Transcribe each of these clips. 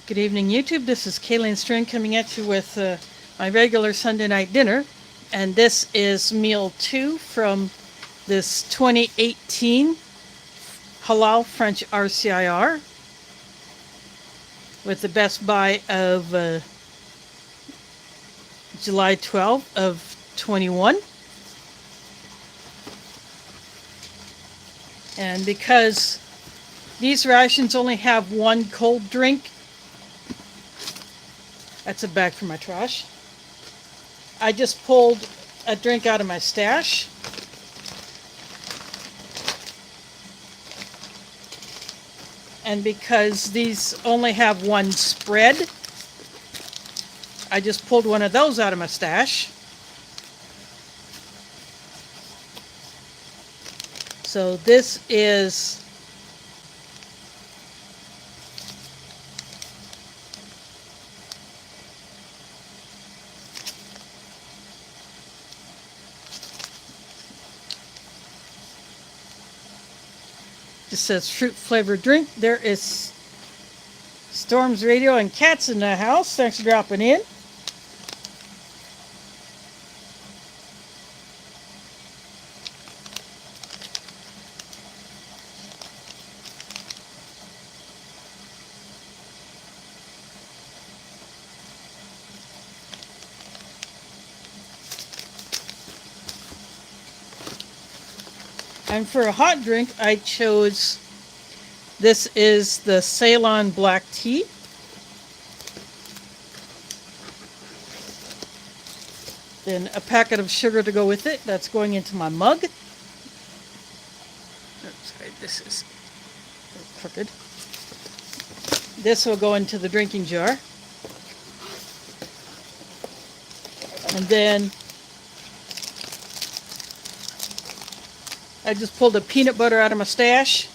Good evening, YouTube. This is Kayleen String coming at you with my regular Sunday night dinner. And this is meal 2 from this 2018 Halal French RCIR with the best buy of July 12th of 21. And because these rations only have one cold drink, that's a bag for my trash. I just pulled a drink out of my stash. And because these only have one spread, I just pulled one of those out of my stash. So this is it says fruit flavored drink. There is Storm's radio and cats in the house. Thanks for dropping in. And for a hot drink, I chose, this is the Salmon black tea. Then a packet of sugar to go with it. That's going into my mug. Oops, sorry, this is crooked. This will go into the drinking jar. And then I just pulled a peanut butter out of my stash.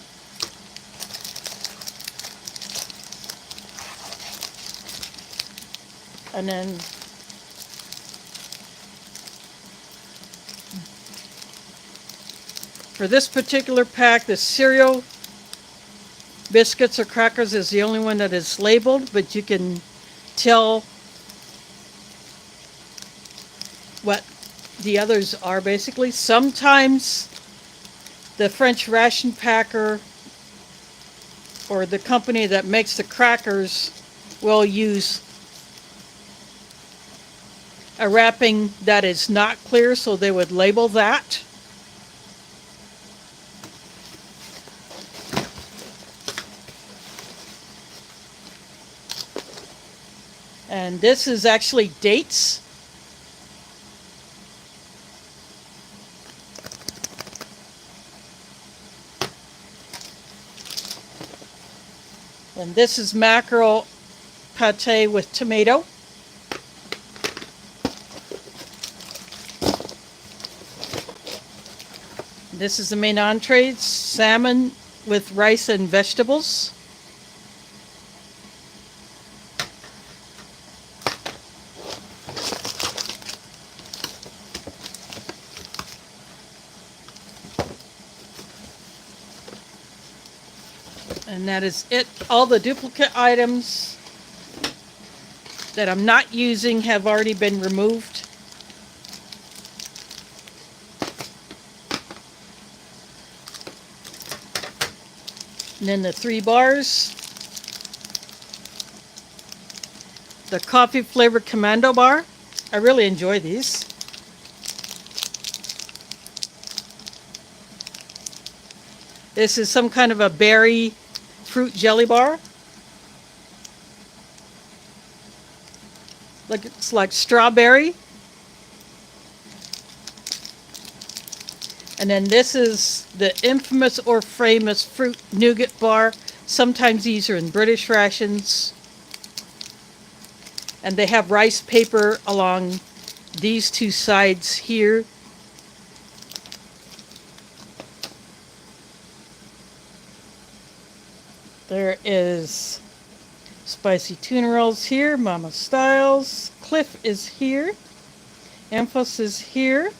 And then for this particular pack, the cereal biscuits or crackers is the only one that is labeled, but you can tell what the others are basically. Sometimes the French ration packer or the company that makes the crackers will use a wrapping that is not clear, so they would label that. And this is actually dates. And this is mackerel pate with tomato. This is the main entree, salmon with rice and vegetables. And that is it. All the duplicate items that I'm not using have already been removed. And then the 3 bars. The coffee flavored Commando bar. I really enjoy these. This is some kind of a berry fruit jelly bar. Like it's like strawberry. And then this is the infamous or famous fruit nougat bar. Sometimes these are in British rations. And they have rice paper along these 2 sides here. There is spicy tuna rolls here, Mama Styles. Cliff is here. Emphas is here.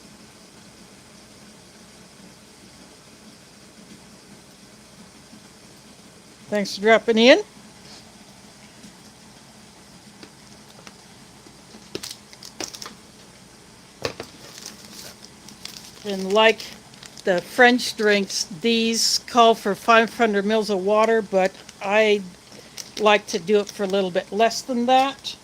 Thanks for dropping in. And like the French drinks, these call for 500 mils of water, but I like to do it for a little bit less than that.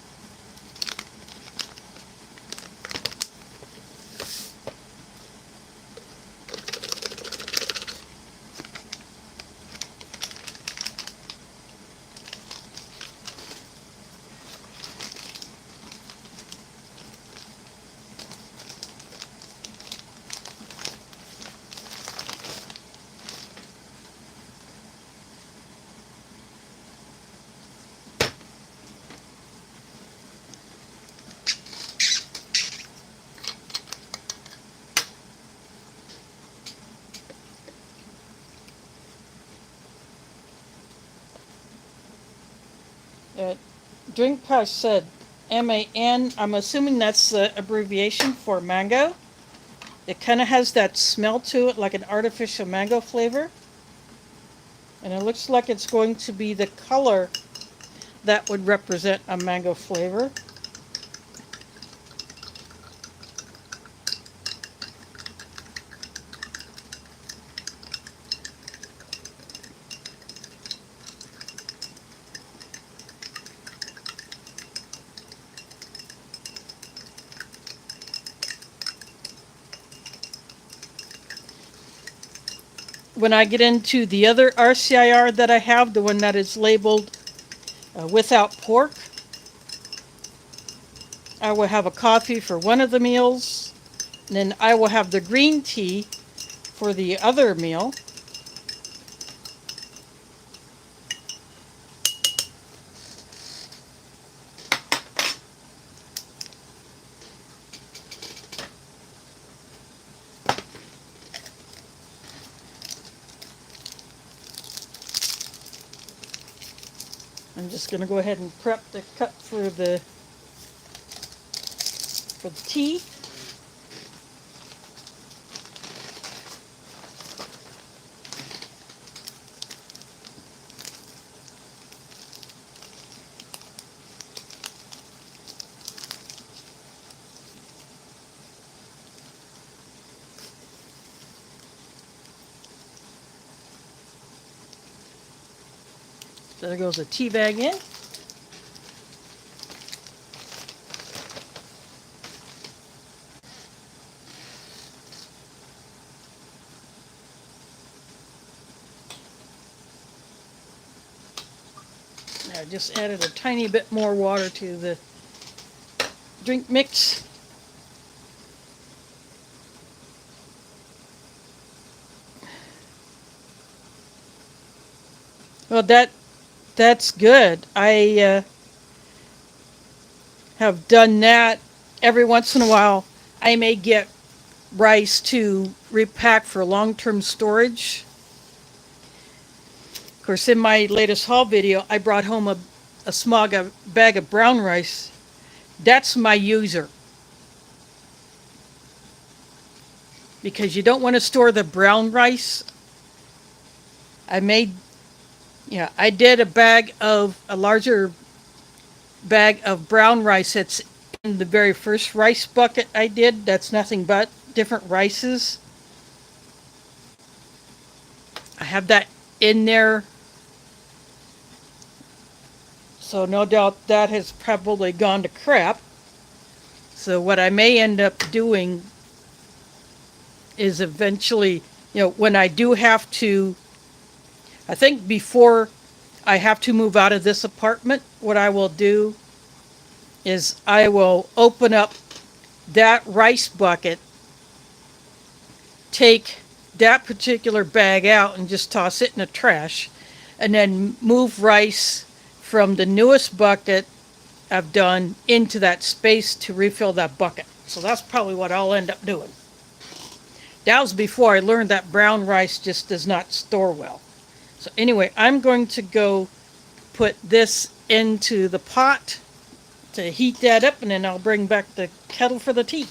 Uh, Drink pouch said MAN. I'm assuming that's the abbreviation for mango. It kind of has that smell to it, like an artificial mango flavor. And it looks like it's going to be the color that would represent a mango flavor. When I get into the other RCIR that I have, the one that is labeled without pork, I will have a coffee for one of the meals, and then I will have the green tea for the other meal. I'm just going to go ahead and prep the cup for the tea. So there goes the tea bag in. I just added a tiny bit more water to the drink mix. Well, that's good. I have done that every once in a while. I may get rice to repack for long-term storage. Of course, in my latest haul video, I brought home a small bag of brown rice. That's my user. Because you don't want to store the brown rice. I did a larger bag of brown rice that's in the very first rice bucket I did. That's nothing but different rices. I have that in there. So no doubt that has probably gone to crap. So what I may end up doing is eventually, when I do have to, I think before I have to move out of this apartment, what I will do is I will open up that rice bucket, take that particular bag out and just toss it in the trash, and then move rice from the newest bucket I've done into that space to refill that bucket. So that's probably what I'll end up doing. That was before I learned that brown rice just does not store well. So anyway, I'm going to go put this into the pot to heat that up, and then I'll bring back the kettle for the tea.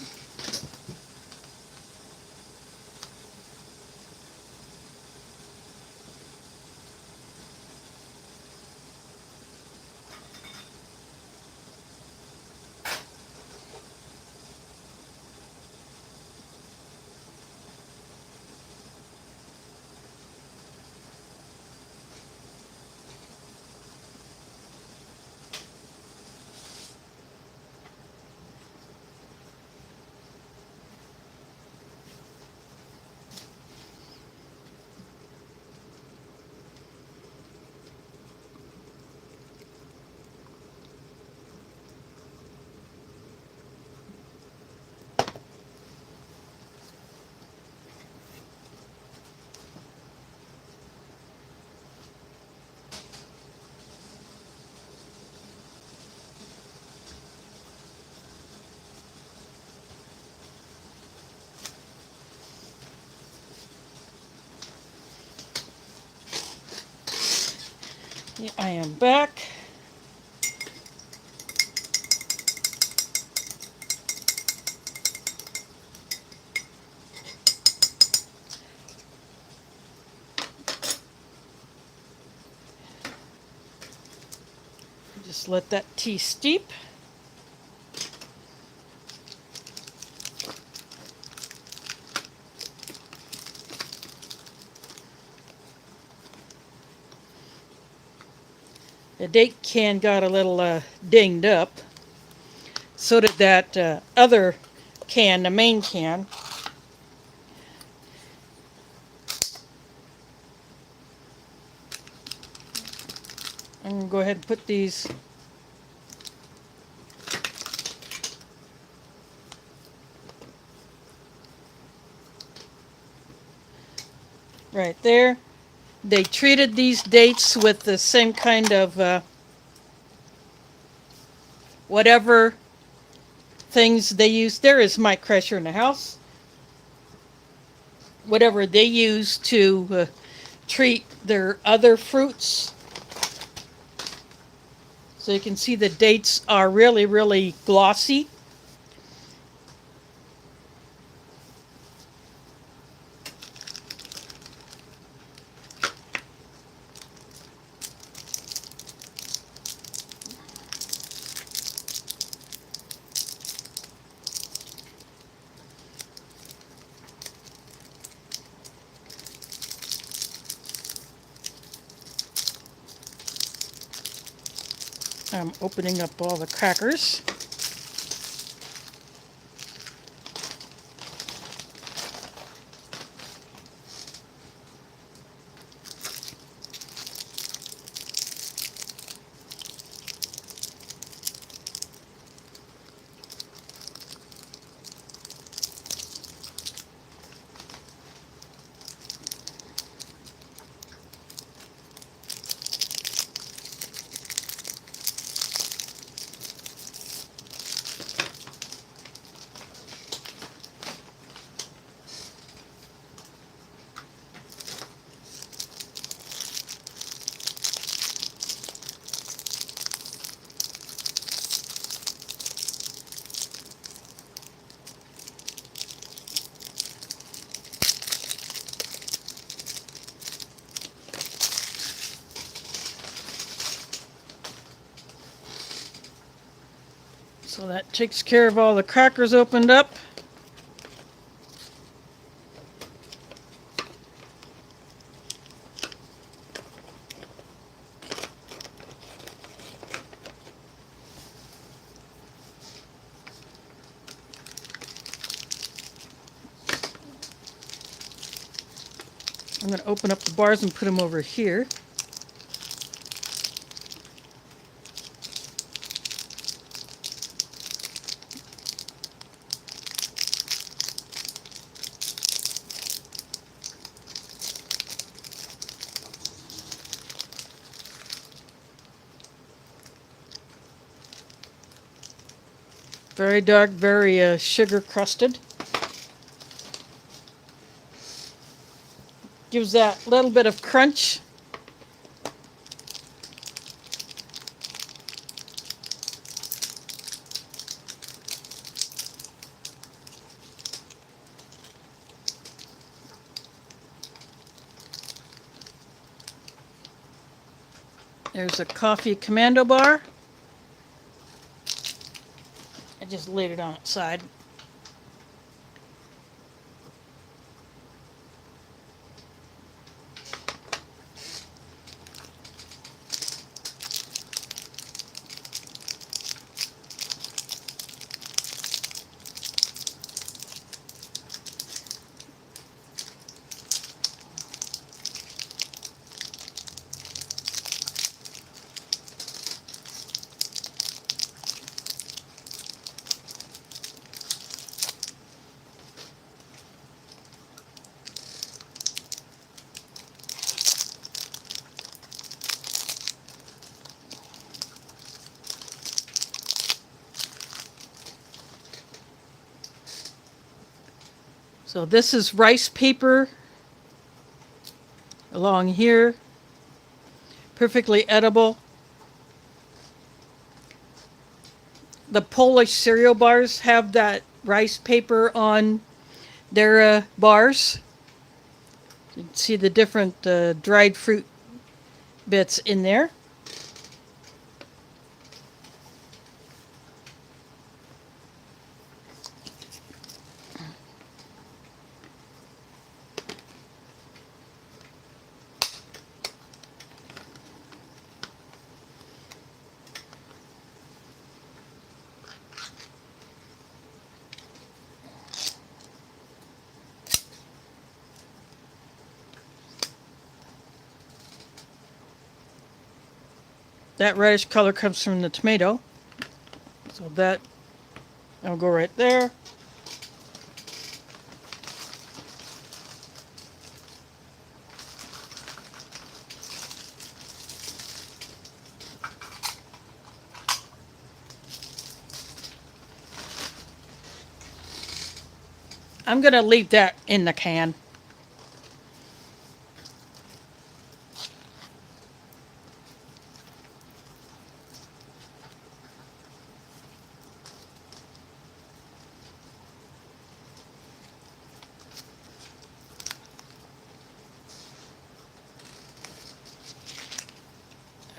I am back. Just let that tea steep. The date can got a little dinged up. So did that other can, the main can. I'm going to go ahead and put these right there. They treated these dates with the same kind of whatever things they use. There is Mike Crusher in the house. Whatever they use to treat their other fruits. So you can see the dates are really, really glossy. I'm opening up all the crackers. So that takes care of all the crackers opened up. I'm going to open up the bars and put them over here. Very dark, very sugar crusted. Gives that little bit of crunch. There's a coffee Commando bar. I just laid it on its side. So this is rice paper along here. perfectly edible. The Polish cereal bars have that rice paper on their bars. You can see the different dried fruit bits in there. That reddish color comes from the tomato. So that will go right there. I'm going to leave that in the can.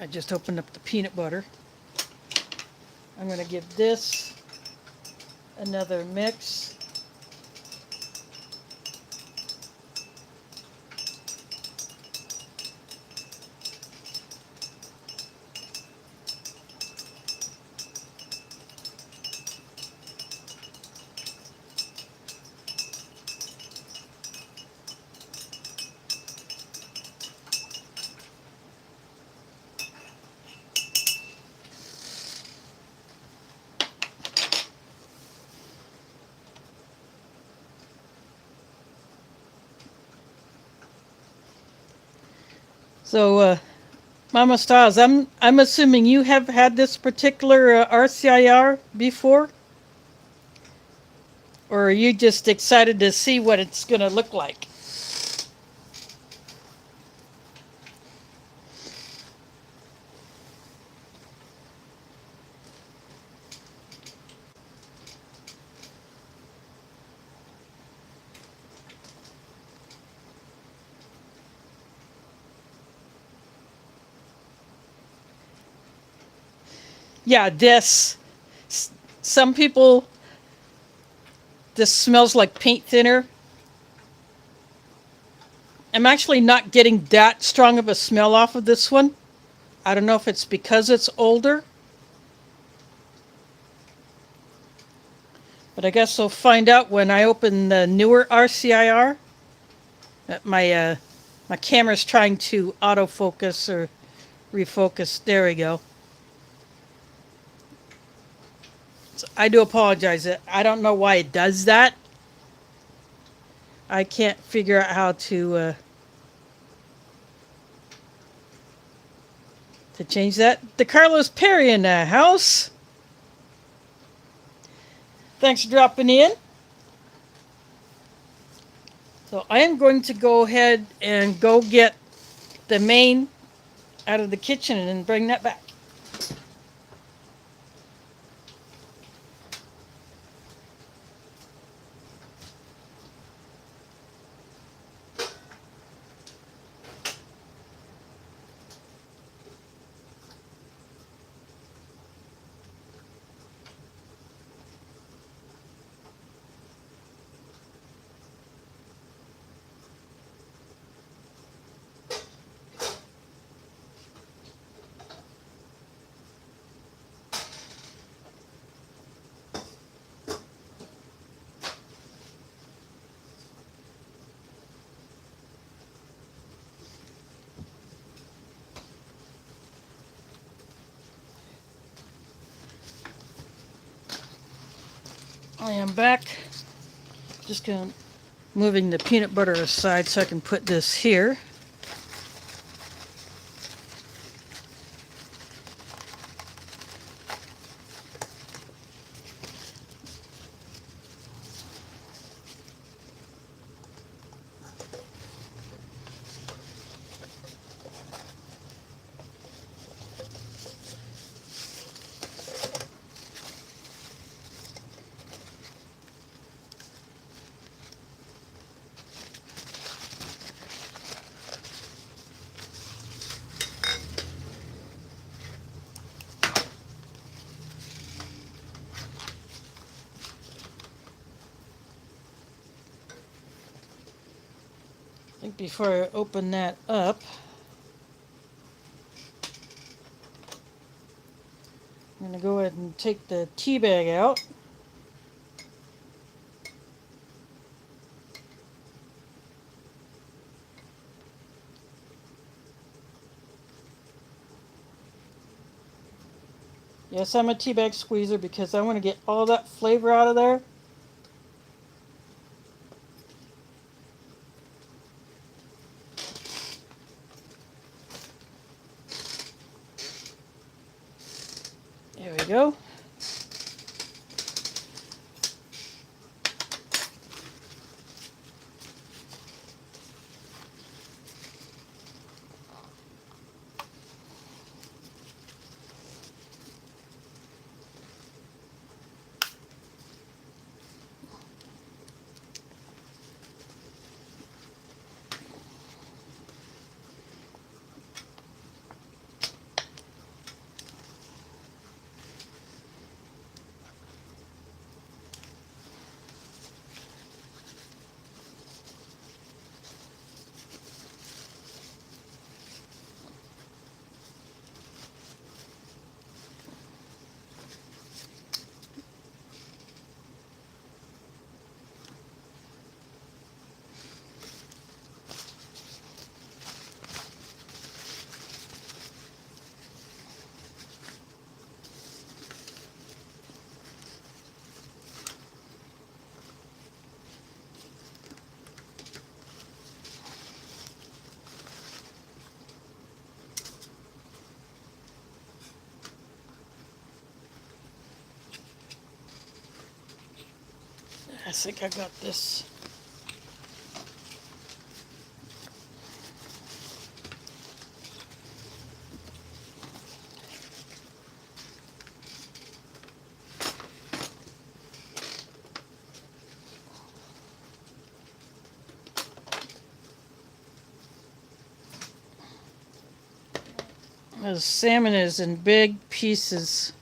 I just opened up the peanut butter. I'm going to give this another mix. So, Mama Styles, I'm assuming you have had this particular RCIR before, or are you just excited to see what it's going to look like? Yeah, some people, this smells like paint thinner. I'm actually not getting that strong of a smell off of this one. I don't know if it's because it's older, but I guess we'll find out when I open the newer RCIR. My camera's trying to autofocus or refocus. There we go. So I do apologize. I don't know why it does that. I can't figure out how to change that. The Carlos Perry in the house. Thanks for dropping in. So I am going to go ahead and go get the main out of the kitchen and bring that back. I am back. Just going to moving the peanut butter aside so I can put this here. think before I open that up, I'm going to go ahead and take the tea bag out. Yes, I'm a tea bag squeezer because I want to get all that flavor out of there. There we go. I think I got this. The salmon is in big pieces.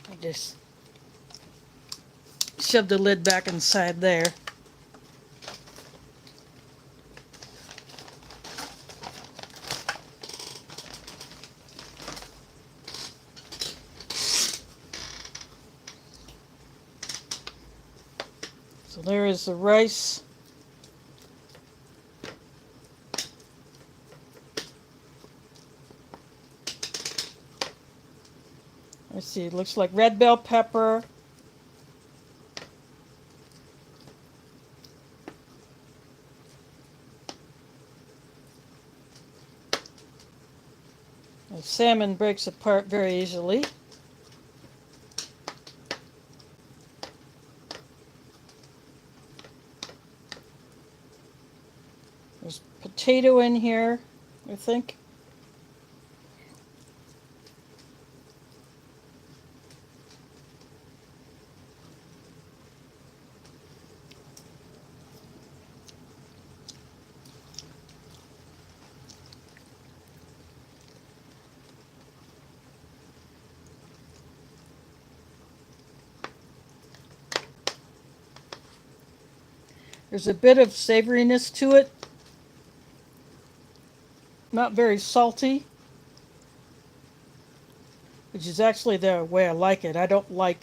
I just shove the lid back inside there. So there is the rice. Let's see, it looks like red bell pepper. The salmon breaks apart very easily. There's potato in here, I think. There's a bit of savoriness to it. Not very salty. which is actually the way I like it. I don't like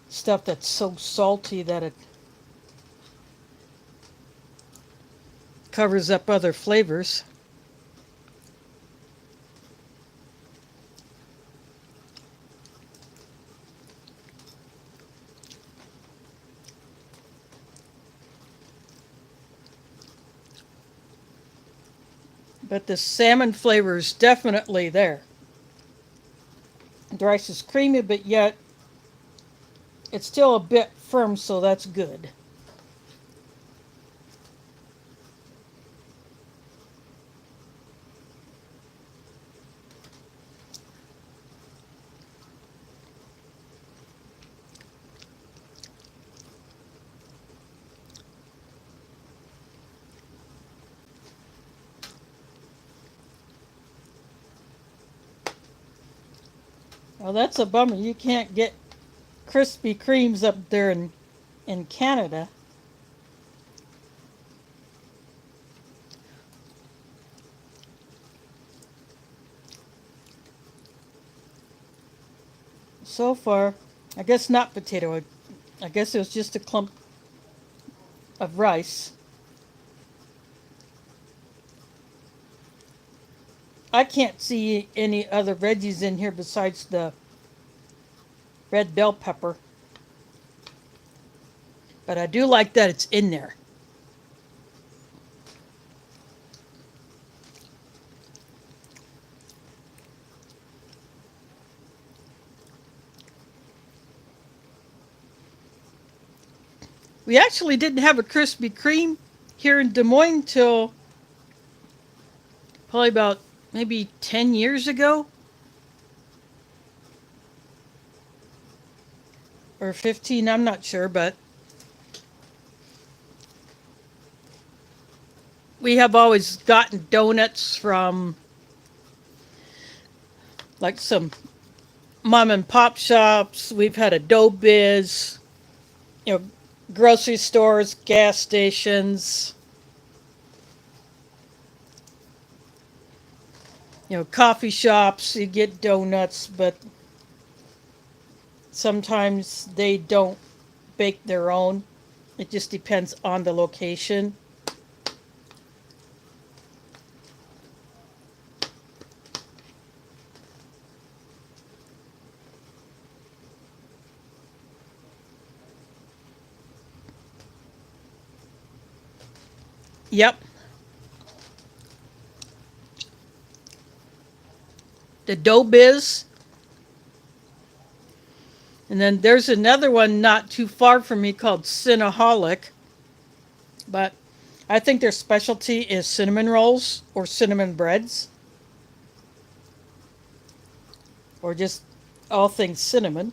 stuff that's so salty that it covers up other flavors. But the salmon flavor is definitely there. The rice is creamy, but yet it's still a bit firm, so that's good. Well, that's a bummer. You can't get Krispy Kremes up there in Canada. So far, I guess not potato. I guess it was just a clump of rice. I can't see any other veggies in here besides the red bell pepper. But I do like that it's in there. We actually didn't have a Krispy Kreme here in Des Moines till probably about maybe 10 years ago. Or 15, I'm not sure, but we have always gotten donuts from like some mom and pop shops. We've had a dough biz, you know, grocery stores, gas stations, you know, coffee shops. You get donuts, but sometimes they don't bake their own. It just depends on the location. Yep. The dough biz. And then there's another one not too far from me called Cinnaholic. But I think their specialty is cinnamon rolls or cinnamon breads. Or just all things cinnamon.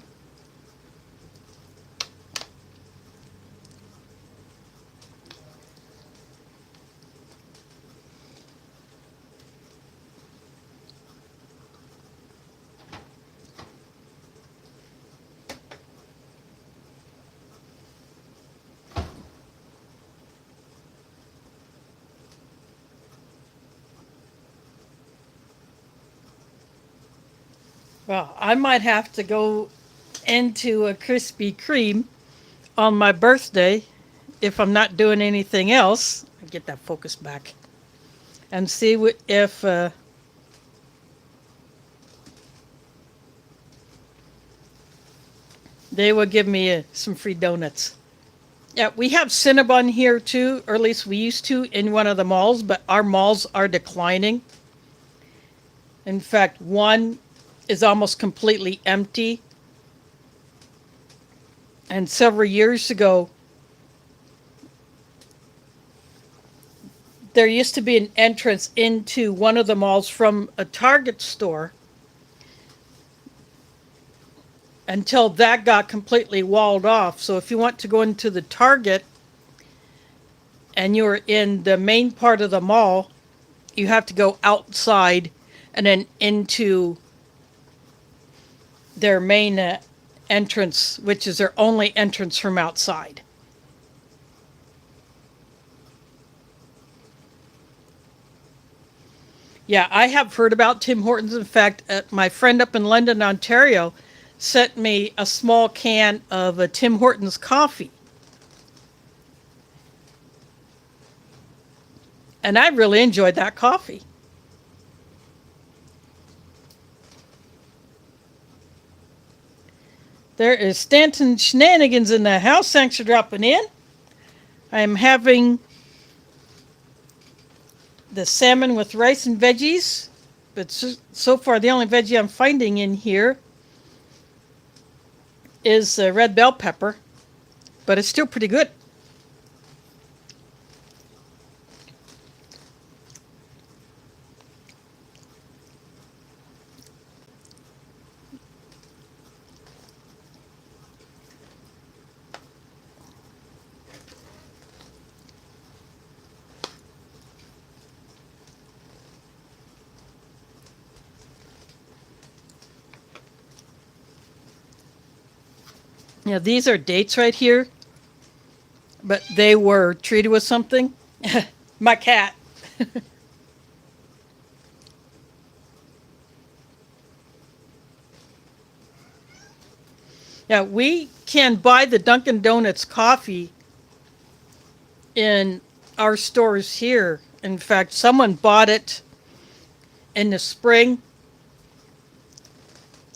Well, I might have to go into a Krispy Kreme on my birthday if I'm not doing anything else. Get that focus back. And see if they will give me some free donuts. Yeah, we have Cinnabon here too, or at least we used to in one of the malls, but our malls are declining. In fact, one is almost completely empty. And several years ago, there used to be an entrance into one of the malls from a Target store until that got completely walled off. So if you want to go into the Target and you're in the main part of the mall, you have to go outside and then into their main entrance, which is their only entrance from outside. Yeah, I have heard about Tim Hortons. In fact, my friend up in London, Ontario, sent me a small can of a Tim Hortons coffee. And I really enjoyed that coffee. There is Stanton Shenanigans in the house. Thanks for dropping in. I am having the salmon with rice and veggies. But so far, the only veggie I'm finding in here is red bell pepper. But it's still pretty good. Yeah, these are dates right here, but they were treated with something. My cat. Yeah, we can buy the Dunkin' Donuts coffee in our stores here. In fact, someone bought it in the spring,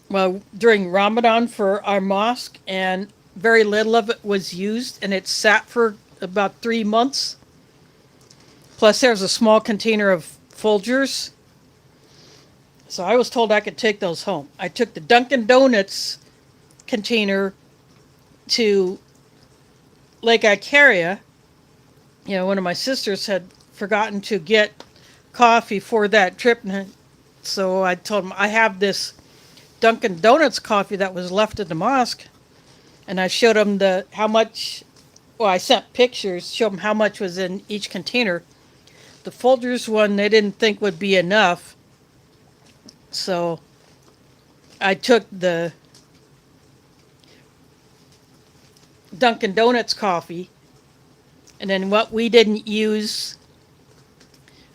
well, during Ramadan for our mosque, and very little of it was used, and it sat for about 3 months. Plus, there's a small container of Folgers. So I was told I could take those home. I took the Dunkin' Donuts container to Lake Icaria. You know, one of my sisters had forgotten to get coffee for that trip. And so I told them I have this Dunkin' Donuts coffee that was left at the mosque. And I showed them how much, well, I sent pictures, showed them how much was in each container. The Folgers one they didn't think would be enough. So I took the Dunkin' Donuts coffee, and then what we didn't use,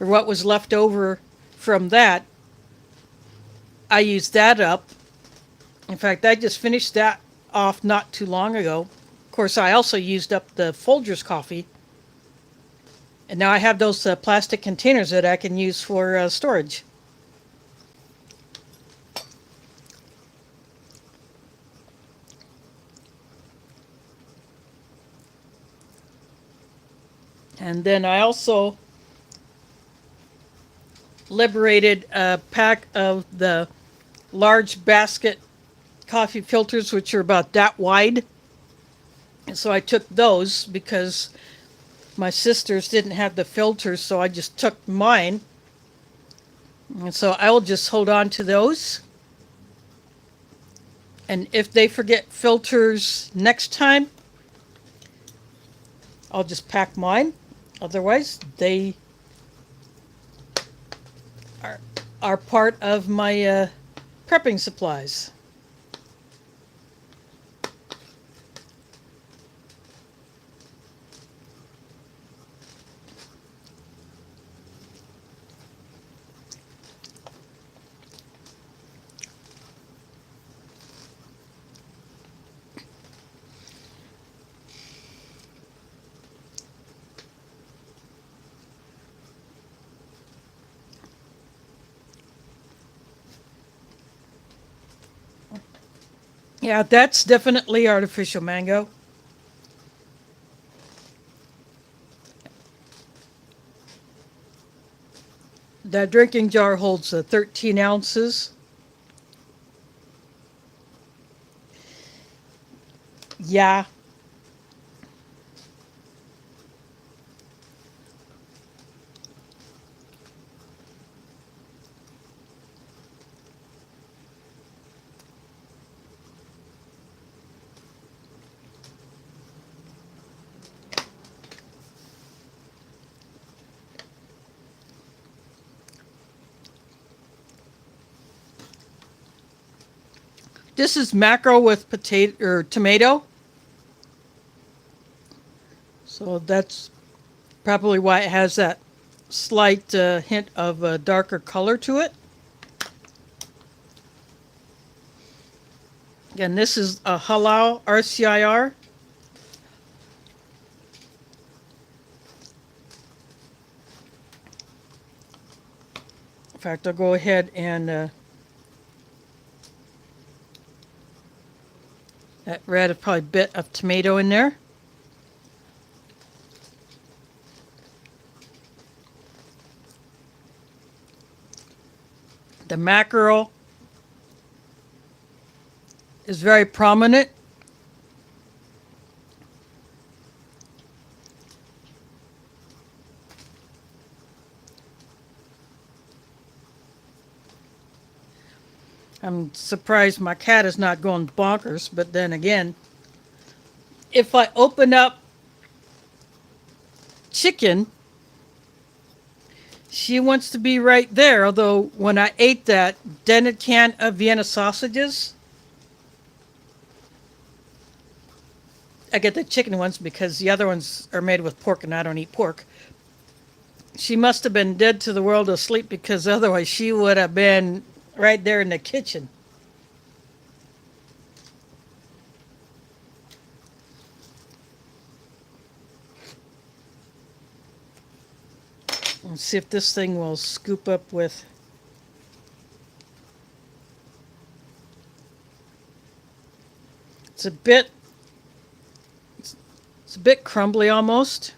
or what was left over from that, I used that up. In fact, I just finished that off not too long ago. Of course, I also used up the Folgers coffee, and now I have those plastic containers that I can use for storage. And then I also liberated a pack of the large basket coffee filters, which are about that wide. And so I took those because my sisters didn't have the filters, so I just took mine. And so I will just hold on to those. And if they forget filters next time, I'll just pack mine. Otherwise, they are part of my prepping supplies. Yeah, that's definitely artificial mango. That drinking jar holds 13 ounces. Yeah. This is mackerel with potato or tomato. So that's probably why it has that slight hint of a darker color to it. Again, this is a halal RCIR. In fact, I'll go ahead and that red is probably a bit of tomato in there. The mackerel is very prominent. I'm surprised my cat is not going bonkers, but then again, if I open up chicken, she wants to be right there. Although when I ate that dented can of Vienna sausages, I get the chicken ones because the other ones are made with pork and I don't eat pork. She must have been dead to the world of sleep because otherwise she would have been right there in the kitchen. Let's see if this thing will scoop up with. It's a bit crumbly almost.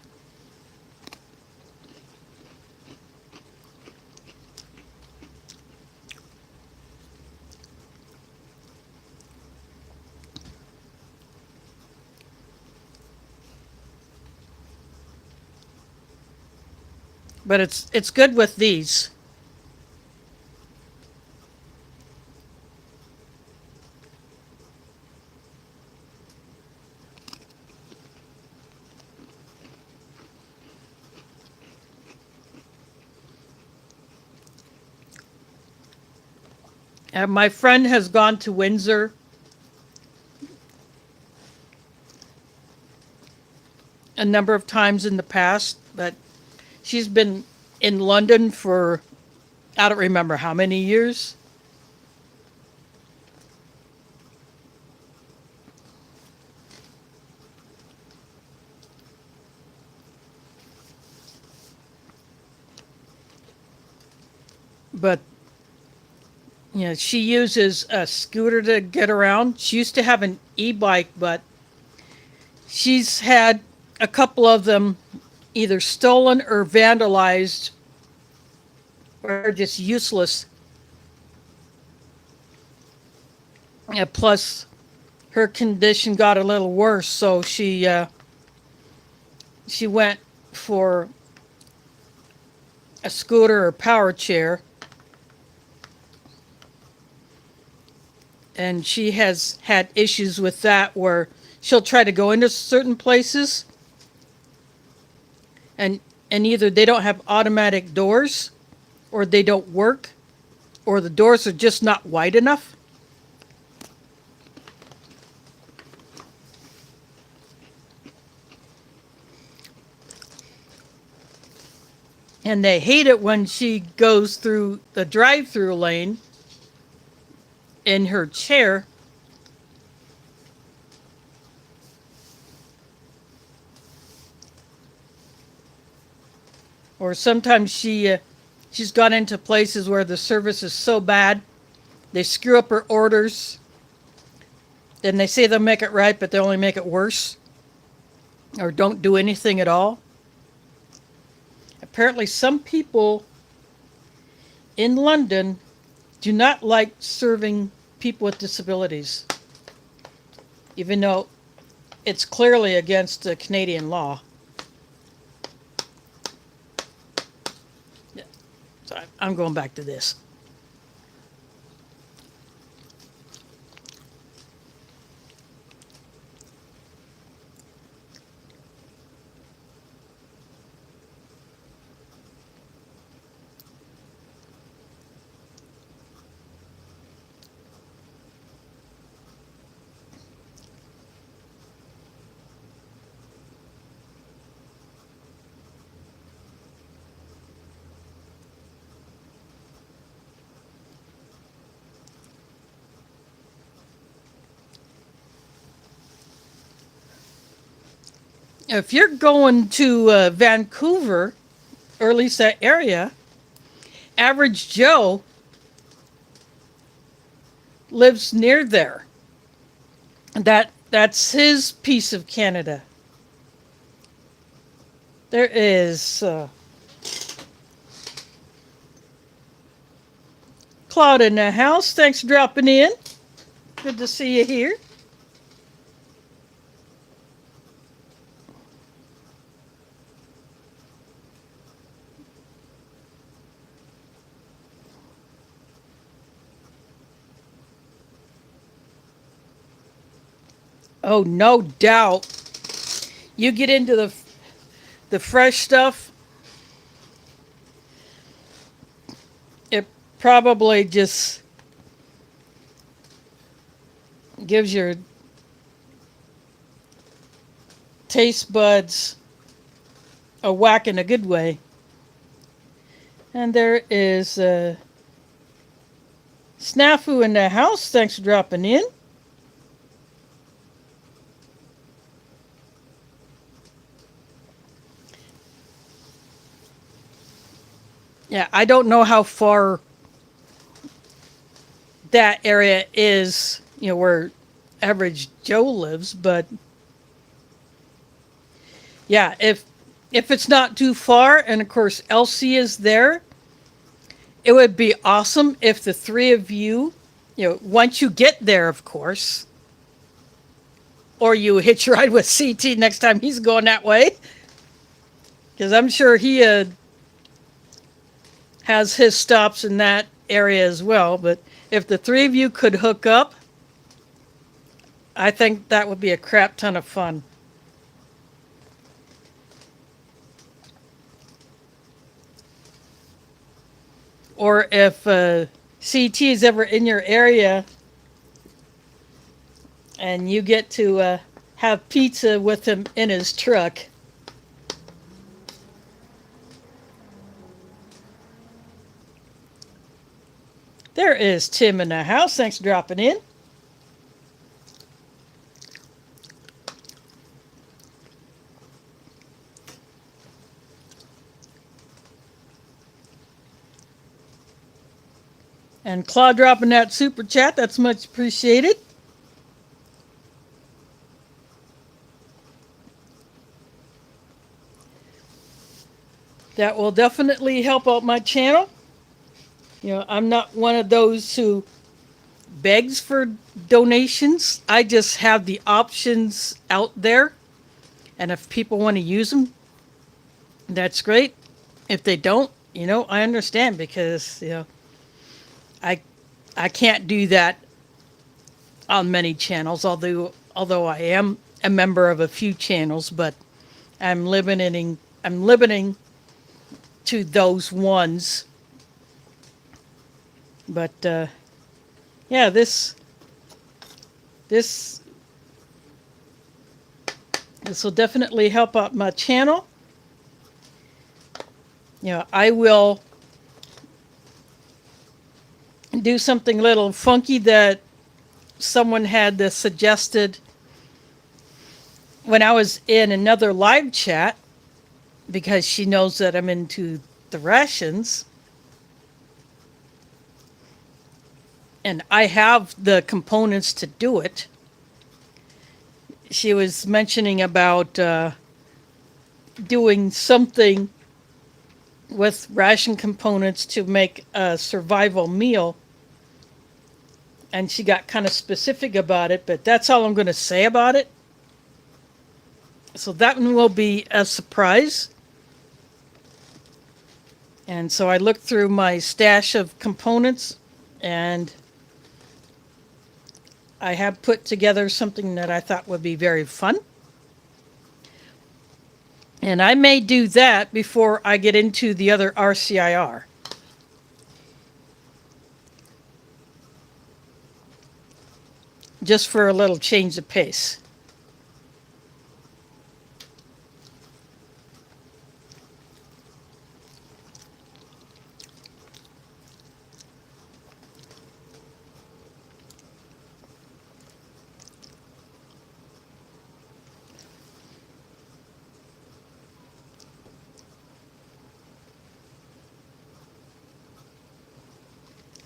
But it's good with these. My friend has gone to Windsor a number of times in the past, but she's been in London for I don't remember how many years. But you know, she uses a scooter to get around. She used to have an e-bike, but she's had a couple of them either stolen or vandalized or just useless. And plus, her condition got a little worse, so she went for a scooter or power chair. And she has had issues with that where she'll try to go into certain places and either they don't have automatic doors or they don't work or the doors are just not wide enough. And they hate it when she goes through the drive-through lane in her chair. Or sometimes she's gone into places where the service is so bad, they screw up her orders. Then they say they'll make it right, but they only make it worse. Or don't do anything at all. Apparently some people in London do not like serving people with disabilities, even though it's clearly against the Canadian law. Yeah. So I'm going back to this. If you're going to Vancouver, or at least that area, average Joe lives near there. That's his piece of Canada. There is Claude in the house. Thanks for dropping in. Good to see you here. Oh, no doubt. You get into the fresh stuff, it probably just gives your taste buds a whack in a good way. And there is Snafu in the house. Thanks for dropping in. Yeah, I don't know how far that area is, where average Joe lives, but yeah, if it's not too far, and of course Elsie is there, it would be awesome if the three of you, once you get there, of course, or you hitch a ride with CT next time he's going that way, because I'm sure he has his stops in that area as well. But if the three of you could hook up, I think that would be a crap ton of fun. Or if CT is ever in your area and you get to have pizza with him in his truck. There is Tim in the house. Thanks for dropping in. And Claude dropping that super chat. That's much appreciated. That will definitely help out my channel. I'm not one of those who begs for donations. I just have the options out there. And if people want to use them, that's great. If they don't, I understand, because, I can't do that on many channels, although I am a member of a few channels, but I'm limiting to those ones. But yeah, this will definitely help out my channel. I will do something a little funky that someone had suggested when I was in another live chat, because she knows that I'm into the rations. And I have the components to do it. She was mentioning about doing something with ration components to make a survival meal. And she got kind of specific about it, but that's all I'm going to say about it. So that one will be a surprise. And so I looked through my stash of components, and I have put together something that I thought would be very fun. And I may do that before I get into the other RCIR. Just for a little change of pace.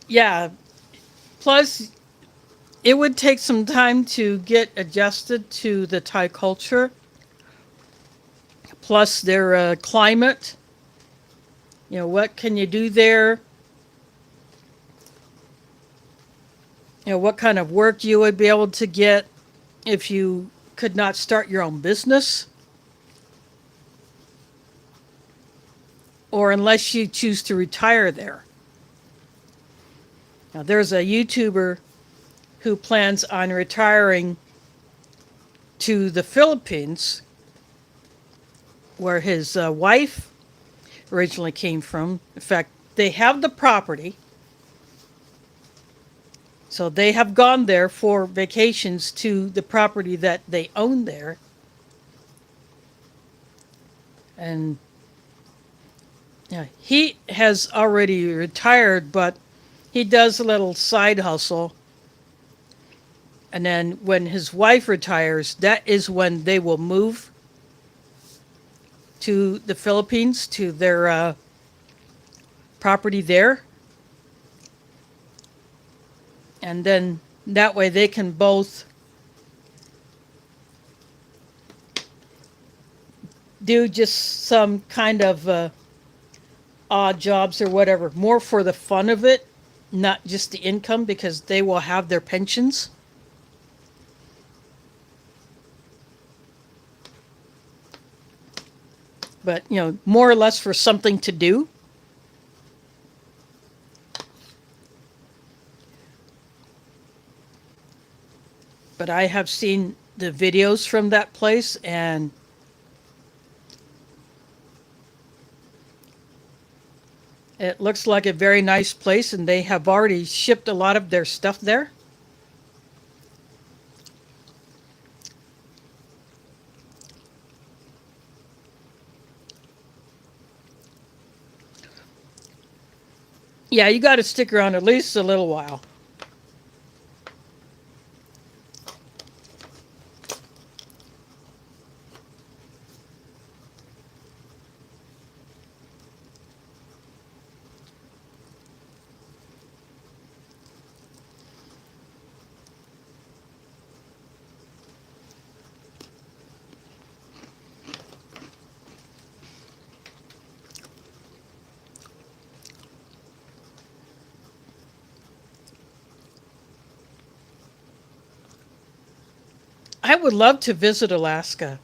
Yeah. Plus, it would take some time to get adjusted to the Thai culture, plus their climate. What can you do there? What kind of work you would be able to get if you could not start your own business, or unless you choose to retire there. Now, there's a YouTuber who plans on retiring to the Philippines, where his wife originally came from. In fact, they have the property, so they have gone there for vacations to the property that they own there. And yeah, he has already retired, but he does a little side hustle. And then when his wife retires, that is when they will move to the Philippines, to their property there. And then that way they can both do just some kind of odd jobs or whatever, more for the fun of it, not just the income, because they will have their pensions. But, more or less for something to do. But I have seen the videos from that place, and it looks like a very nice place, and they have already shipped a lot of their stuff there. Yeah, you got to stick around at least a little while. I would love to visit Alaska.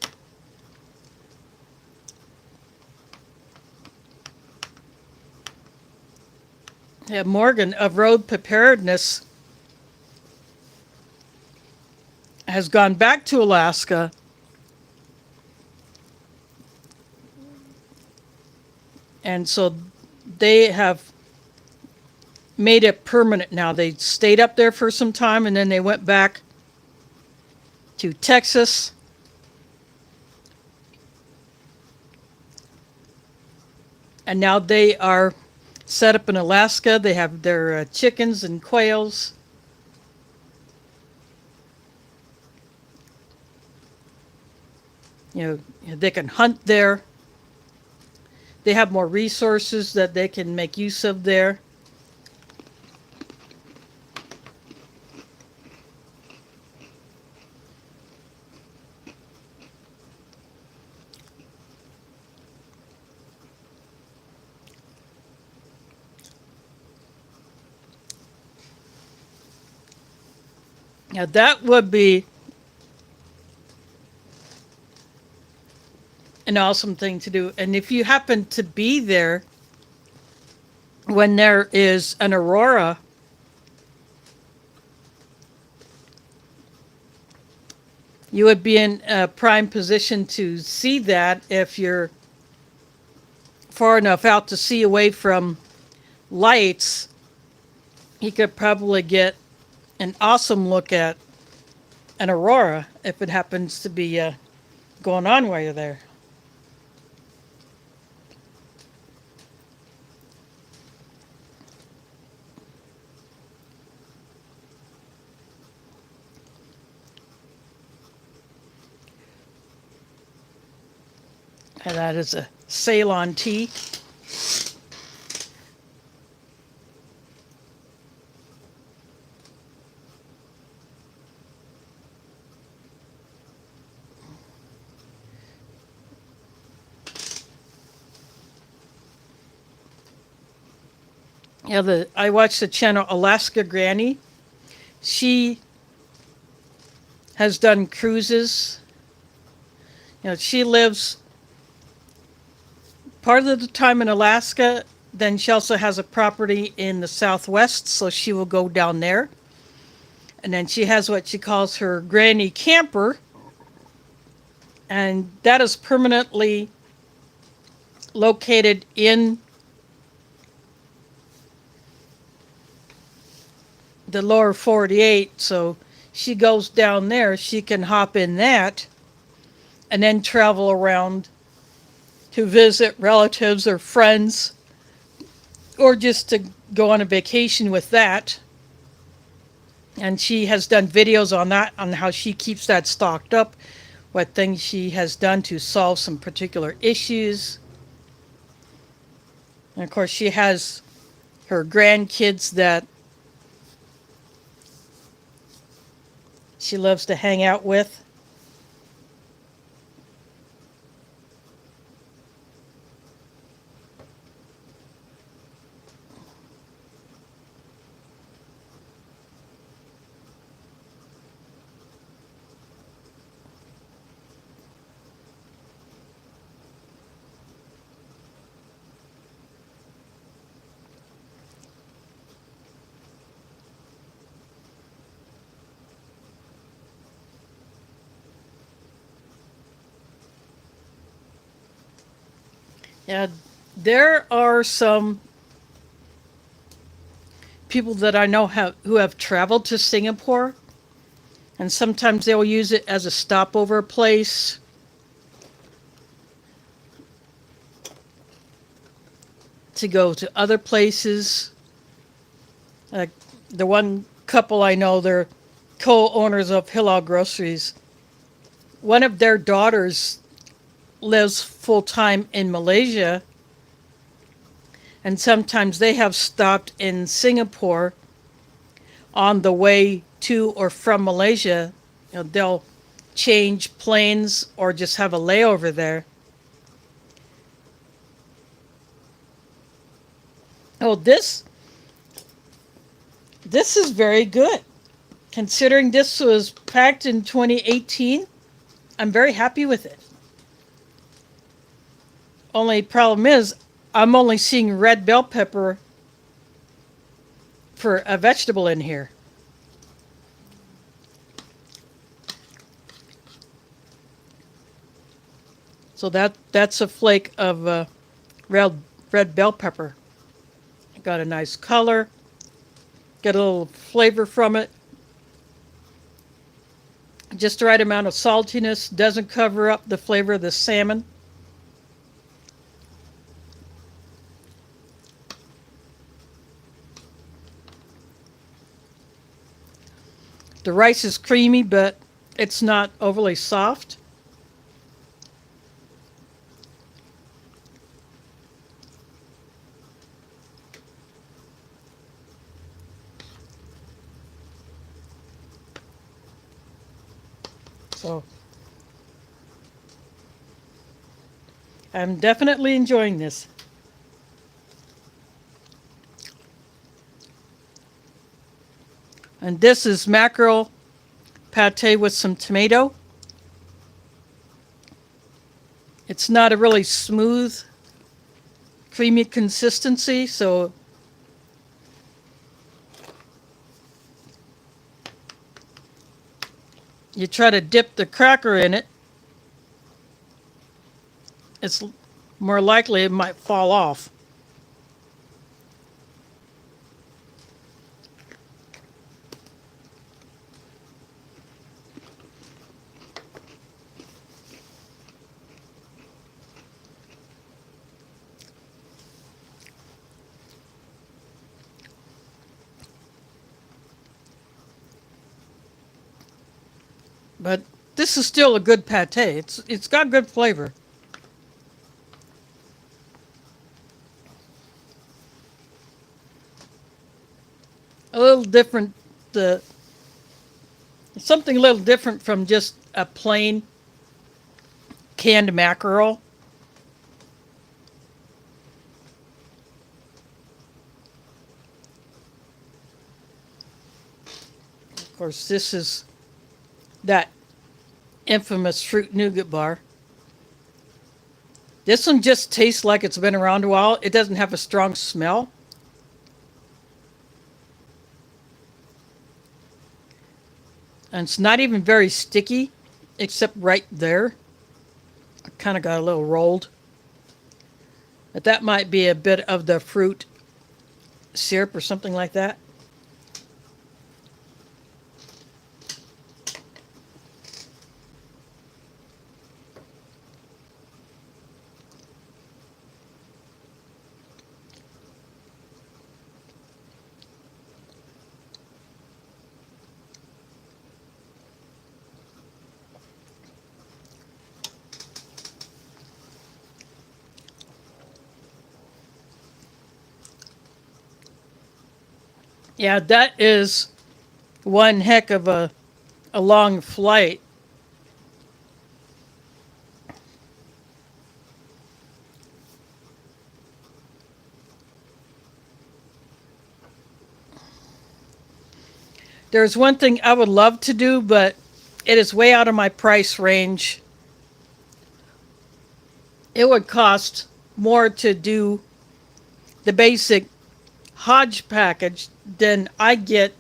Yeah, Morgan of Road Preparedness has gone back to Alaska and so they have made it permanent now. They stayed up there for some time and then they went back to Texas. And now they are set up in Alaska. They have their chickens and quails. They can hunt there. They have more resources that they can make use of there. Now that would be an awesome thing to do. And if you happen to be there when there is an aurora, you would be in a prime position to see that if you're far enough out to see away from lights. You could probably get an awesome look at an aurora if it happens to be going on while you're there. And that is a Ceylon tea. Yeah, I watch the channel Alaska Granny. She has done cruises. She lives part of the time in Alaska. Then she also has a property in the Southwest, so she will go down there. And then she has what she calls her granny camper, and that is permanently located in the lower 48. So she goes down there, she can hop in that and then travel around to visit relatives or friends or just to go on a vacation with that. And she has done videos on that, on how she keeps that stocked up, what things she has done to solve some particular issues. And of course, she has her grandkids that she loves to hang out with. Yeah, there are some people that I know who have traveled to Singapore, and sometimes they'll use it as a stopover place to go to other places. Like the one couple I know, they're co-owners of Hilal Groceries. One of their daughters lives full-time in Malaysia, and sometimes they have stopped in Singapore on the way to or from Malaysia. They'll change planes or just have a layover there. Oh, this is very good. Considering this was packed in 2018, I'm very happy with it. Only problem is, I'm only seeing red bell pepper for a vegetable in here. So that's a flake of red bell pepper. Got a nice color. Get a little flavor from it. Just the right amount of saltiness. Doesn't cover up the flavor of the salmon. The rice is creamy, but it's not overly soft. So I'm definitely enjoying this. And this is mackerel pate with some tomato. It's not a really smooth, creamy consistency, so you try to dip the cracker in it, it's more likely it might fall off. But this is still a good pate. It's got good flavor. A little different, the something a little different from just a plain canned mackerel. Of course, this is that infamous fruit nougat bar. This one just tastes like it's been around a while. It doesn't have a strong smell. And it's not even very sticky, except right there. I kind of got a little rolled. But that might be a bit of the fruit syrup or something like that. Yeah, that is one heck of a long flight. There's one thing I would love to do, but it is way out of my price range. It would cost more to do the basic Hodge package than I get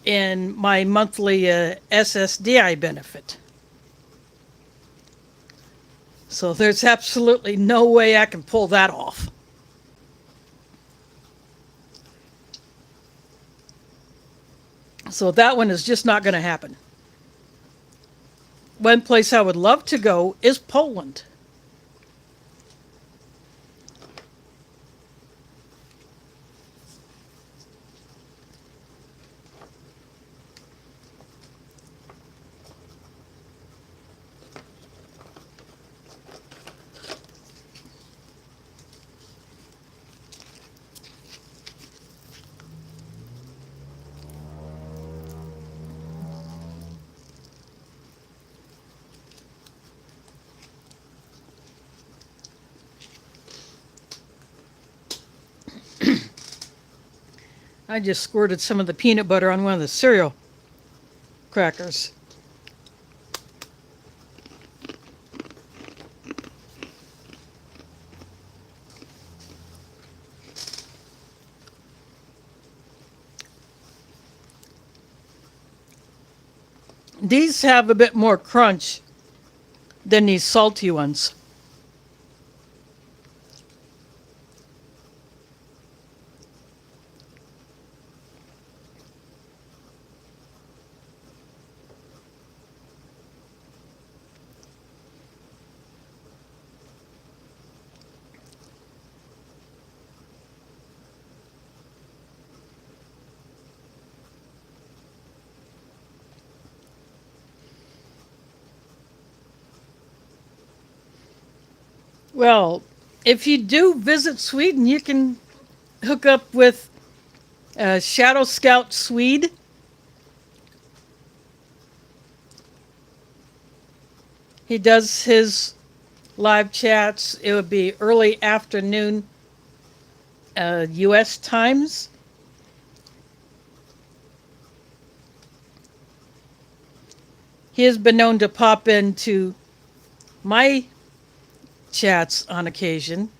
in my monthly SSDI benefit. So there's absolutely no way I can pull that off. So that one is just not going to happen. One place I would love to go is Poland. I just squirted some of the peanut butter on one of the cereal crackers. These have a bit more crunch than these salty ones. Well, if you do visit Sweden, you can hook up with Shadow Scout Swede. He does his live chats. It would be early afternoon U.S. times. He has been known to pop into my chats on occasion,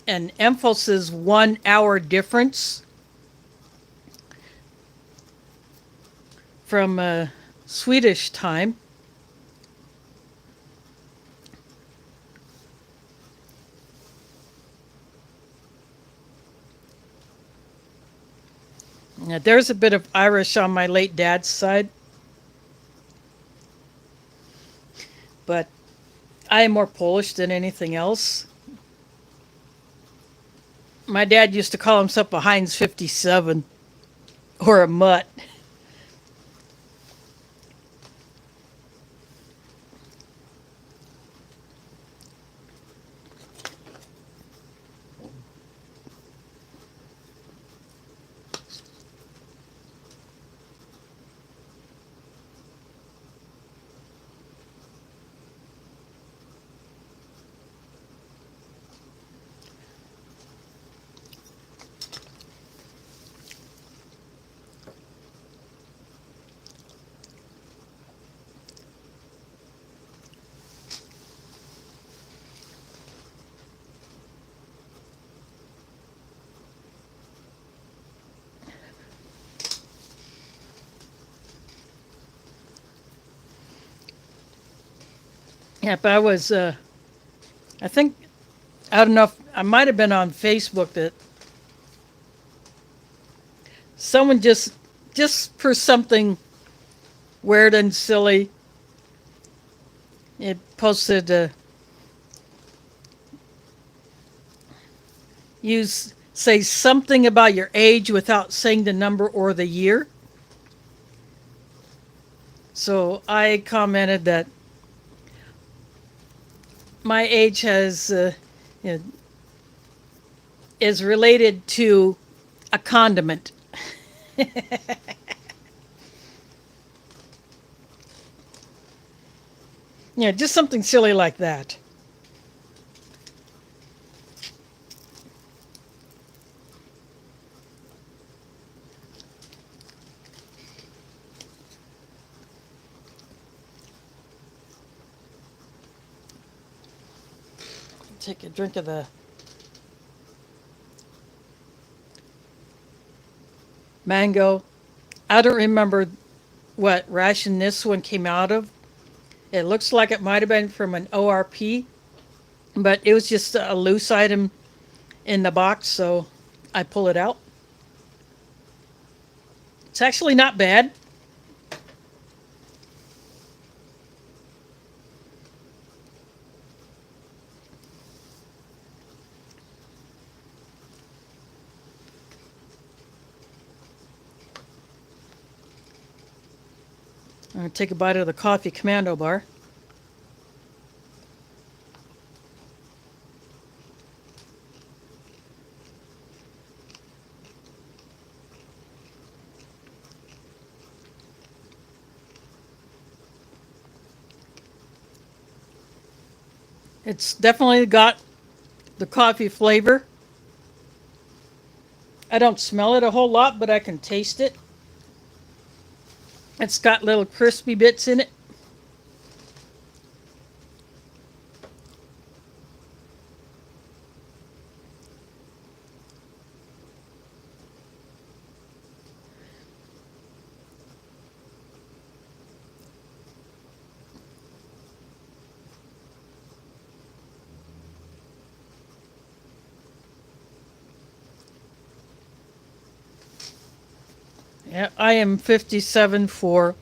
and Emphos' 1 hour difference from Swedish time. Now, there's a bit of Irish on my late dad's side, but I am more Polish than anything else. My dad used to call himself a Heinz 57 or a mutt. Yep, I think, I don't know if, I might have been on Facebook that someone just for something weird and silly, it posted, say something about your age without saying the number or the year. So I commented that my age you know, is related to a condiment. Yeah, just something silly like that. Take a drink of the mango. I don't remember what ration this one came out of. It looks like it might have been from an ORP, but it was just a loose item in the box, so I pull it out. It's actually not bad. I'm going to take a bite of the coffee Commando bar. It's definitely got the coffee flavor. I don't smell it a whole lot, but I can taste it. It's got little crispy bits in it. Yeah, I am 57 for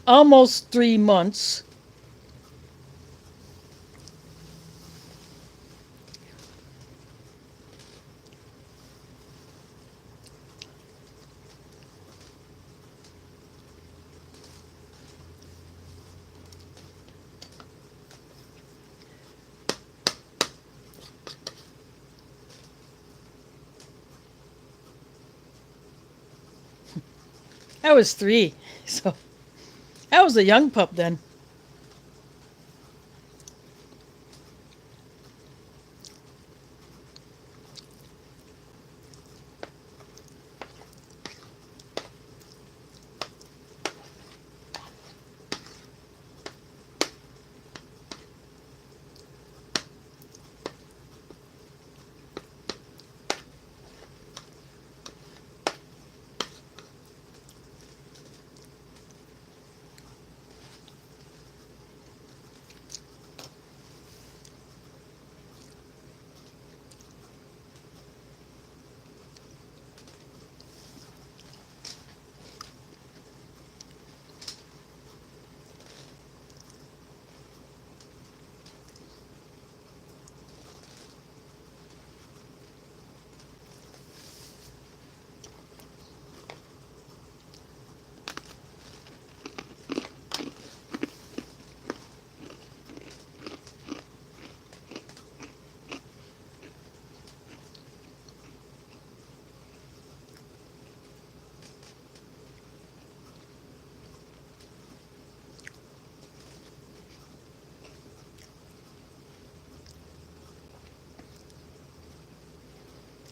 almost 3 months. I was 3, so I was a young pup then.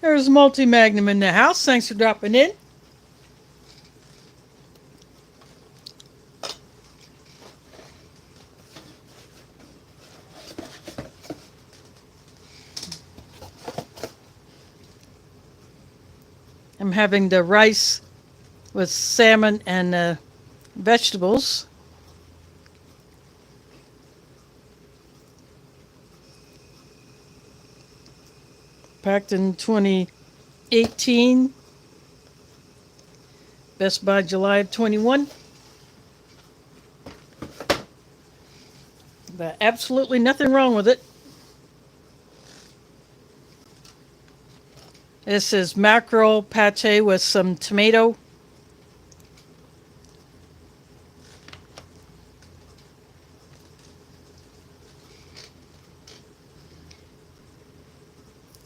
There's Multi Magnum in the house. Thanks for dropping in. I'm having the rice with salmon and vegetables. Packed in 2018. Best by July of 21. But absolutely nothing wrong with it. This is mackerel pate with some tomato.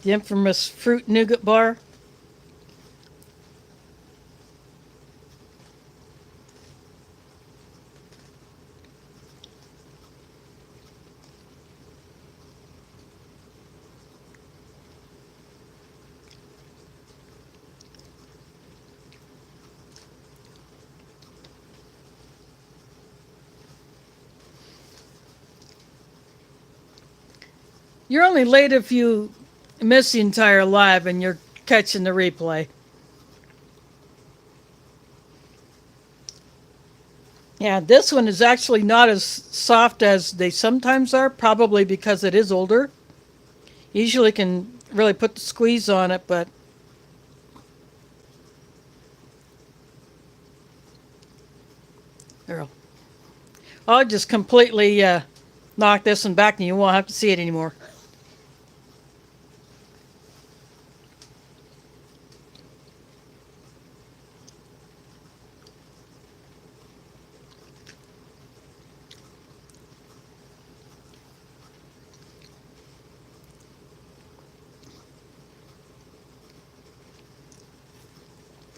The infamous fruit nougat bar. You're only late if you miss the entire live and you're catching the replay. Yeah, this one is actually not as soft as they sometimes are, probably because it is older. Usually can really put the squeeze on it, but Earl, I'll just completely knock this one back and you won't have to see it anymore.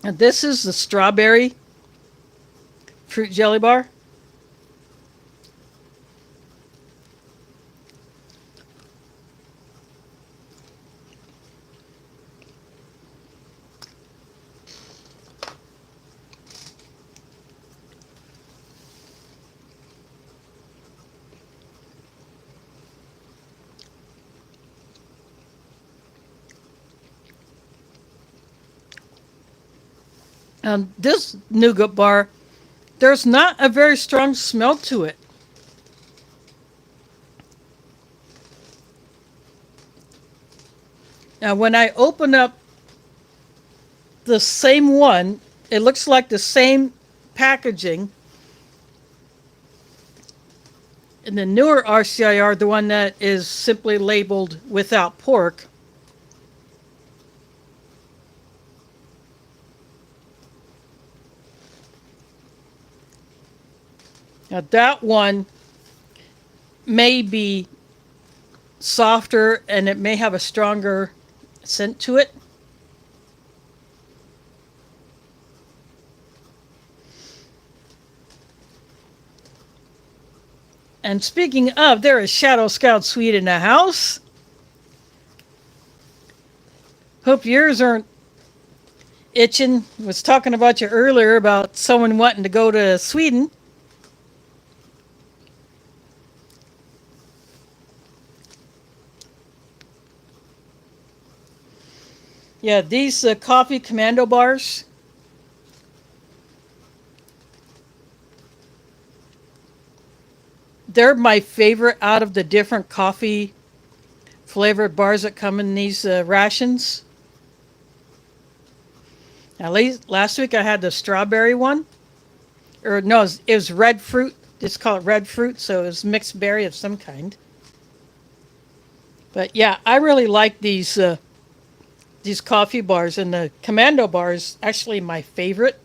And this is the strawberry fruit jelly bar. This nougat bar, there's not a very strong smell to it. Now, when I open up the same one, it looks like the same packaging. In the newer RCIR, the one that is simply labeled without pork, now that one may be softer and it may have a stronger scent to it. And speaking of, there is Shadow Scout Suite in the house. Hope yours aren't itching. Was talking about you earlier about someone wanting to go to Sweden. Yeah, these coffee Commando bars. They're my favorite out of the different coffee flavored bars that come in these rations. At least last week I had the strawberry one. Or no, it was red fruit. Just call it red fruit, so it was mixed berry of some kind. But yeah, I really like these coffee bars, and the Commando bar is actually my favorite.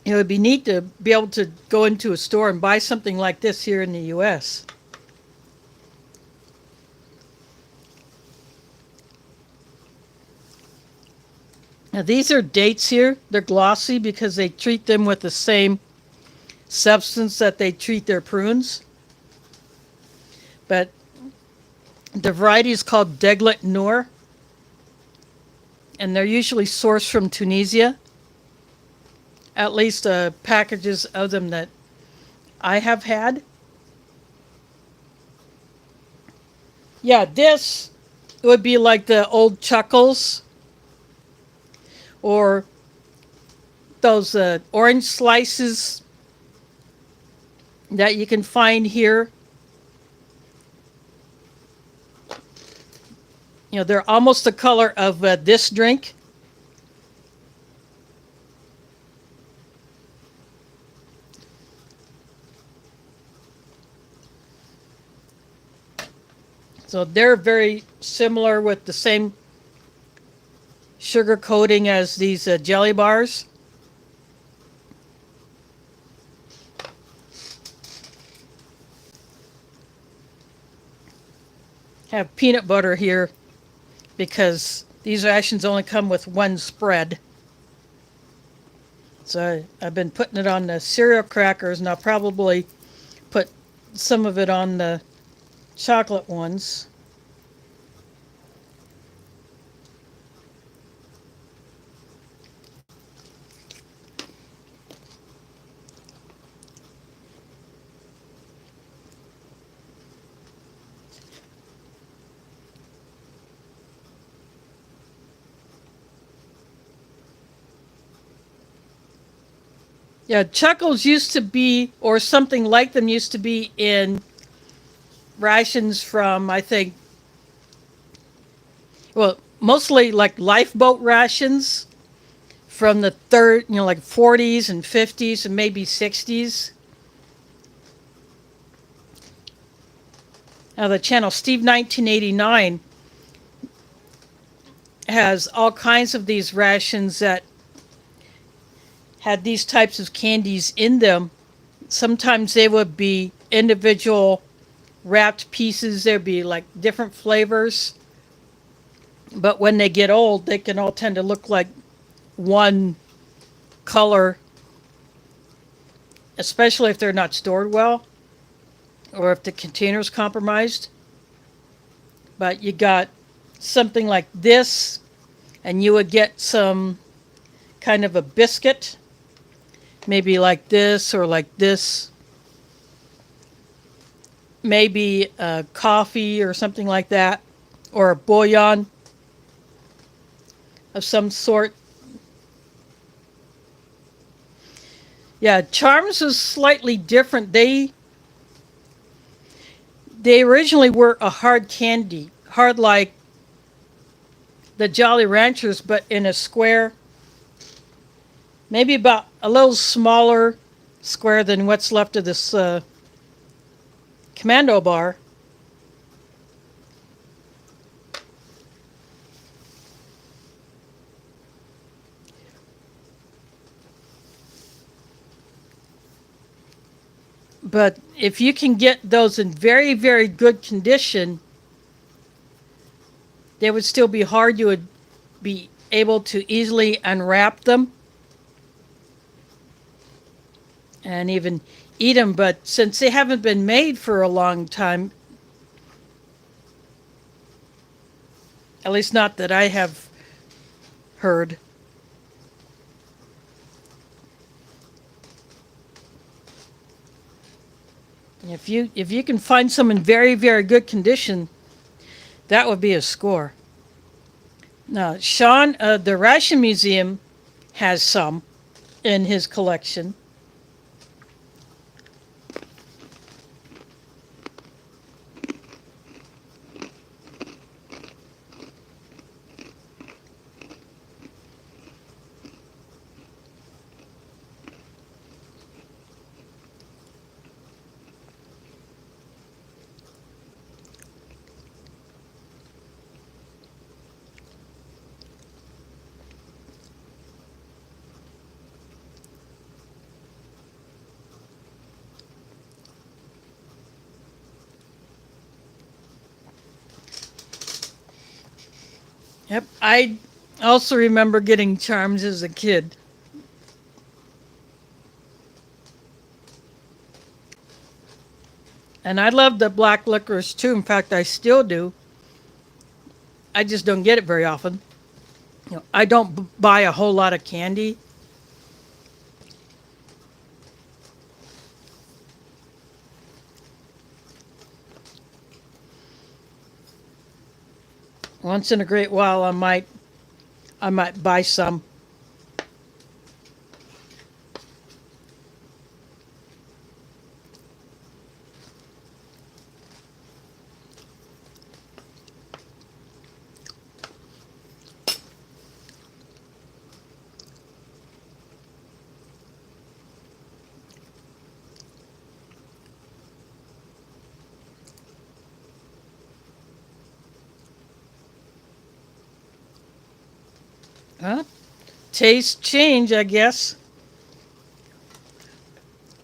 It would be neat to be able to go into a store and buy something like this here in the US. Now these are dates here. They're glossy because they treat them with the same substance that they treat their prunes. But the variety is called Deglet Noor. and they're usually sourced from Tunisia. At least packages of them that I have had. Yeah, this would be like the old Chuckles or those orange slices that you can find here. You know, they're almost the color of this drink. So they're very similar with the same sugar coating as these jelly bars. Have peanut butter here because these rations only come with one spread. So I've been putting it on the cereal crackers, and I'll probably put some of it on the chocolate ones. Yeah, Chuckles used to be, or something like them used to be in rations from, I think, well, mostly like lifeboat rations from the like 40s and 50s and maybe 60s. Now, the channel Steve 1989 has all kinds of these rations that had these types of candies in them. Sometimes they would be individual wrapped pieces. There'd be like different flavors. But when they get old, they can all tend to look like one color, especially if they're not stored well or if the container's compromised. But you got something like this, and you would get some kind of a biscuit, maybe like this or like this. Maybe a coffee or something like that, or a bouillon of some sort. Yeah, Charms was slightly different. They originally were a hard candy, hard like the Jolly Ranchers, but in a square, maybe about a little smaller square than what's left of this Commando bar. But if you can get those in very, very good condition, they would still be hard. You would be able to easily unwrap them and even eat them. But since they haven't been made for a long time, at least not that I have heard, if you can find some in very, very good condition, that would be a score. Now, Sean, the Ration Museum has some in his collection. Yep, I also remember getting Charms as a kid. And I love the black licorice too. In fact, I still do. I just don't get it very often. I don't buy a whole lot of candy. Once in a great while, I might buy some. Huh? Taste change, I guess.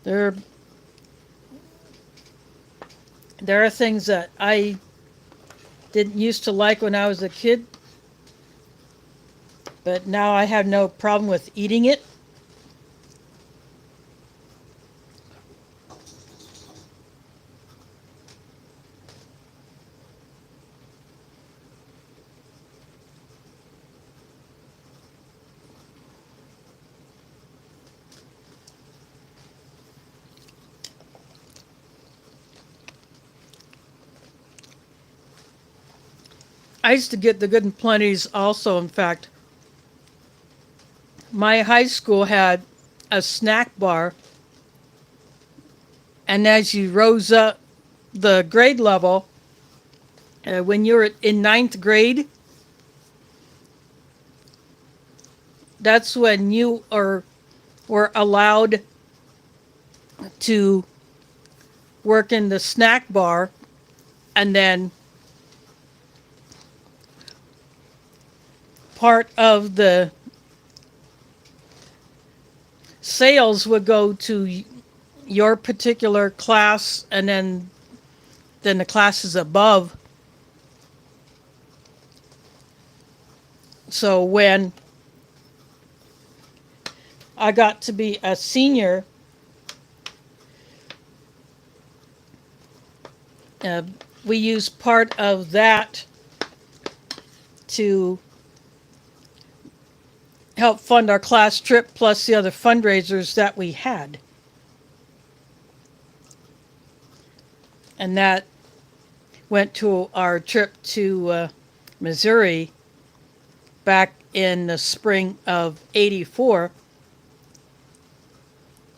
There, there are things that I didn't used to like when I was a kid, but now I have no problem with eating it. I used to get the good and plenties also. In fact, my high school had a snack bar, and as you rose up the grade level, when you were in ninth grade, that's when you were allowed to work in the snack bar, and then part of the sales would go to your particular class, and then the classes above. So when I got to be a senior, uh, we used part of that to help fund our class trip plus the other fundraisers that we had. And that went to our trip to Missouri back in the spring of '84.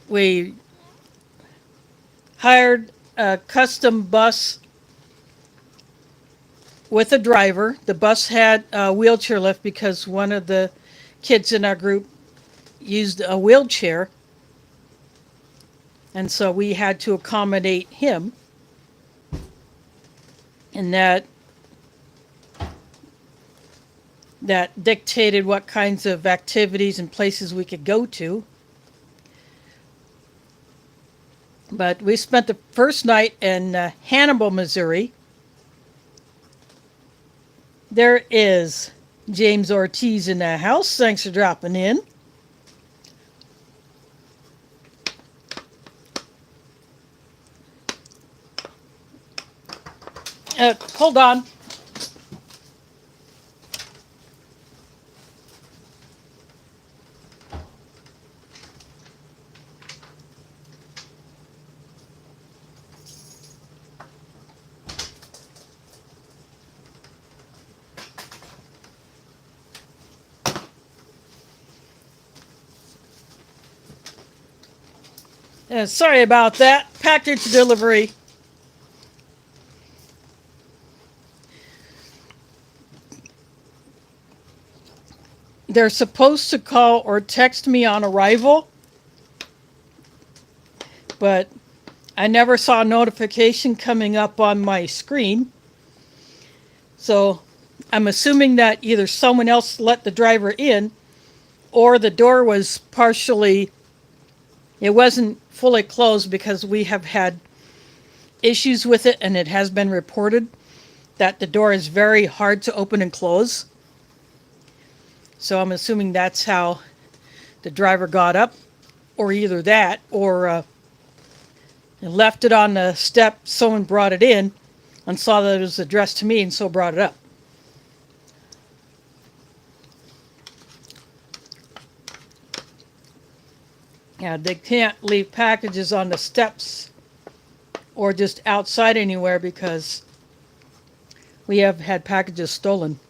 We hired a custom bus with a driver. The bus had a wheelchair lift because one of the kids in our group used a wheelchair, and so we had to accommodate him. And that dictated what kinds of activities and places we could go to. But we spent the first night in Hannibal, Missouri. There is James Ortiz in the house. Thanks for dropping in. Hold on. Sorry about that. Package delivery. They're supposed to call or text me on arrival, but I never saw a notification coming up on my screen. So I'm assuming that either someone else let the driver in, or the door was partially, it wasn't fully closed, because we have had issues with it, and it has been reported that the door is very hard to open and close. So I'm assuming that's how the driver got up, or either that, or left it on the step, someone brought it in and saw that it was addressed to me and so brought it up. Yeah, they can't leave packages on the steps or just outside anywhere because we have had packages stolen.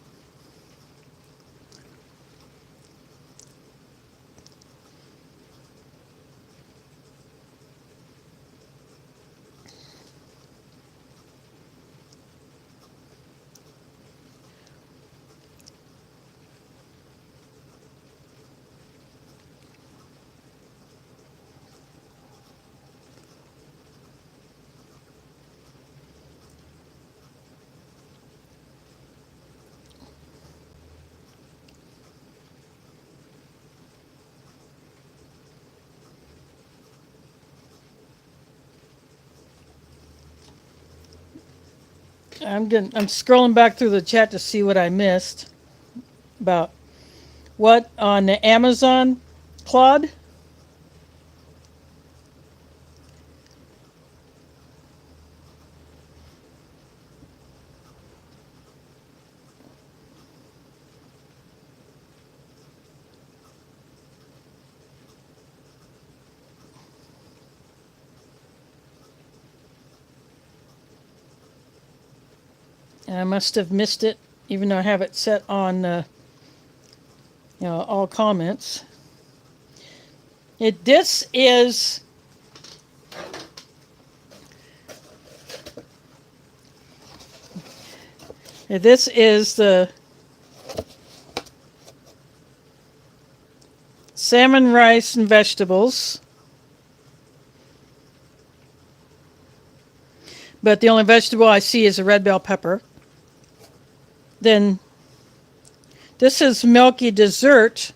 I'm scrolling back through the chat to see what I missed about what on the Amazon, Claude. And I must have missed it, even though I have it set on, all comments. This is the salmon, rice, and vegetables. But the only vegetable I see is a red bell pepper. Then this is milky dessert,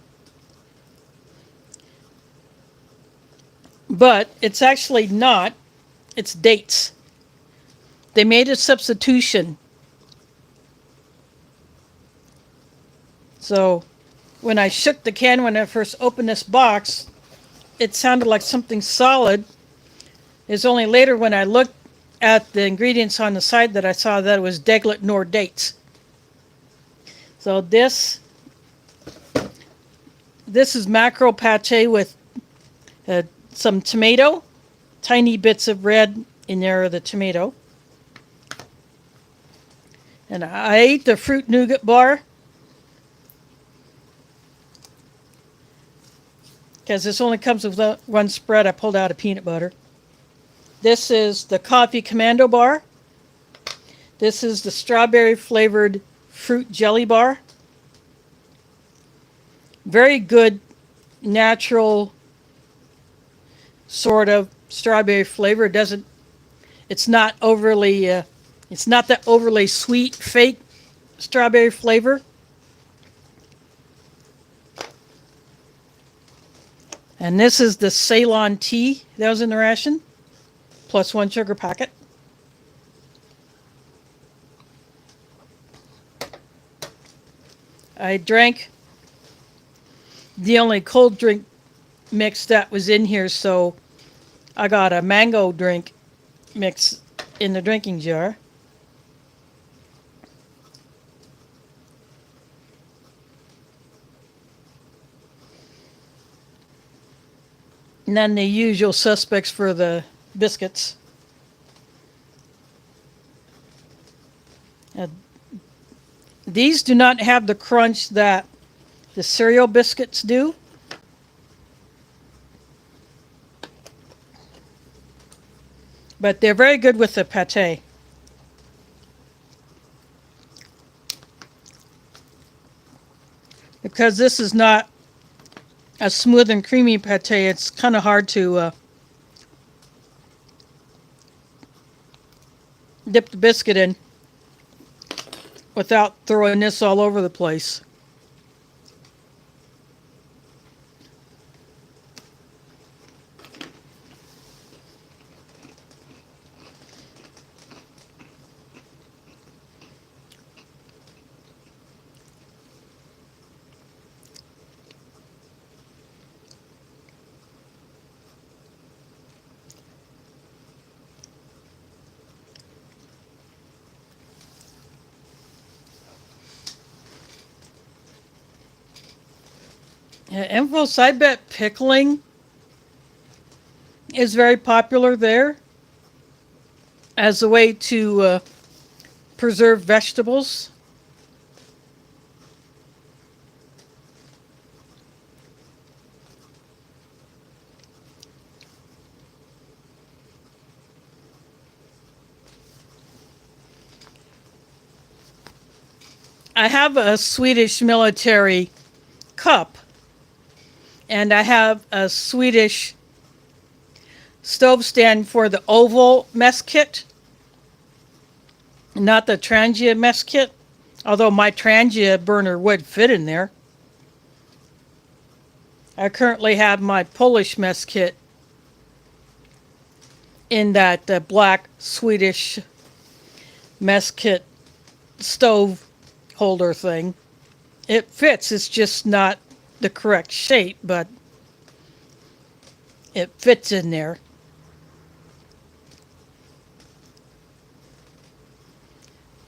but it's actually not. It's dates. They made a substitution. So when I shook the can when I first opened this box, it sounded like something solid. It's only later when I looked at the ingredients on the side that I saw that it was deglet nor dates. So this is mackerel pate with some tomato, tiny bits of red in there of the tomato. And I ate the fruit nougat bar because this only comes with one spread. I pulled out a peanut butter. This is the coffee Commando bar. This is the strawberry flavored fruit jelly bar. Very good natural sort of strawberry flavor. It's not that overly sweet fake strawberry flavor. And this is the Ceylon tea that was in the ration, plus 1 sugar packet. I drank the only cold drink mix that was in here, so I got a mango drink mix in the drinking jar. And then the usual suspects for the biscuits. These do not have the crunch that the cereal biscuits do. But they're very good with the pate. Because this is not a smooth and creamy pate, it's kind of hard to dip the biscuit in without throwing this all over the place. Yeah, Infos, I bet pickling is very popular there as a way to preserve vegetables. I have a Swedish military cup, and I have a Swedish stove stand for the oval mess kit, not the Trangia mess kit, although my Trangia burner would fit in there. I currently have my Polish mess kit in that black Swedish mess kit stove holder thing. It fits, it's just not the correct shape, but it fits in there.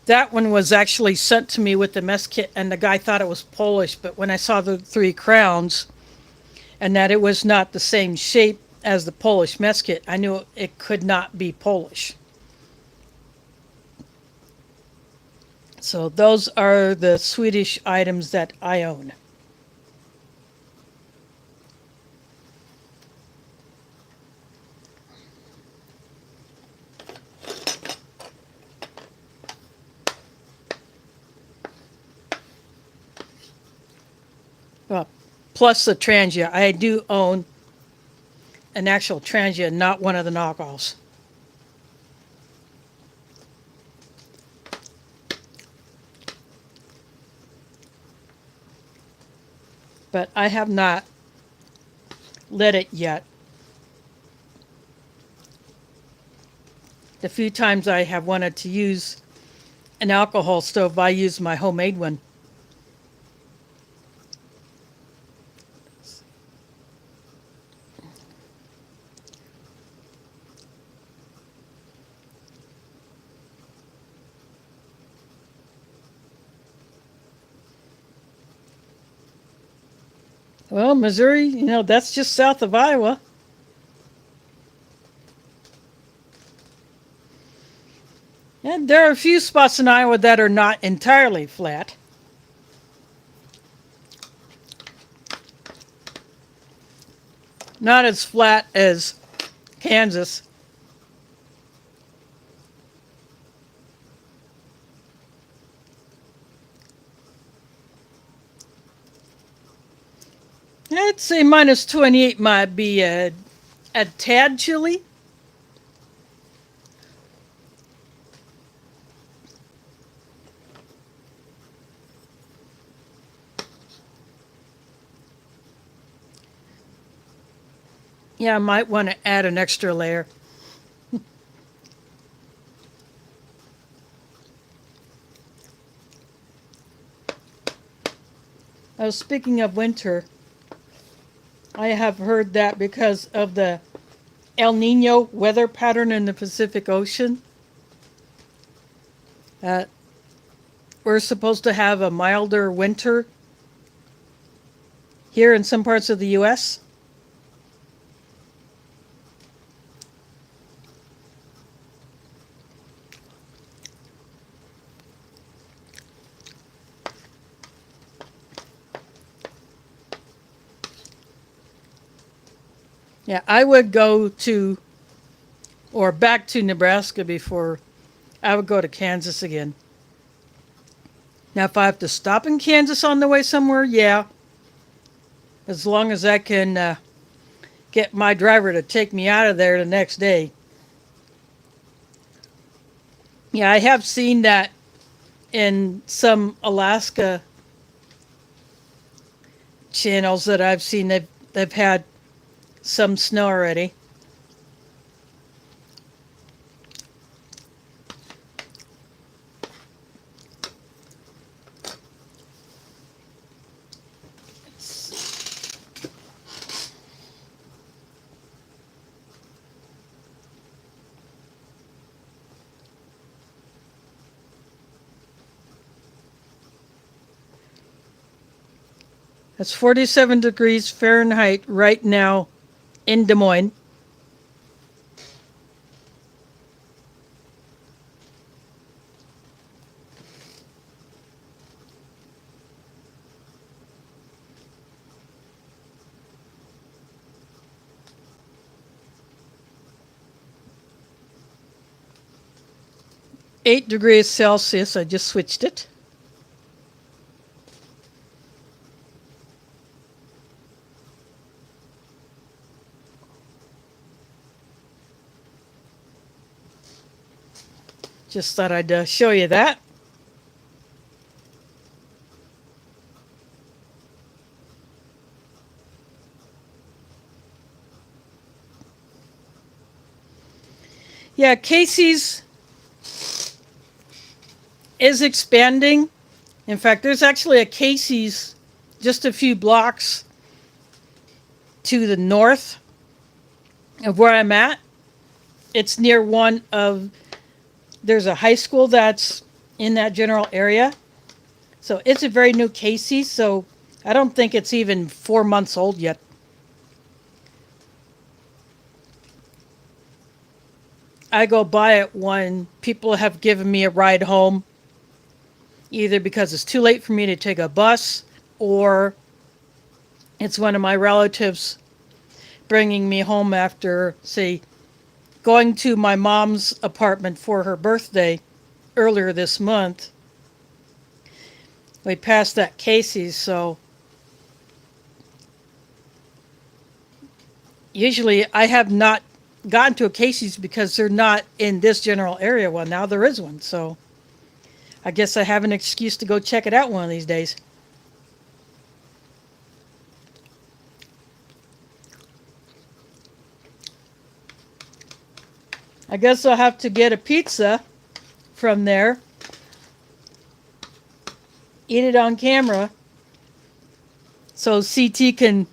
That one was actually sent to me with the mess kit, and the guy thought it was Polish, but when I saw the 3 crowns and that it was not the same shape as the Polish mess kit, I knew it could not be Polish. So those are the Swedish items that I own. Well, plus the Trangia. I do own an actual Trangia, not one of the knockoffs. But I have not lit it yet. The few times I have wanted to use an alcohol stove, I use my homemade one. Well, Missouri, that's just south of Iowa. And there are a few spots in Iowa that are not entirely flat. Not as flat as Kansas. I'd say minus 28 might be a tad chilly. Yeah, I might want to add an extra layer. Oh, speaking of winter, I have heard that because of the El Nino weather pattern in the Pacific Ocean, that we're supposed to have a milder winter here in some parts of the U.S. Yeah, I would go to or back to Nebraska before I would go to Kansas again. Now, if I have to stop in Kansas on the way somewhere, yeah. As long as I can get my driver to take me out of there the next day. Yeah, I have seen that in some Alaska channels that I've seen. They've had some snow already. It's 47 degrees Fahrenheit right now in Des Moines. 8 degrees Celsius. I just switched it. Just thought I'd show you that. Yeah, Casey's is expanding. In fact, there's actually a Casey's just a few blocks to the north of where I'm at. It's near there's a high school that's in that general area. So it's a very new Casey's, so I don't think it's even 4 months old yet. I go by it when people have given me a ride home, either because it's too late for me to take a bus, or it's one of my relatives bringing me home after, say, going to my mom's apartment for her birthday earlier this month. We passed that Casey's, so usually I have not gotten to a Casey's because they're not in this general area. Well, now there is one, so I guess I have an excuse to go check it out one of these days. I guess I'll have to get a pizza from there, eat it on camera, so CT can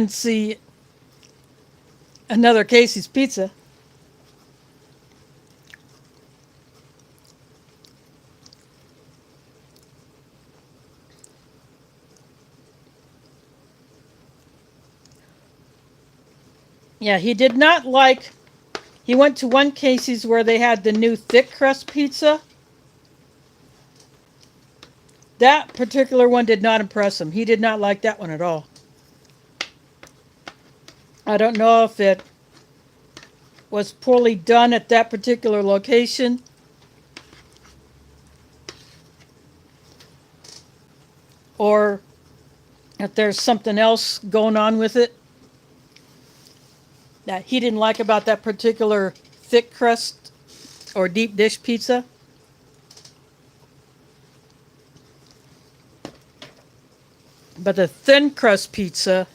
see another Casey's pizza. Yeah, he did not like, he went to one Casey's where they had the new thick crust pizza. That particular one did not impress him. He did not like that one at all. I don't know if it was poorly done at that particular location, or if there's something else going on with it that he didn't like about that particular thick crust or deep dish pizza. But the thin crust pizza,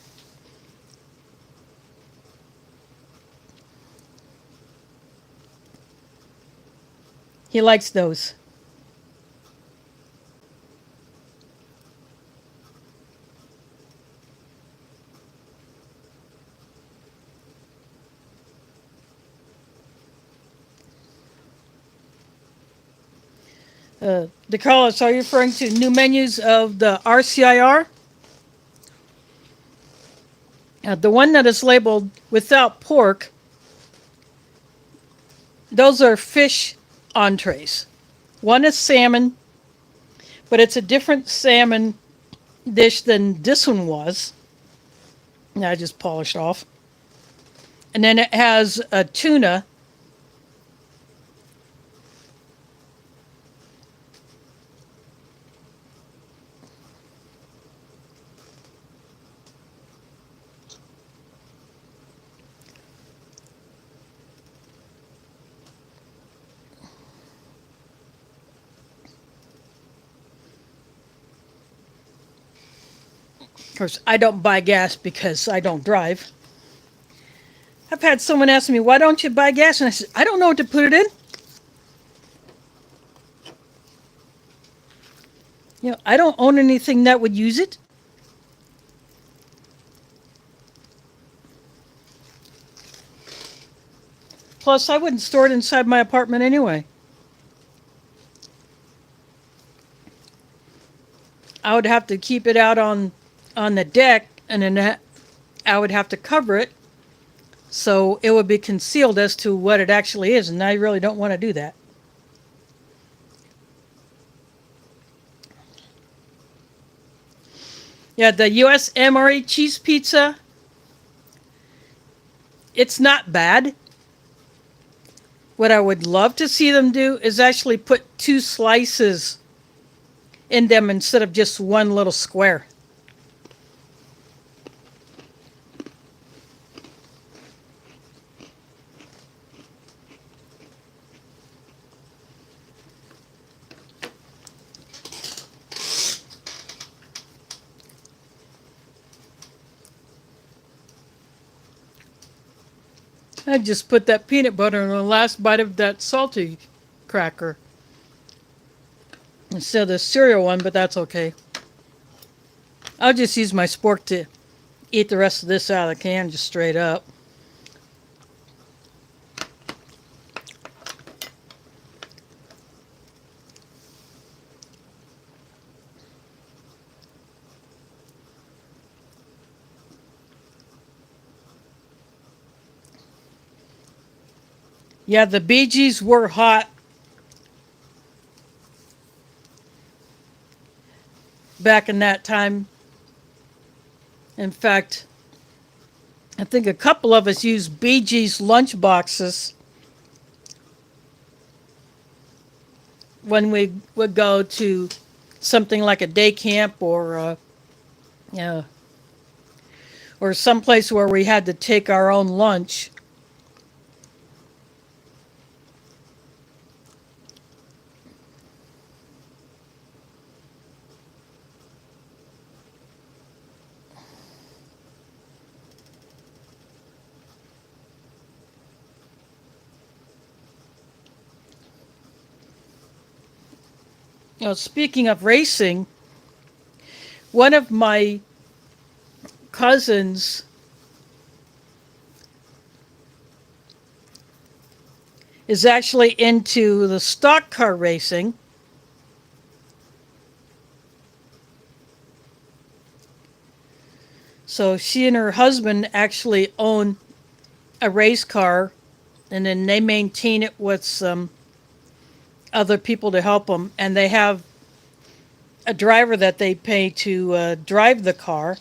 he likes those. DeCarlos, are you referring to new menus of the RCIR? The one that is labeled without pork, those are fish entrees. One is salmon, but it's a different salmon dish than this one was. And I just polished off. And then it has a tuna. Of course, I don't buy gas because I don't drive. I've had someone ask me, why don't you buy gas? And I said, I don't know what to put it in. You know, I don't own anything that would use it. Plus, I wouldn't store it inside my apartment anyway. I would have to keep it out on the deck, and then I would have to cover it so it would be concealed as to what it actually is, and I really don't want to do that. Yeah, the US MRE cheese pizza, it's not bad. What I would love to see them do is actually put two slices in them instead of just one little square. I just put that peanut butter in the last bite of that salty cracker instead of the cereal one, but that's okay. I'll just use my spork to eat the rest of this out of the can just straight up. Yeah, the Bee Gees were hot back in that time. In fact, I think a couple of us used Bee Gees lunch boxes when we would go to something like a day camp yeah, or someplace where we had to take our own lunch. Speaking of racing, one of my cousins is actually into the stock car racing. So she and her husband actually own a race car, and then they maintain it with some other people to help them. And they have a driver that they pay to drive the car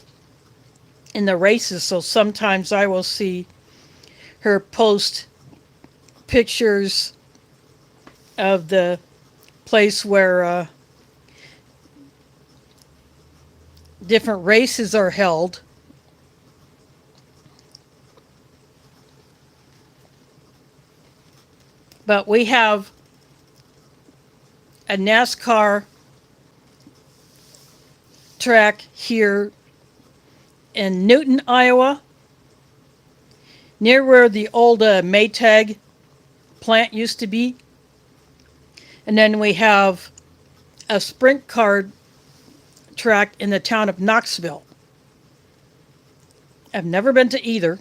in the races. So sometimes I will see her post pictures of the place where different races are held. But we have a NASCAR track here in Newton, Iowa, near where the old Maytag plant used to be. And then we have a sprint car track in the town of Knoxville. I've never been to either.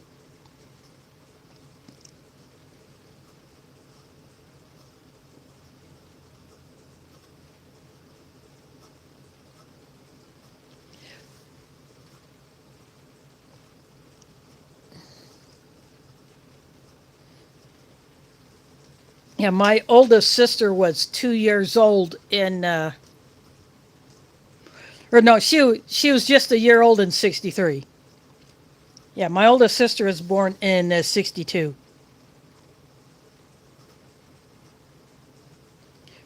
Yeah, my oldest sister was 2 years old or no, she was just a year old in '63. Yeah, my oldest sister was born in '62.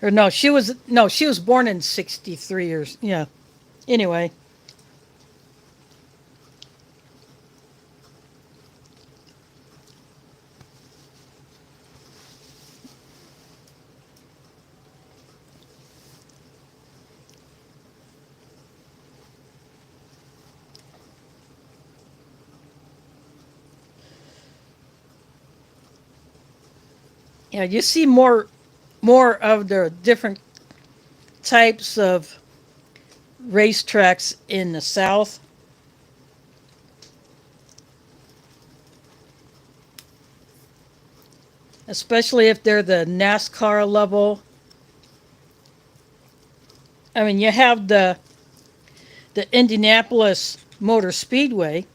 Or no, she was born in '63 or yeah. Anyway, yeah, you see more of the different types of racetracks in the South. Especially if they're the NASCAR level. I mean, you have the Indianapolis Motor Speedway.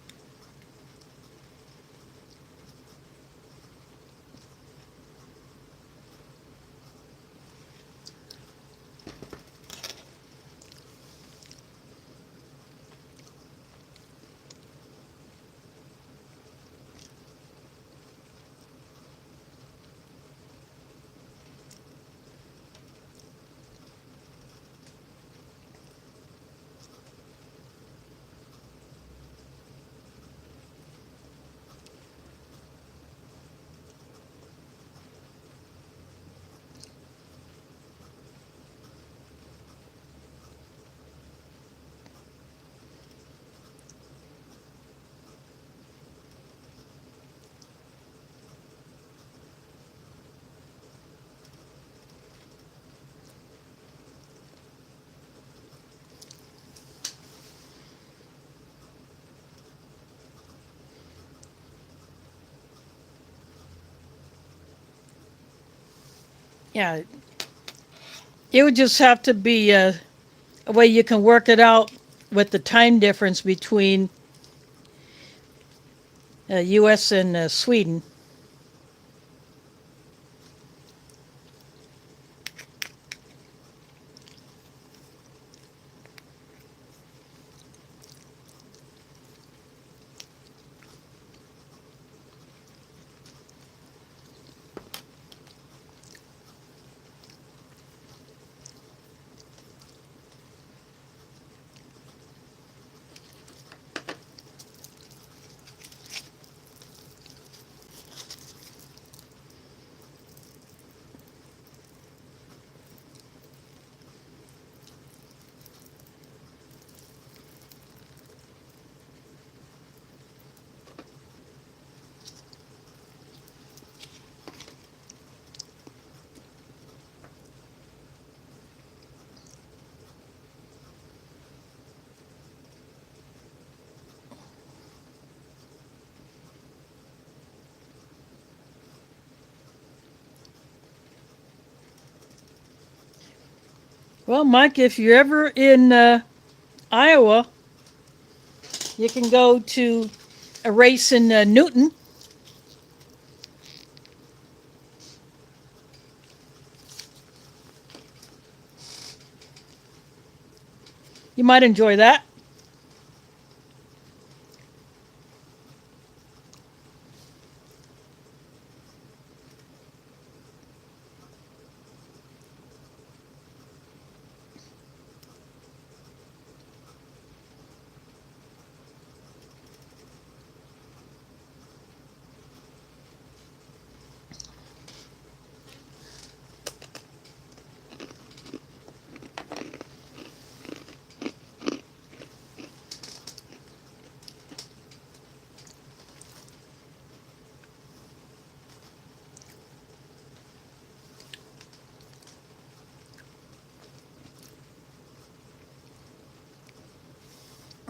Yeah, it would just have to be a way you can work it out with the time difference between U.S. and Sweden. Well, Mike, if you're ever in Iowa, you can go to a race in Newton. You might enjoy that.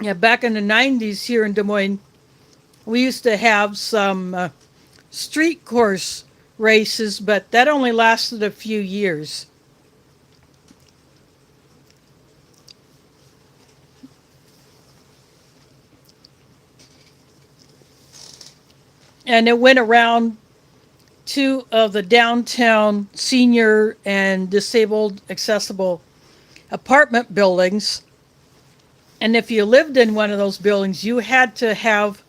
Yeah, back in the 90s here in Des Moines, we used to have some street course races, but that only lasted a few years. And it went around two of the downtown senior and disabled accessible apartment buildings. And if you lived in one of those buildings, you had to have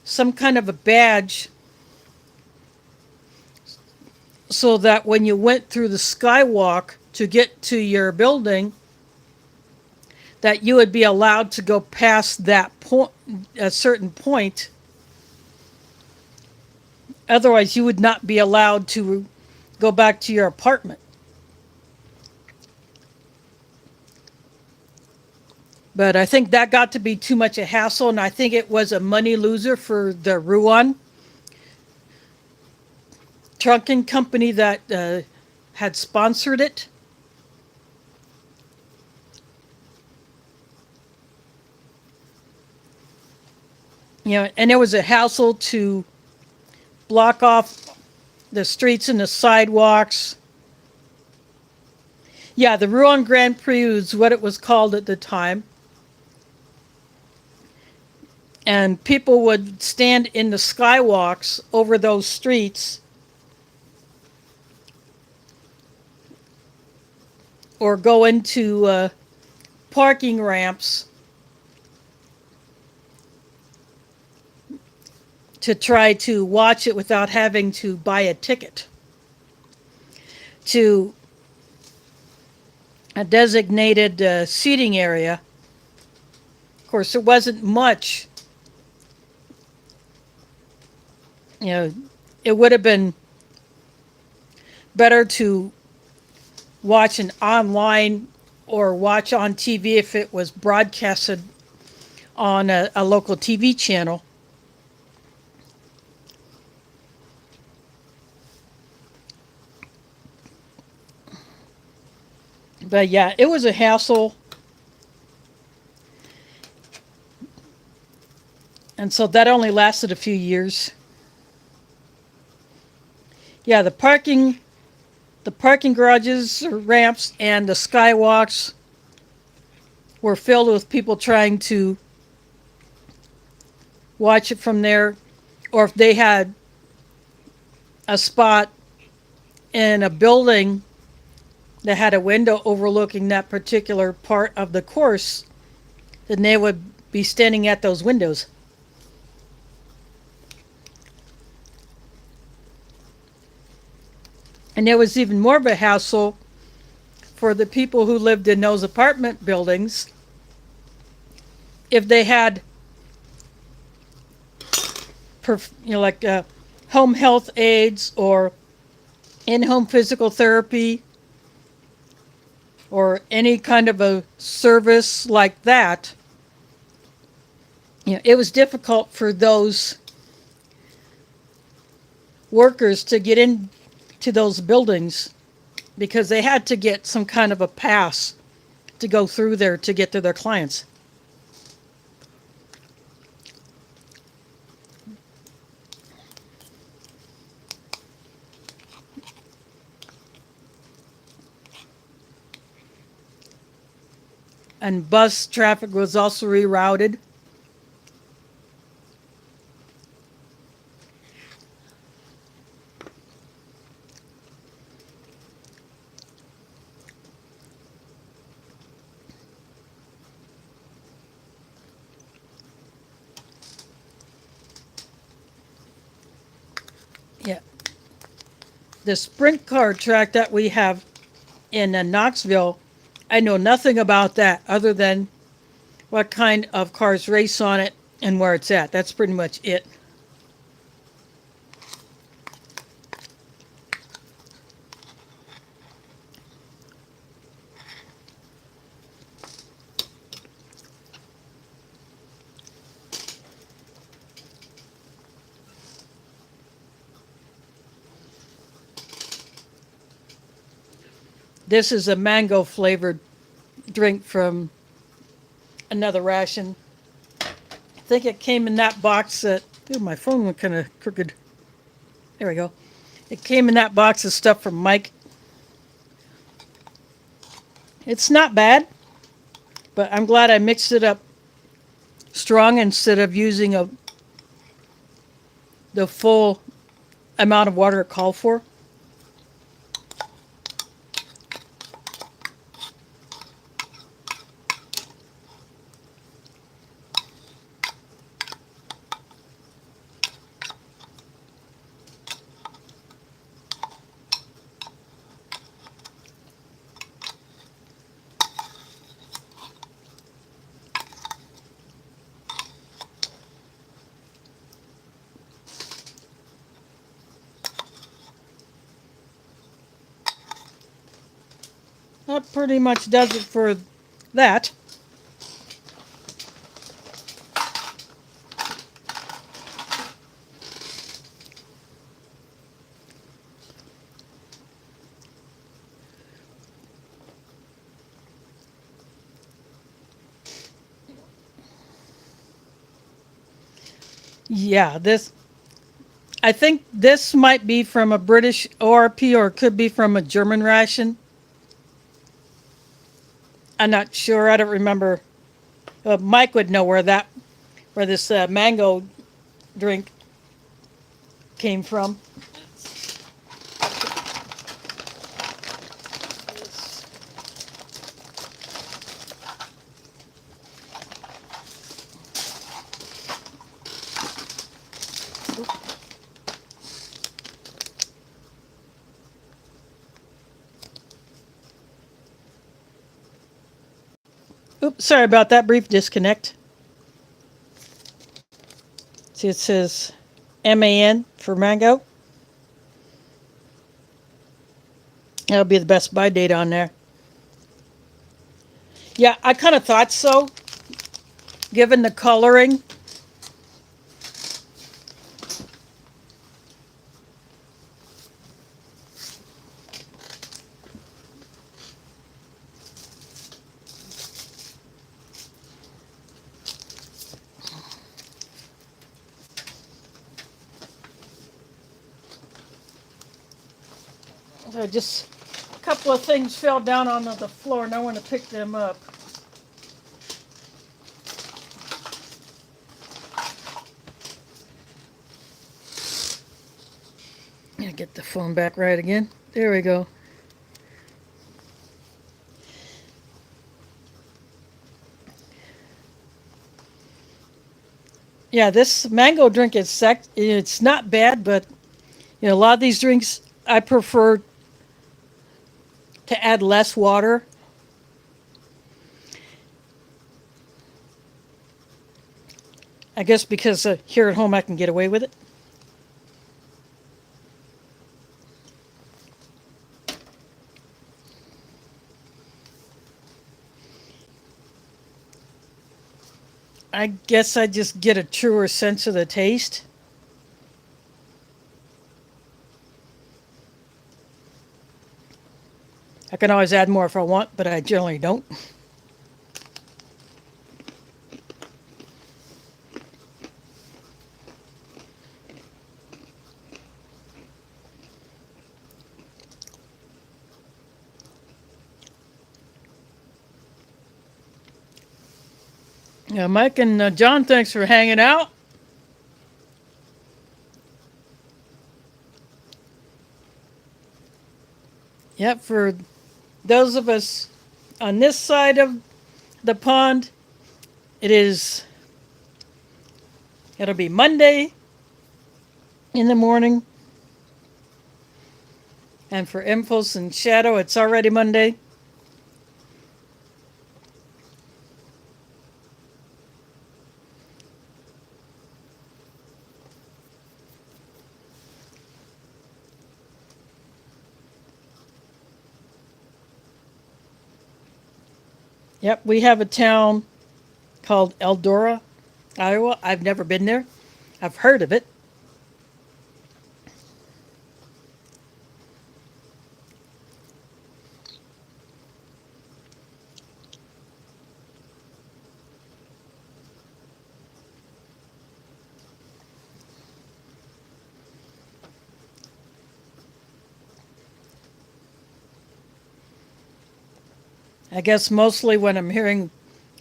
some kind of a badge so that when you went through the skywalk to get to your building, that you would be allowed to go past that point, a certain point. Otherwise, you would not be allowed to go back to your apartment. But I think that got to be too much a hassle, and I think it was a money loser for the Ruan trucking company that had sponsored it. You know, and it was a hassle to block off the streets and the sidewalks. Yeah, the Rouen Grand Prix was what it was called at the time. And people would stand in the skywalks over those streets or go into parking ramps to try to watch it without having to buy a ticket to a designated seating area. Of course, there wasn't much. You know, it would have been better to watch an online or watch on TV if it was broadcasted on a local TV channel. But yeah, it was a hassle. And so that only lasted a few years. Yeah, the parking the parking garages or ramps and the skywalks were filled with people trying to watch it from there, or if they had a spot in a building that had a window overlooking that particular part of the course, then they would be standing at those windows. And it was even more of a hassle for the people who lived in those apartment buildings if they had, like home health aides or in-home physical therapy or any kind of a service like that. It was difficult for those workers to get into those buildings because they had to get some kind of a pass to go through there to get to their clients. And bus traffic was also rerouted. Yeah. The sprint car track that we have in Knoxville, I know nothing about that other than what kind of cars race on it and where it's at. That's pretty much it. This is a mango flavored drink from another Ration. I think it came in that box that, my phone went kind of crooked. There we go. It came in that box of stuff from Mike. It's not bad, but I'm glad I mixed it up strong instead of using the full amount of water it called for. That pretty much does it for that. Yeah, I think this might be from a British ORP or it could be from a German Ration. I'm not sure. I don't remember. Mike would know where this mango drink came from. Oops, sorry about that brief disconnect. See, it says MAN for mango. That'll be the best buy date on there. Yeah, I kind of thought so, given the coloring. So just couple of things fell down onto the floor and I want to pick them up. Get the phone back right again. There we go. Yeah, this mango drink is it's not bad, but a lot of these drinks I prefer to add less water. I guess because here at home I can get away with it. I guess I just get a truer sense of the taste. I can always add more if I want, but I generally don't. Yeah, Mike and John, thanks for hanging out. Yep, for those of us on this side of the pond, it'll be Monday in the morning. And for Impulse and Shadow, it's already Monday. Yep, we have a town called Eldora, Iowa. I've never been there. I've heard of it. I guess mostly when I'm hearing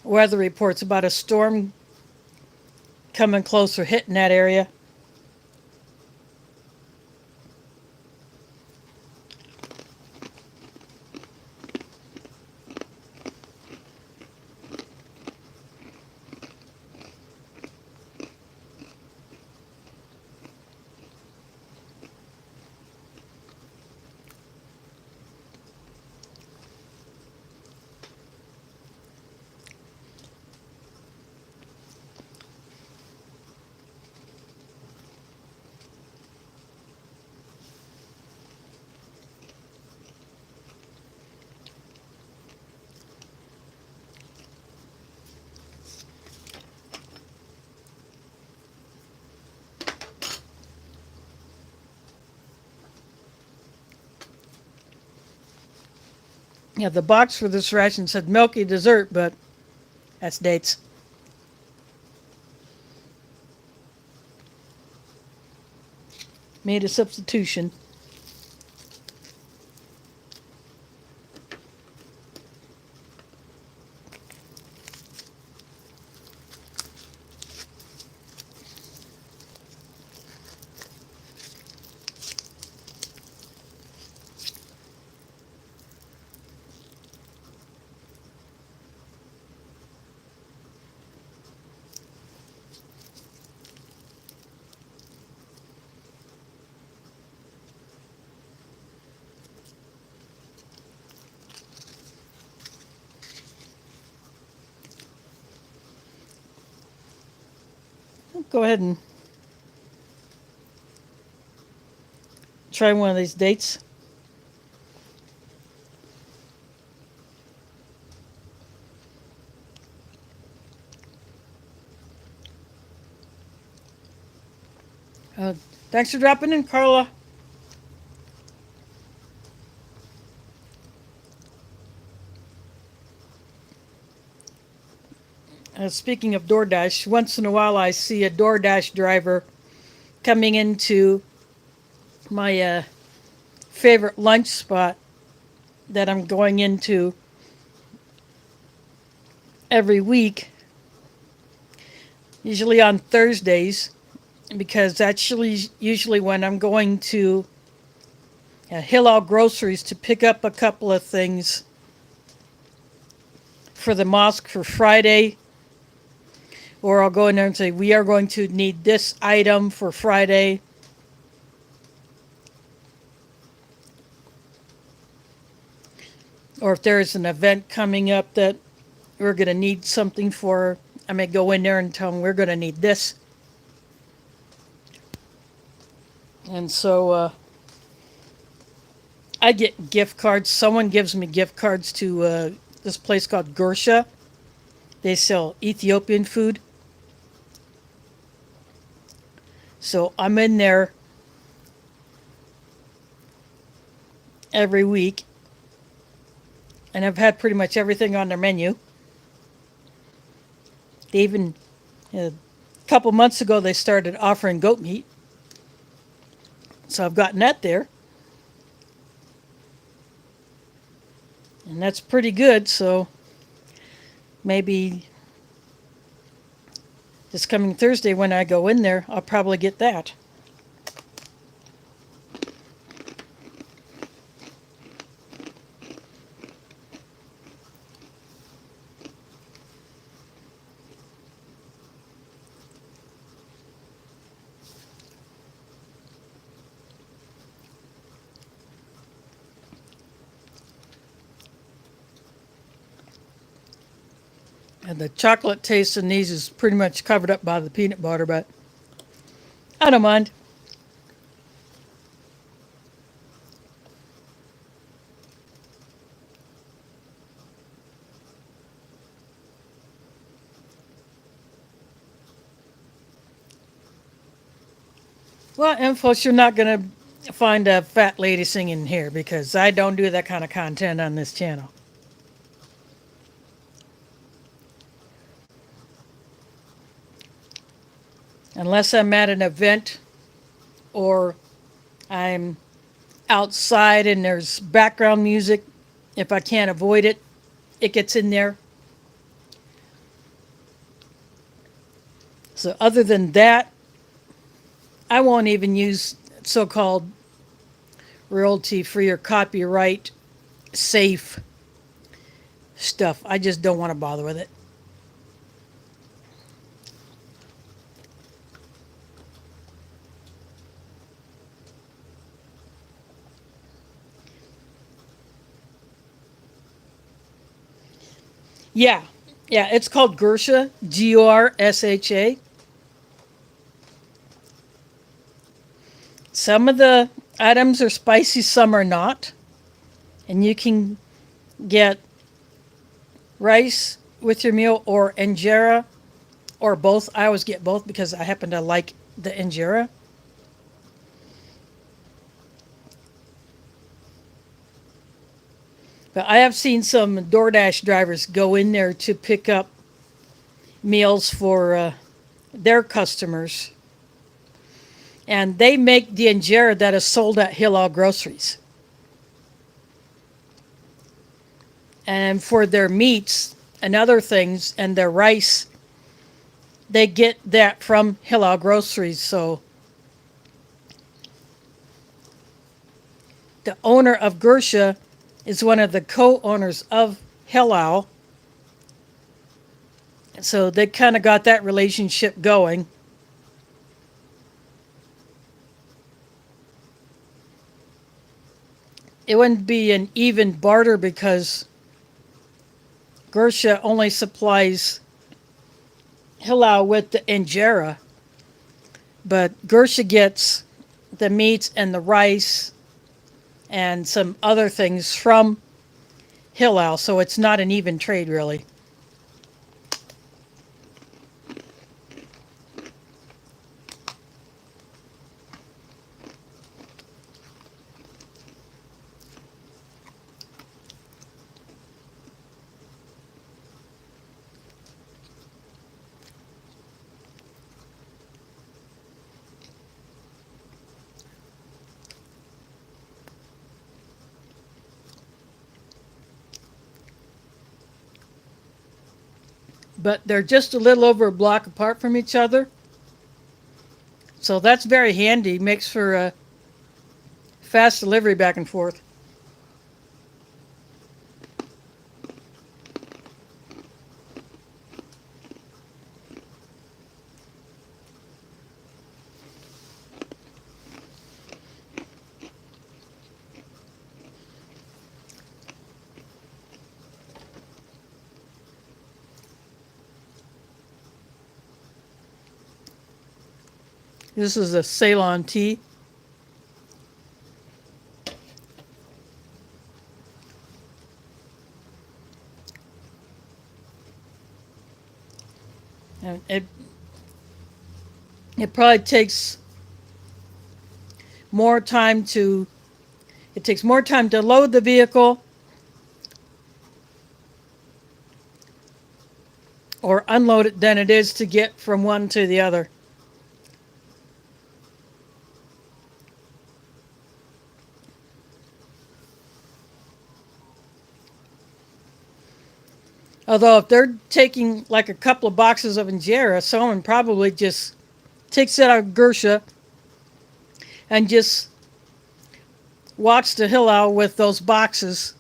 weather reports about a storm coming close or hitting that area. Yeah, the box for this ration said milky dessert, but that's dates. Made a substitution. Go ahead and try one of these dates. Thanks for dropping in, Carla. Speaking of DoorDash, once in a while I see a DoorDash driver coming into my favorite lunch spot that I'm going into every week, usually on Thursdays, because that's usually when I'm going to Hillel Groceries to pick up a couple of things for the mosque for Friday. Or I'll go in there and say, we are going to need this item for Friday. Or if there's an event coming up that we're going to need something for, I may go in there and tell them we're going to need this. And so I get gift cards. Someone gives me gift cards to this place called Gersha. They sell Ethiopian food. So I'm in there every week. And I've had pretty much everything on their menu. They even, a couple months ago, they started offering goat meat. So I've gotten that there. And that's pretty good, so maybe this coming Thursday when I go in there, I'll probably get that. And the chocolate taste in these is pretty much covered up by the peanut butter, but I don't mind. Well, and folks, you're not going to find a fat lady singing here because I don't do that kind of content on this channel. Unless I'm at an event or I'm outside and there's background music, if I can't avoid it, it gets in there. So other than that, I won't even use so-called royalty-free or copyright safe stuff. I just don't want to bother with it. Yeah, it's called Gersha, G-O-R-S-H-A. Some of the items are spicy, some are not. And you can get rice with your meal or injera or both. I always get both because I happen to like the injera. But I have seen some DoorDash drivers go in there to pick up meals for their customers. And they make the injera that is sold at Hillel Groceries. And for their meats and other things and their rice, they get that from Hillel Groceries. So the owner of Gersha is one of the co-owners of Hillel. So they kind of got that relationship going. It wouldn't be an even barter because Gersha only supplies Hillel with the injera, but Gersha gets the meats and the rice and some other things from Hillel, so it's not an even trade really. but they're just a little over a block apart from each other. So that's very handy. Makes for a fast delivery back and forth. This is a Ceylon tea. And it probably takes more time to load the vehicle or unload it than it is to get from one to the other. Although if they're taking like a couple of boxes of injera, someone probably just takes it out of Gersha and just walks to Hillau with those boxes.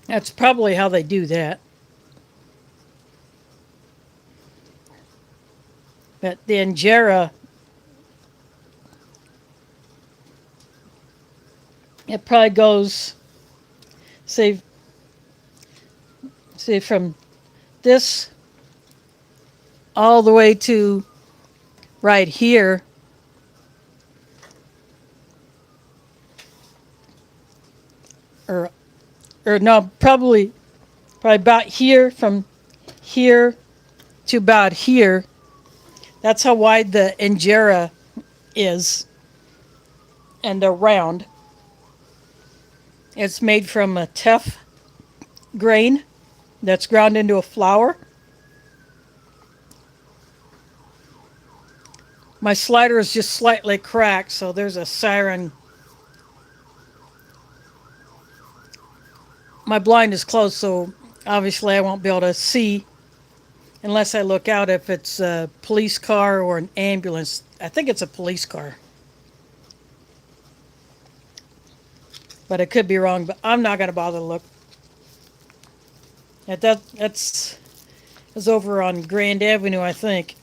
That's probably how they do that. But the injera, it probably goes, say from this all the way to right here. Or no, probably about here, from here to about here. That's how wide the injera is, and they're round. It's made from a teff grain that's ground into a flour. My slider is just slightly cracked, so there's a siren. My blind is closed, so obviously I won't be able to see unless I look out if it's a police car or an ambulance. I think it's a police car. But I could be wrong, but I'm not going to bother to look. That's over on Grand Avenue, I think.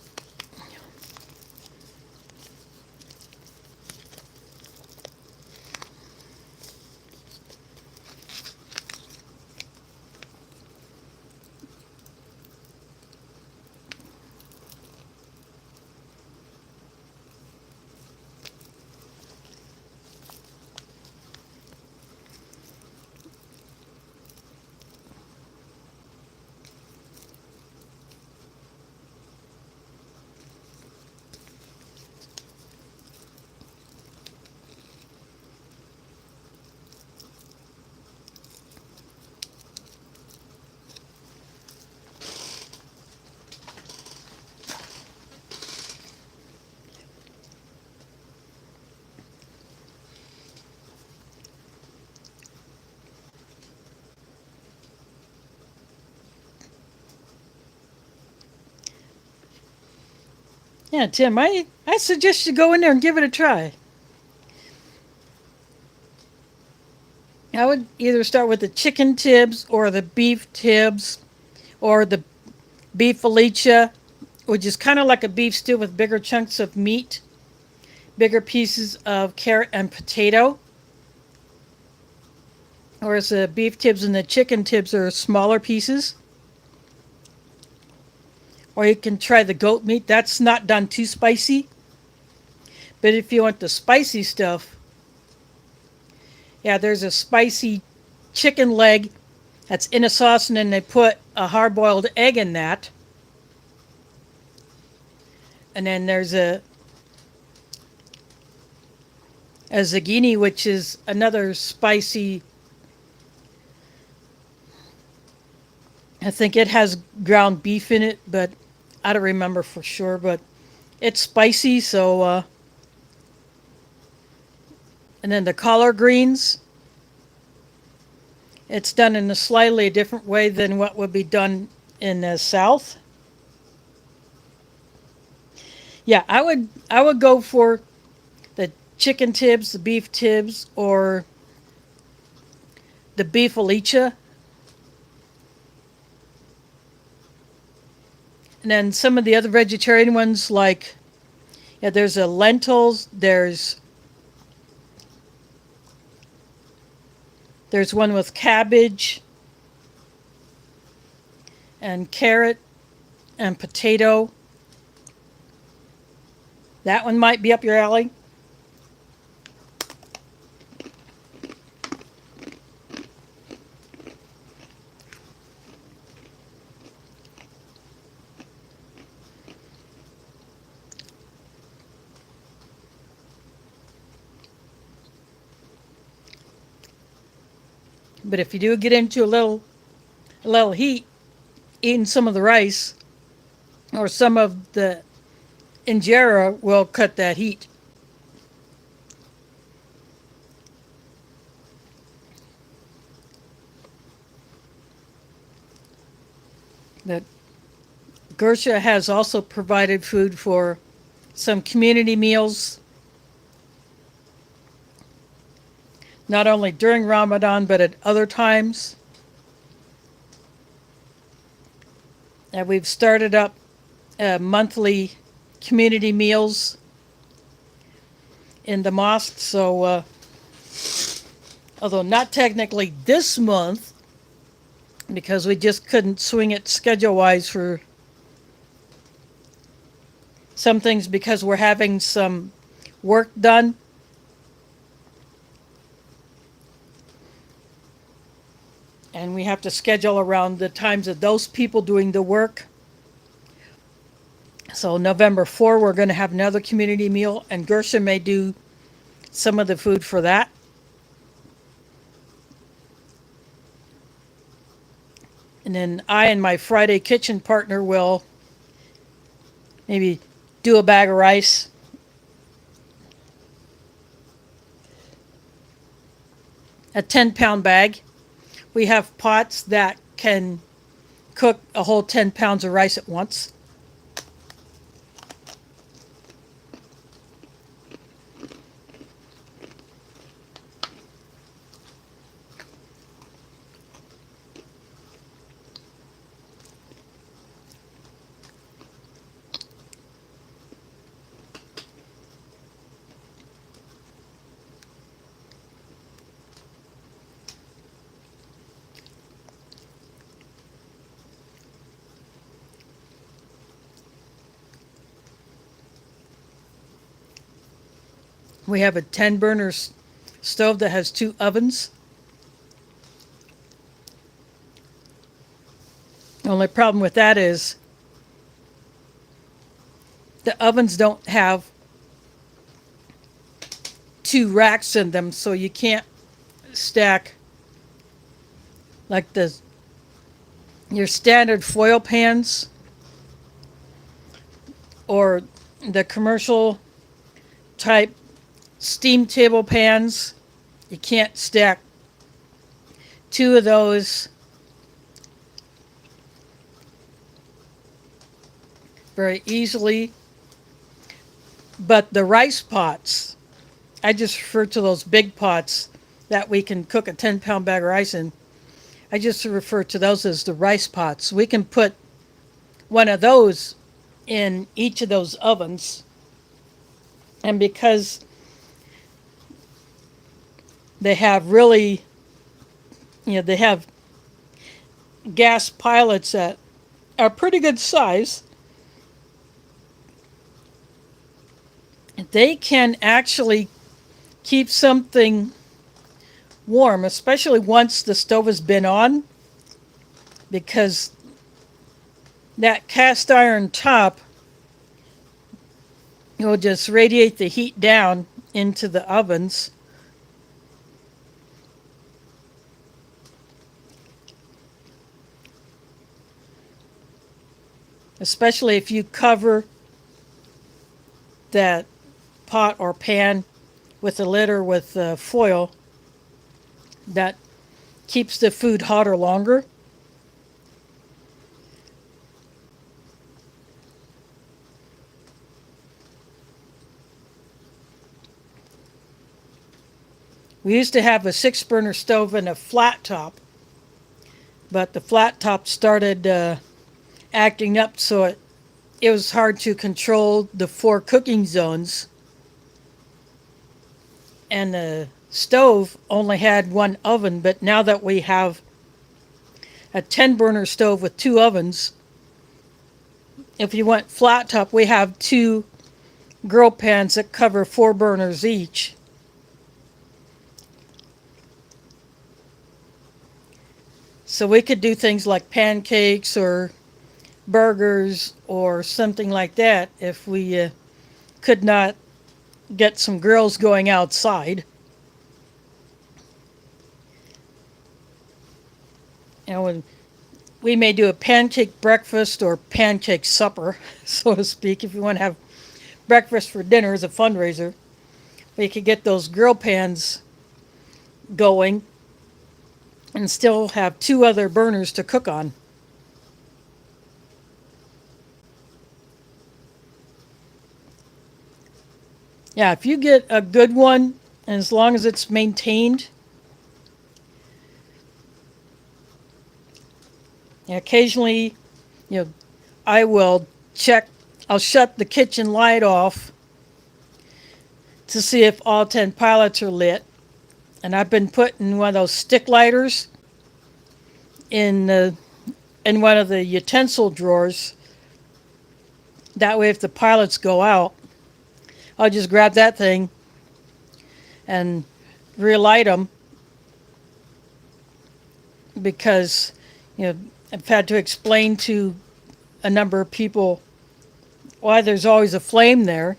Yeah, Tim, I suggest you go in there and give it a try. I would either start with the chicken tibs or the beef tibs or the beef felicia, which is kind of like a beef stew with bigger chunks of meat, bigger pieces of carrot and potato. Whereas the beef tibs and the chicken tibs are smaller pieces. Or you can try the goat meat. That's not done too spicy. But if you want the spicy stuff, yeah, there's a spicy chicken leg that's in a sauce, and then they put a hard-boiled egg in that. And then there's a zucchini, which is another spicy. I think it has ground beef in it, but I don't remember for sure. But it's spicy, so And then the collard greens, it's done in a slightly different way than what would be done in the South. Yeah, I would go for the chicken tibs, the beef tibs, or the beef alicia. And then some of the other vegetarian ones, like, yeah, there's a lentils, there's one with cabbage and carrot and potato. That one might be up your alley. But if you do get into a little heat, eating some of the rice or some of the injera will cut that heat. That Gersha has also provided food for some community meals, not only during Ramadan but at other times. And we've started up monthly community meals in the mosque. So, although not technically this month, because we just couldn't swing it schedule-wise for some things because we're having some work done. And we have to schedule around the times of those people doing the work. So November 4, we're going to have another community meal, and Gersha may do some of the food for that. And then I and my Friday kitchen partner will maybe do a bag of rice. A 10-pound bag. We have pots that can cook a whole 10 pounds of rice at once. We have a 10-burner stove that has 2 ovens. The only problem with that is the ovens don't have 2 racks in them, so you can't stack like your standard foil pans or the commercial type steam table pans. You can't stack 2 of those very easily. But the rice pots, I just refer to those big pots that we can cook a 10-pound bag of rice in. I just refer to those as the rice pots. We can put one of those in each of those ovens. And because they have really, they have gas pilots that are pretty good size, they can actually keep something warm, especially once the stove has been on, because that cast iron top will just radiate the heat down into the ovens. Especially if you cover that pot or pan with a lid or with foil that keeps the food hotter longer. We used to have a 6-burner stove and a flat top, but the flat top started acting up, so it was hard to control the 4 cooking zones. And the stove only had 1 oven, but now that we have a 10-burner stove with 2 ovens, if you want flat top, we have 2 grill pans that cover 4 burners each. So we could do things like pancakes or burgers or something like that if we could not get some grills going outside. And we may do a pancake breakfast or pancake supper, so to speak, if you want to have breakfast for dinner as a fundraiser. We could get those grill pans going and still have 2 other burners to cook on. Yeah, if you get a good one, and as long as it's maintained, occasionally, I will check, I'll shut the kitchen light off to see if all 10 pilots are lit. And I've been putting one of those stick lighters in one of the utensil drawers. That way, if the pilots go out, I'll just grab that thing and relight them, because I've had to explain to a number of people why there's always a flame there.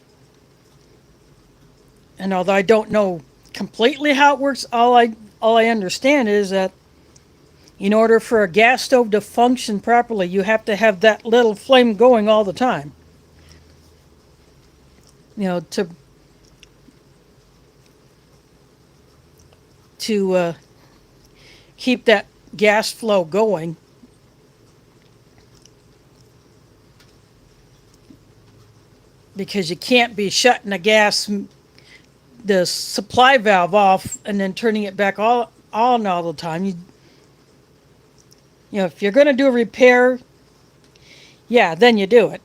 And although I don't know completely how it works, all I understand is that in order for a gas stove to function properly, you have to have that little flame going all the time. To keep that gas flow going. Because you can't be shutting the supply valve off and then turning it back on all the time. If you're going to do a repair, yeah, then you do it.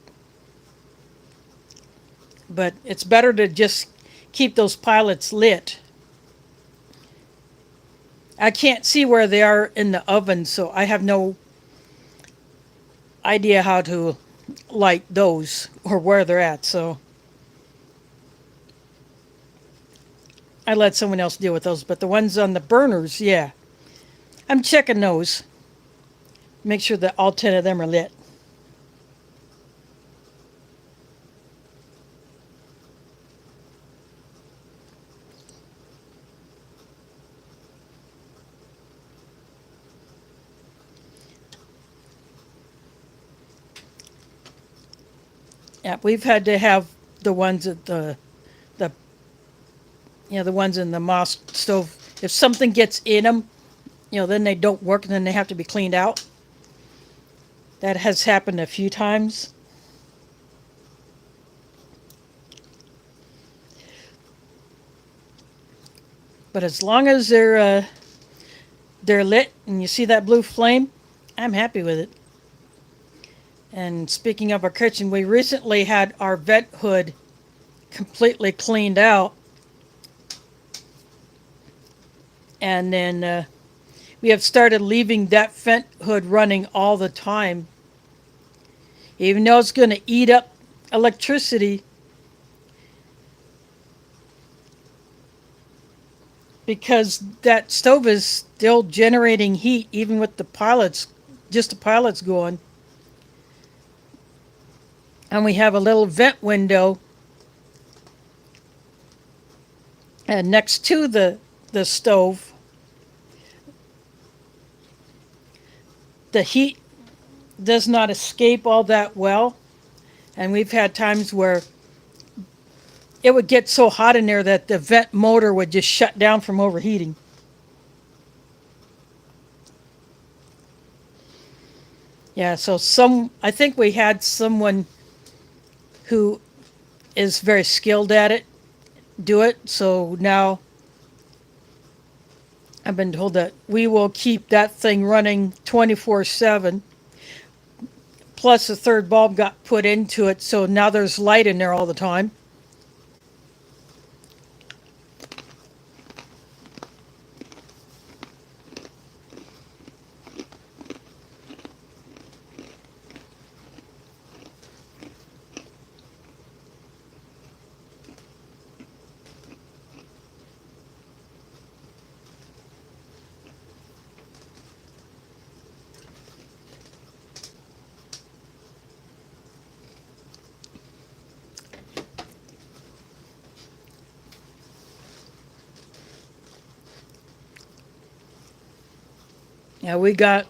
But it's better to just keep those pilots lit. I can't see where they are in the oven, so I have no idea how to light those or where they're at. So I let someone else deal with those. But the ones on the burners, yeah, I'm checking those. Make sure that all 10 of them are lit. Yeah, we've had to have the ones at the ones in the Moss stove. If something gets in them, then they don't work and then they have to be cleaned out. That has happened a few times. But as long as they're lit and you see that blue flame, I'm happy with it. And speaking of our kitchen, we recently had our vent hood completely cleaned out. And then we have started leaving that vent hood running all the time. Even though it's going to eat up electricity, because that stove is still generating heat even with the pilots going. And we have a little vent window next to the stove. The heat does not escape all that well. And we've had times where it would get so hot in there that the vent motor would just shut down from overheating. Yeah, so I think we had someone who is very skilled at it do it. So now I've been told that we will keep that thing running 24/7. Plus, the third bulb got put into it, so now there's light in there all the time. Yeah, we got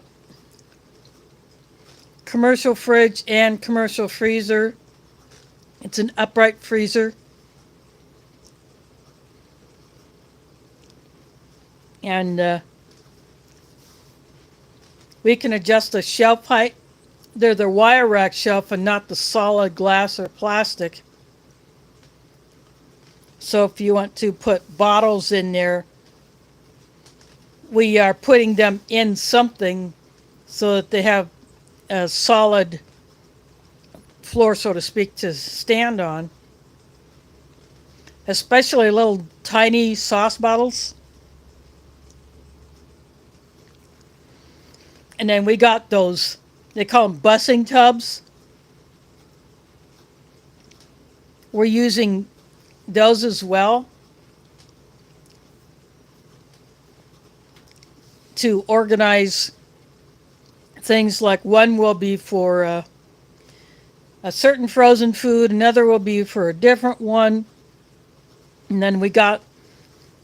commercial fridge and commercial freezer. It's an upright freezer. And we can adjust the shelf height. They're the wire rack shelf and not the solid glass or plastic. So if you want to put bottles in there, we are putting them in something so that they have a solid floor, so to speak, to stand on. Especially little tiny sauce bottles. And then we got those, they call them bussing tubs. We're using those as well to organize things. Like one will be for a certain frozen food, another will be for a different one. And then we got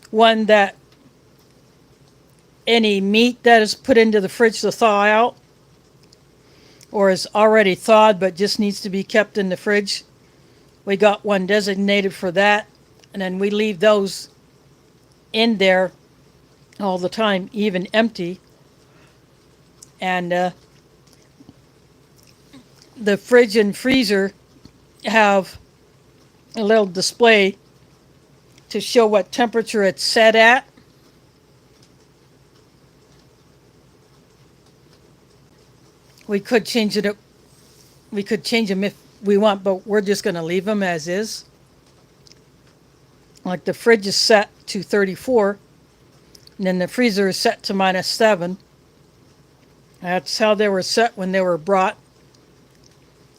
one that any meat that is put into the fridge to thaw out or is already thawed but just needs to be kept in the fridge, we got one designated for that. And then we leave those in there all the time, even empty. And the fridge and freezer have a little display to show what temperature it's set at. We could change it. We could change them if we want, but we're just going to leave them as is. Like the fridge is set to 34, and then the freezer is set to -7. That's how they were set when they were brought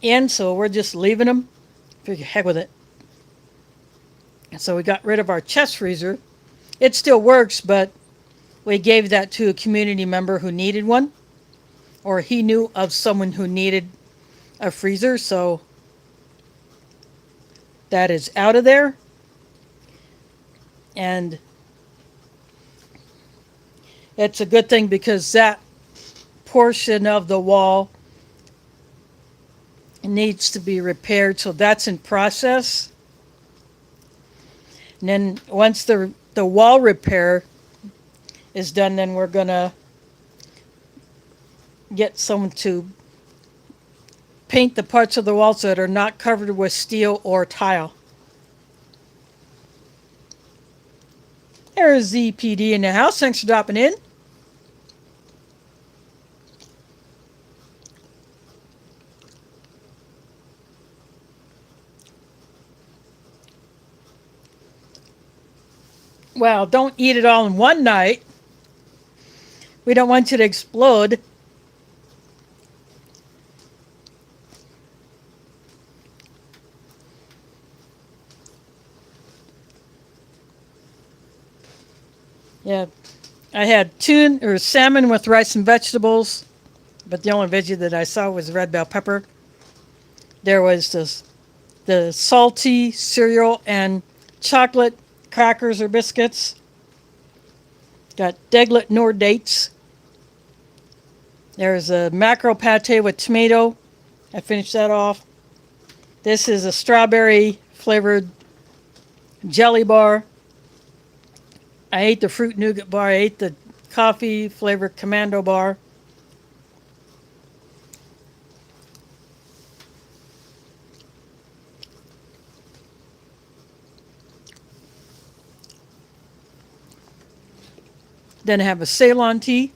in, so we're just leaving them. Figure heck with it. And so we got rid of our chest freezer. It still works, but we gave that to a community member who needed one, or he knew of someone who needed a freezer, so that is out of there. And it's a good thing because that portion of the wall needs to be repaired, so that's in process. And then once the wall repair is done, then we're gonna get someone to paint the parts of the walls that are not covered with steel or tile. There's ZPD in the house. Thanks for dropping in. Well, don't eat it all in one night. We don't want you to explode. Yeah, I had salmon with rice and vegetables, but the only veggie that I saw was red bell pepper. There was the salty cereal and chocolate crackers or biscuits. Got Deglet Nord dates. There's a mackerel pate with tomato. I finished that off. This is a strawberry flavored jelly bar. I ate the fruit nougat bar. I ate the coffee flavored Commando bar. Then I have a Ceylon tea.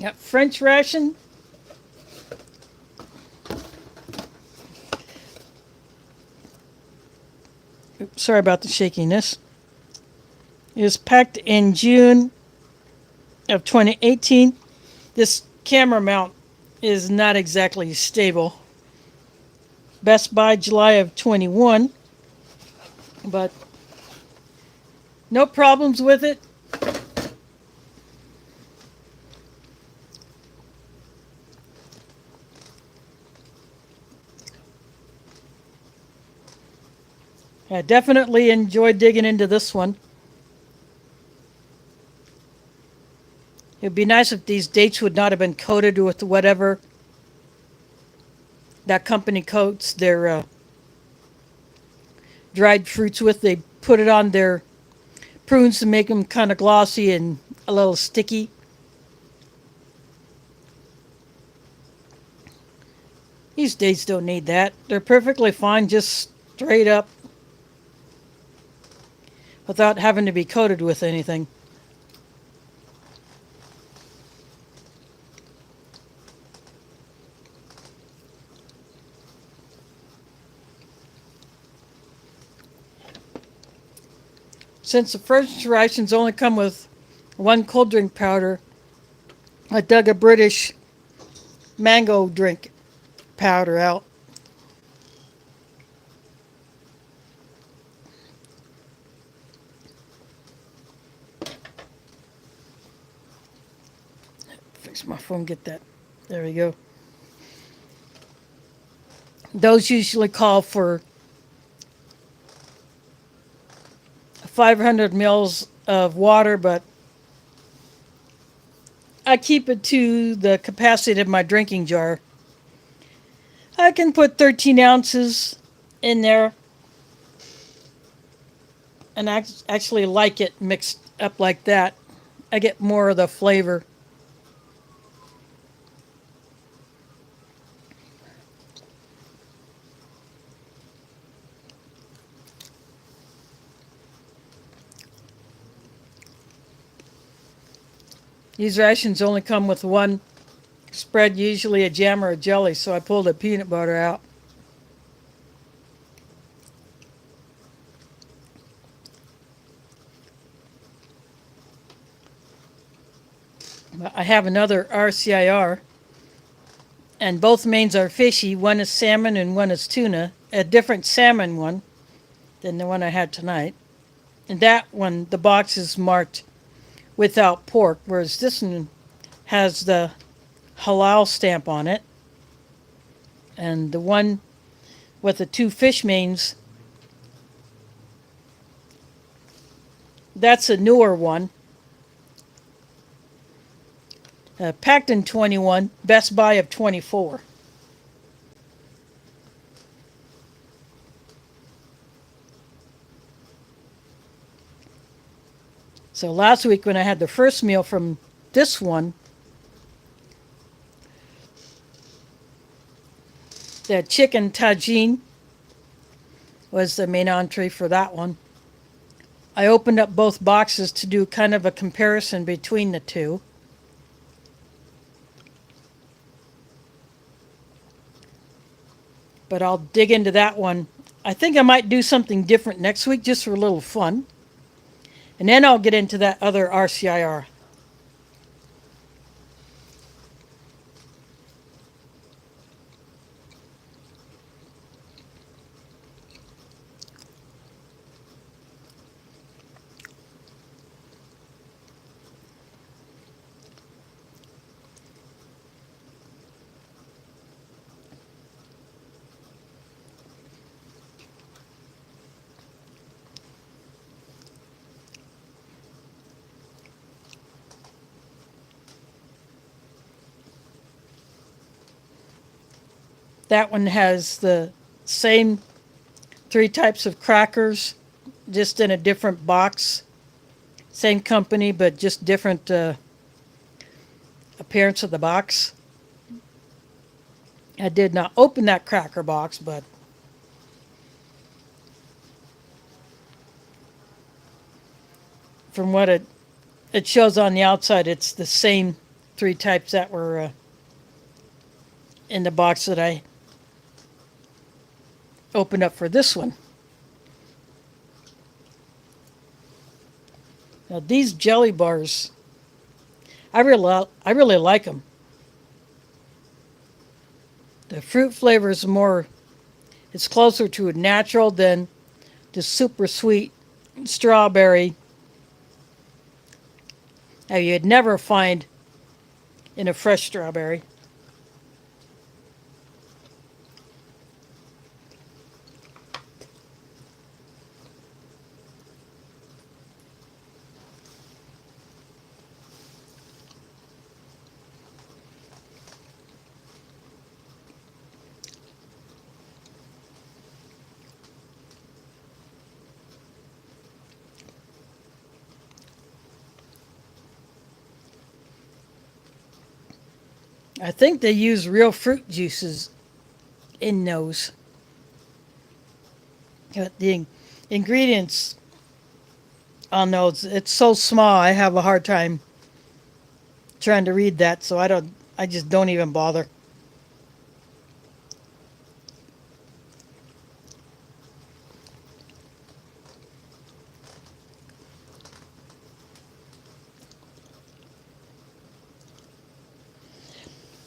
Got French ration. Oops, sorry about the shakiness. It was packed in June of 2018. This camera mount is not exactly stable. Best Buy July of 21, but no problems with it. I definitely enjoyed digging into this one. It would be nice if these dates would not have been coated with whatever that company coats their dried fruits with. They put it on their prunes to make them kind of glossy and a little sticky. These dates don't need that. They're perfectly fine just straight up without having to be coated with anything. Since the first rations only come with one cold drink powder, I dug a British mango drink powder out. Fix my phone, get that. There we go. Those usually call for 500 mils of water, but I keep it to the capacity of my drinking jar. I can put 13 ounces in there, and I actually like it mixed up like that. I get more of the flavor. These rations only come with one spread, usually a jam or a jelly, so I pulled the peanut butter out. I have another RCIR, and both mains are fishy. One is salmon and one is tuna. A different salmon one than the one I had tonight. And that one, the box is marked without pork, whereas this one has the halal stamp on it. And the one with the two fish mains, that's a newer one. Packed in 21, Best Buy of 24. So last week when I had the first meal from this one, the chicken tagine was the main entree for that one. I opened up both boxes to do kind of a comparison between the two. But I'll dig into that one. I think I might do something different next week just for a little fun. And then I'll get into that other RCIR. That one has the same three types of crackers, just in a different box. Same company, but just different appearance of the box. I did not open that cracker box, but from what it shows on the outside, it's the same three types that were in the box that I opened up for this one. Now these jelly bars, I really like them. The fruit flavor is more, it's closer to a natural than the super sweet strawberry that you'd never find in a fresh strawberry. I think they use real fruit juices in those. But the ingredients on those, it's so small, I have a hard time trying to read that, so I just don't even bother.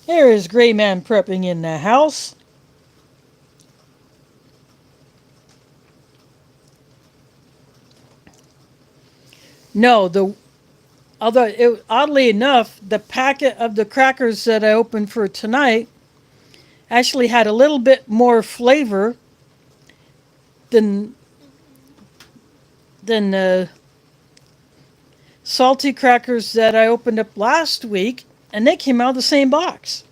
There is Gray Man prepping in the house. No, oddly enough, the packet of the crackers that I opened for tonight actually had a little bit more flavor than the salty crackers that I opened up last week, and they came out of the same box.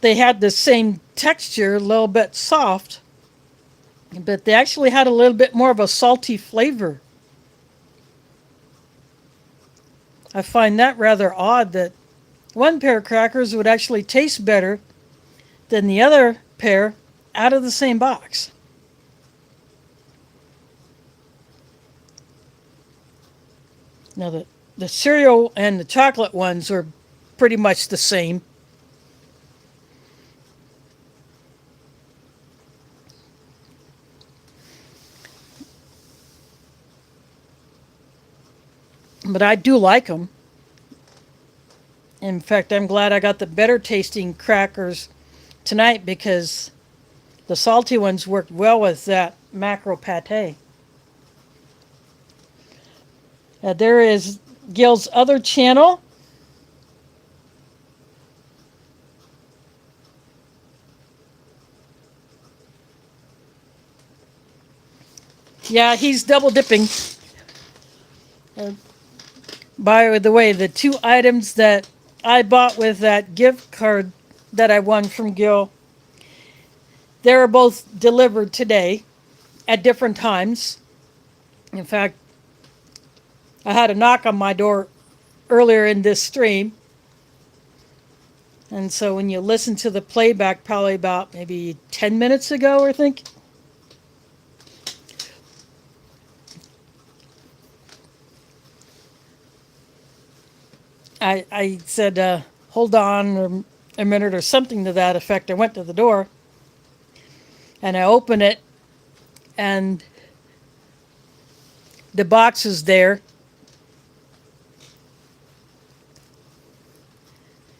They had the same texture, a little bit soft, but they actually had a little bit more of a salty flavor. I find that rather odd that one pair of crackers would actually taste better than the other pair out of the same box. Now the cereal and the chocolate ones are pretty much the same. But I do like them. In fact, I'm glad I got the better tasting crackers tonight because the salty ones worked well with that macro pate. There is Gil's other channel. Yeah, he's double dipping. By the way, the two items that I bought with that gift card that I won from Gil, they were both delivered today at different times. In fact, I had a knock on my door earlier in this stream. And so when you listen to the playback, probably about maybe 10 minutes ago, I think, I said, hold on a minute or something to that effect. I went to the door and I opened it and the box is there.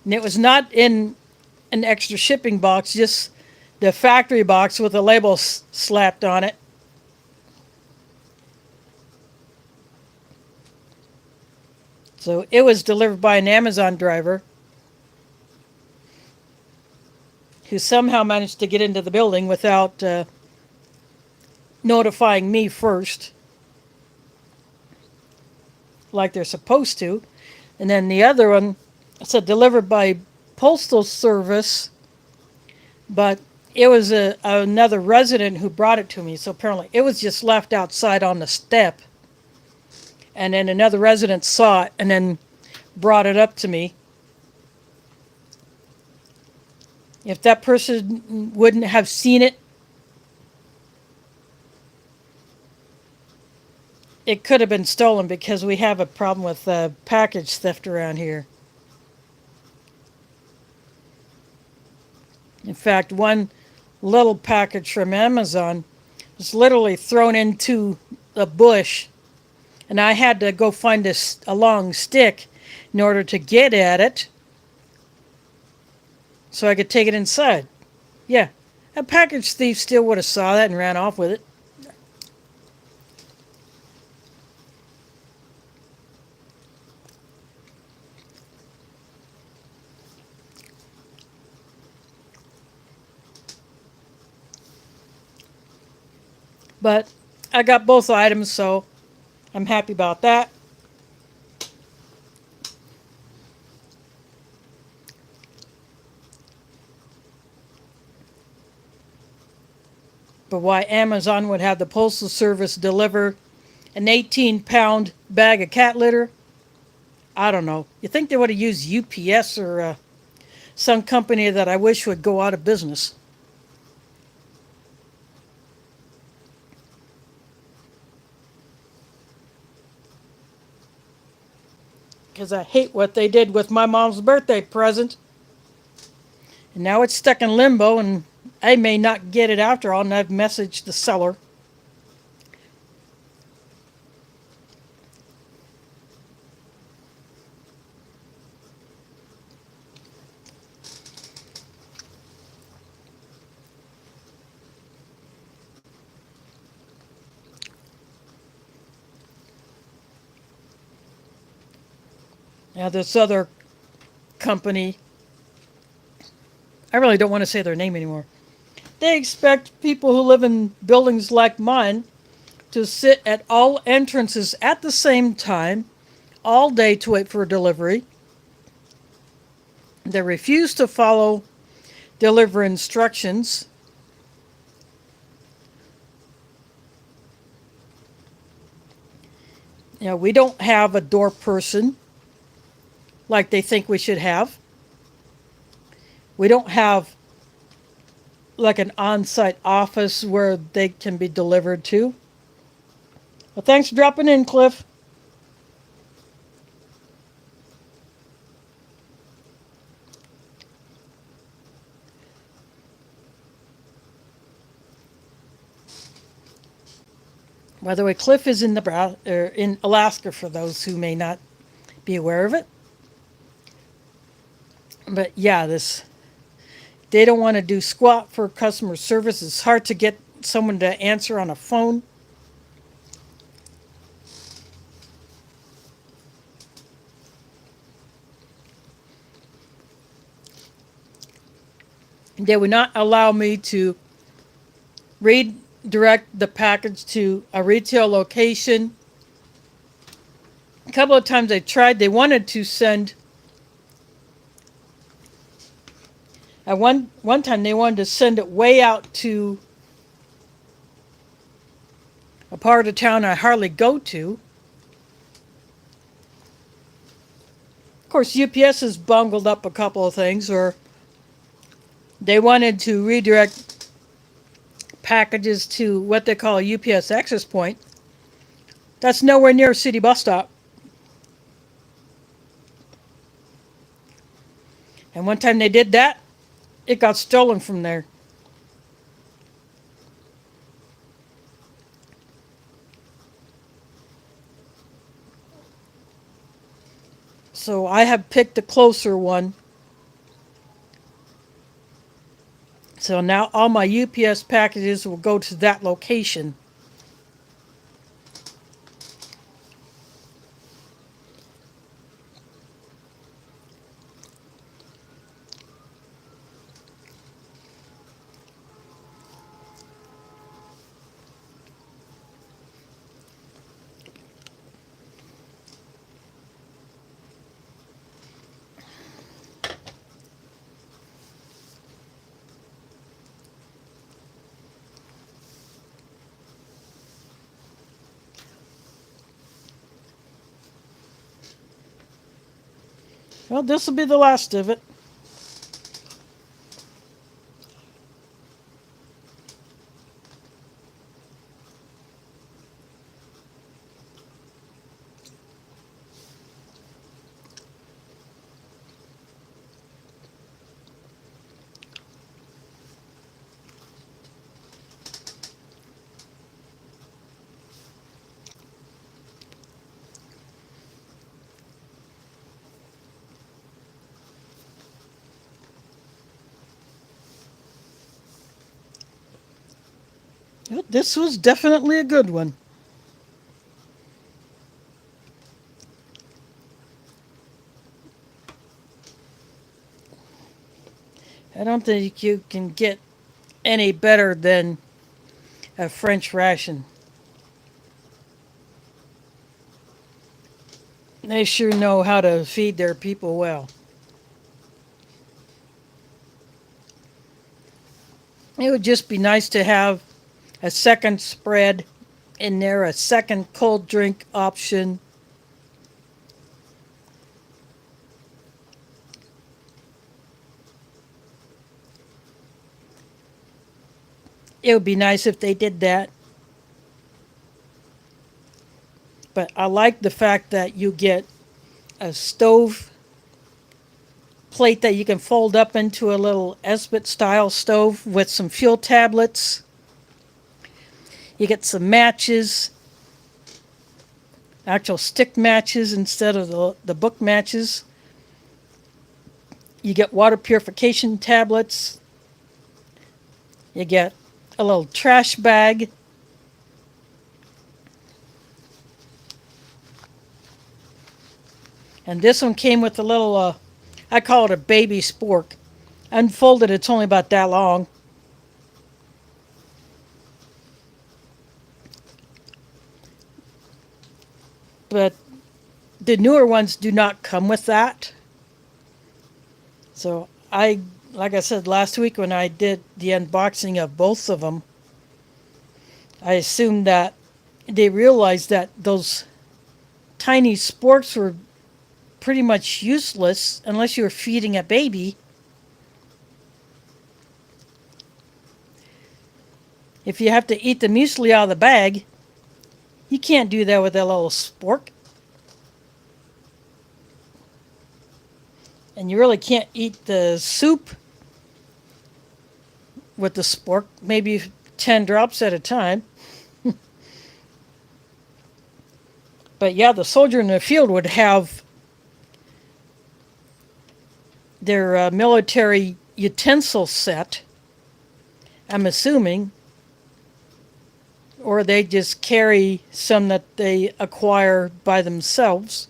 And it was not in an extra shipping box, just the factory box with a label slapped on it. So it was delivered by an Amazon driver who somehow managed to get into the building without notifying me first. like they're supposed to. And then the other one said delivered by postal service, but it was another resident who brought it to me. So apparently it was just left outside on the step. And then another resident saw it and then brought it up to me. If that person wouldn't have seen it, it could have been stolen, because we have a problem with package theft around here. In fact, one little package from Amazon was literally thrown into a bush, and I had to go find a long stick in order to get at it so I could take it inside. Yeah, a package thief still would have saw that and ran off with it. But I got both items, so I'm happy about that. But why Amazon would have the Postal Service deliver an 18-pound bag of cat litter, I don't know. You think they would have used UPS or some company that I wish would go out of business? Because I hate what they did with my mom's birthday present. And now it's stuck in limbo, and I may not get it after all, and I've messaged the seller. Now, this other company, I really don't want to say their name anymore. They expect people who live in buildings like mine to sit at all entrances at the same time, all day to wait for a delivery. They refuse to follow delivery instructions. You know, we don't have a door person like they think we should have. We don't have like an on-site office where they can be delivered to. Well, thanks for dropping in, Cliff. By the way, Cliff is in in Alaska, for those who may not be aware of it. But yeah, they don't want to do squat for customer service. It's hard to get someone to answer on a phone. They would not allow me to redirect the package to a retail location. A couple of times I tried. They wanted to send. At one time they wanted to send it way out to a part of town I hardly go to. Of course, UPS has bungled up a couple of things, or they wanted to redirect packages to what they call a UPS access point. That's nowhere near a city bus stop. And one time they did that, it got stolen from there. So I have picked a closer one. So now all my UPS packages will go to that location. Well, this will be the last of it. Well, this was definitely a good one. I don't think you can get any better than a French ration. They sure know how to feed their people well. It would just be nice to have a second spread in there, a second cold drink option. It would be nice if they did that. But I like the fact that you get a stove plate that you can fold up into a little Esbit style stove with some fuel tablets. You get some matches, actual stick matches instead of the book matches. You get water purification tablets. You get a little trash bag. And this one came with a little, I call it a baby spork. Unfolded, it's only about that long. But the newer ones do not come with that. So like I said last week when I did the unboxing of both of them, I assumed that they realized that those tiny sporks were pretty much useless unless you were feeding a baby. If you have to eat the muesli out of the bag, you can't do that with a little spork. And you really can't eat the soup with the spork, maybe 10 drops at a time. But yeah, the soldier in the field would have their military utensil set, I'm assuming, or they just carry some that they acquire by themselves.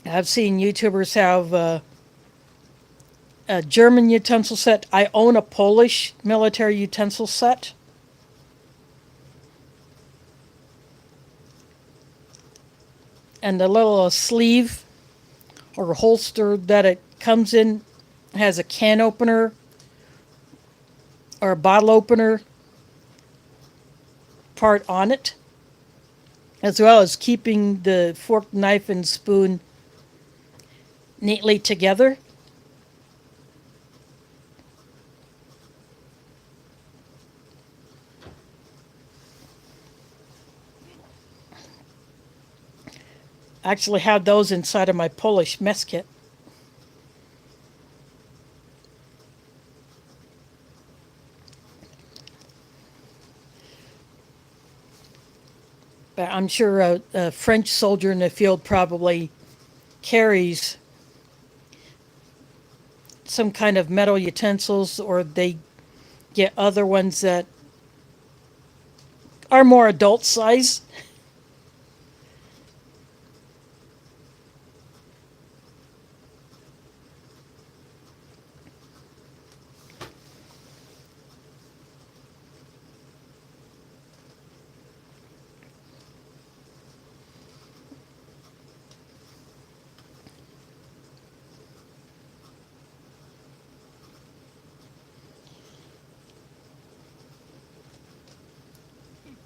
I've seen YouTubers have a German utensil set. I own a Polish military utensil set. And the little sleeve or holster that it comes in has a can opener or a bottle opener part on it, as well as keeping the fork, knife, and spoon neatly together. I actually have those inside of my Polish mess kit. But I'm sure a French soldier in the field probably carries some kind of metal utensils, or they get other ones that are more adult size.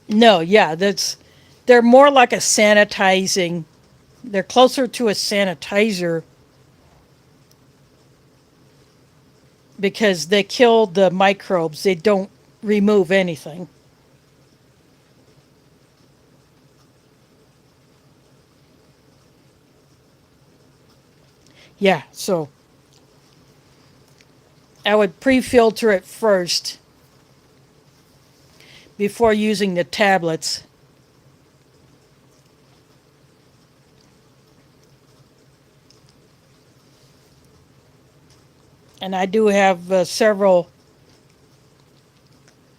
No, yeah, they're more like a sanitizing They're closer to a sanitizer because they kill the microbes. They don't remove anything. Yeah, so I would pre-filter it first before using the tablets. And I do have several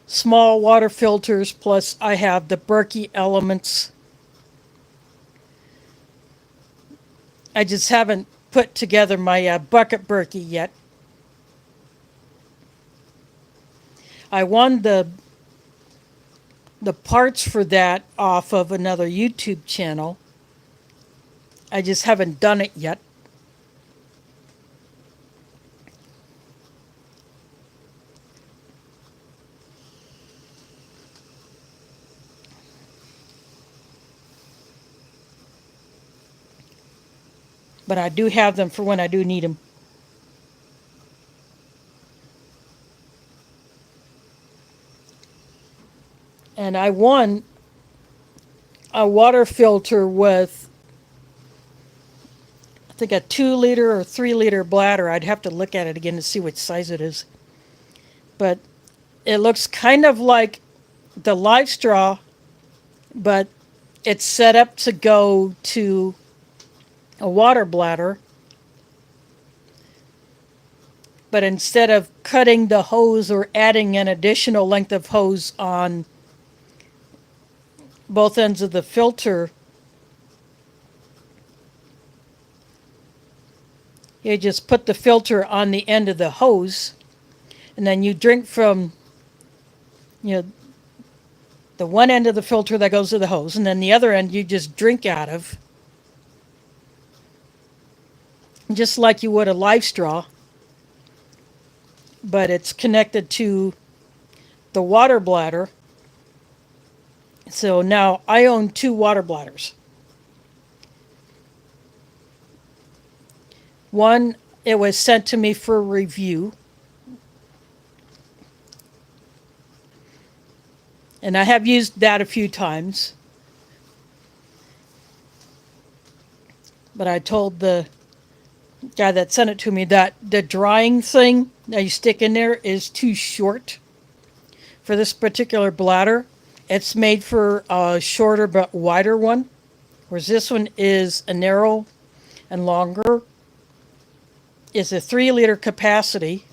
small water filters, plus I have the Berkey Elements. I just haven't put together my bucket Berkey yet. I won the parts for that off of another YouTube channel. I just haven't done it yet. But I do have them for when I do need them. And I won a water filter with, I think, a 2-liter or 3-liter bladder. I'd have to look at it again to see which size it is. But it looks kind of like the Live Straw, but it's set up to go to a water bladder. But instead of cutting the hose or adding an additional length of hose on both ends of the filter, you just put the filter on the end of the hose, and then you drink from, the one end of the filter that goes to the hose, and then the other end you just drink out of, just like you would a Live Straw, but it's connected to the water bladder. So now I own 2 water bladders. One, it was sent to me for review. And I have used that a few times. But I told the guy that sent it to me that the drying thing that you stick in there is too short for this particular bladder. It's made for a shorter but wider one, whereas this one is a narrow and longer. It's a 3-liter capacity.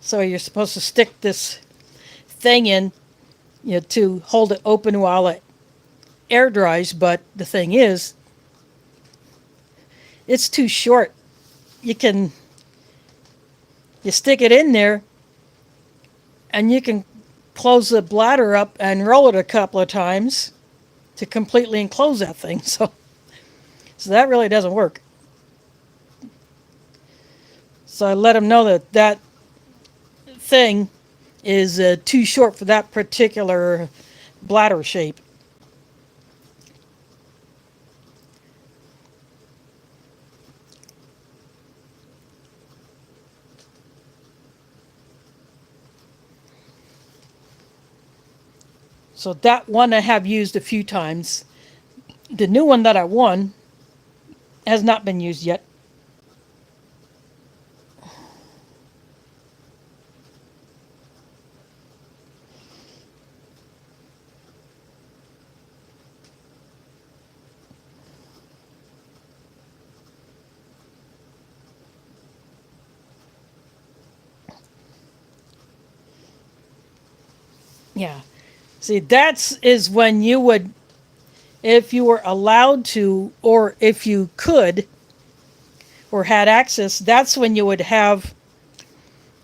So you're supposed to stick this thing in, to hold it open while it air dries, but the thing is, it's too short. You stick it in there, and you can close the bladder up and roll it a couple of times to completely enclose that thing. So that really doesn't work. So I let him know that thing is too short for that particular bladder shape. So that one I have used a few times. The new one that I won has not been used yet. Yeah. See, is when you would, if you were allowed to, or if you could, or had access, that's when you would have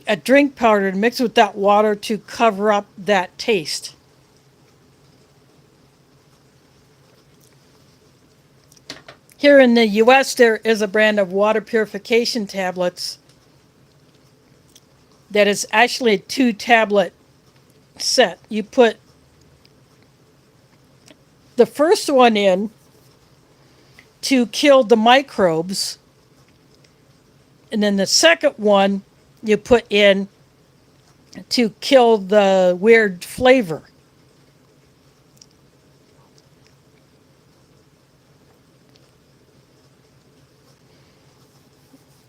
a drink powder mixed with that water to cover up that taste. Here in the US, there is a brand of water purification tablets that is actually a 2-tablet set. You put the first one in to kill the microbes, and then the second one you put in to kill the weird flavor.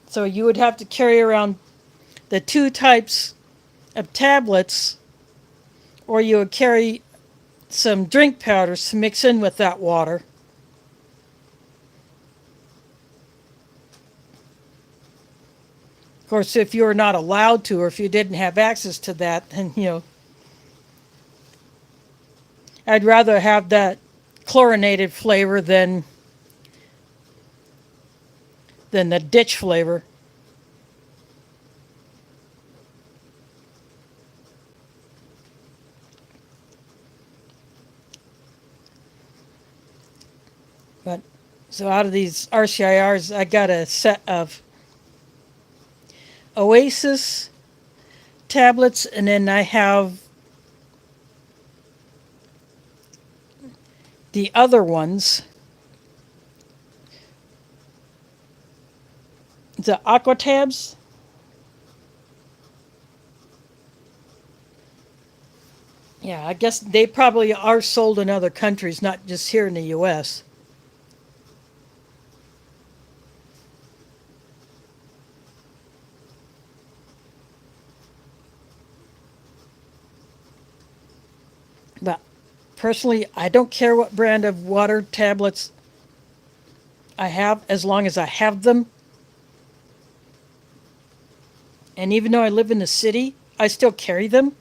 So you would have to carry around the two types of tablets, or you would carry some drink powders to mix in with that water. Of course, if you were not allowed to, or if you didn't have access to that, then, I'd rather have that chlorinated flavor than the ditch flavor. But so out of these RCIRs, I got a set of Oasis tablets, and then I have the other ones, the Aqua Tabs. Yeah, I guess they probably are sold in other countries, not just here in the US. But personally, I don't care what brand of water tablets I have as long as I have them. And even though I live in the city, I still carry them.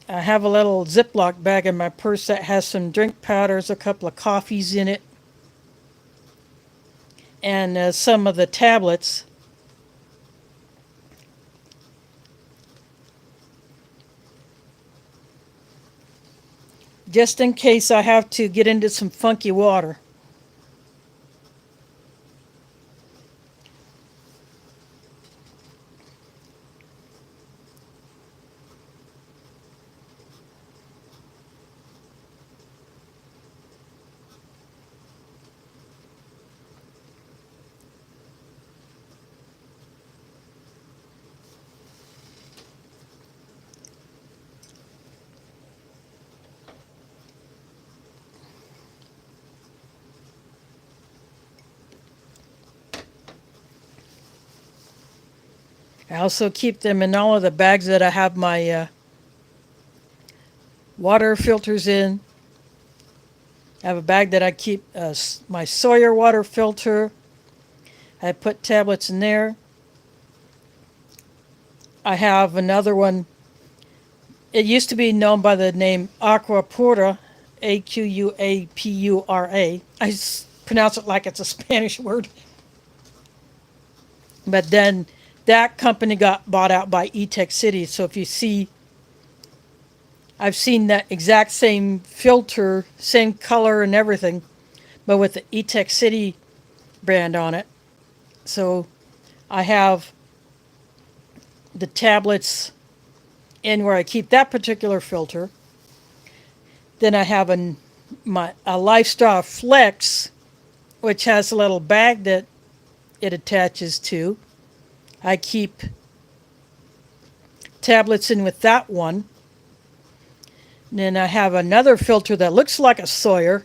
I have a little Ziploc bag in my purse that has some drink powders, a couple of coffees in it, and some of the tablets. Just in case I have to get into some funky water. I also keep them in all of the bags that I have my water filters in. I have a bag that I keep my Sawyer water filter. I put tablets in there. I have another one. It used to be known by the name Aqua Pura, Aquapura. I pronounce it like it's a Spanish word. But then that company got bought out by E-Tech City. So if you see, I've seen that exact same filter, same color and everything, but with the E-Tech City brand on it. So I have the tablets in where I keep that particular filter. Then I have a Lifestyle Flex, which has a little bag that it attaches to. I keep tablets in with that one. And then I have another filter that looks like a Sawyer,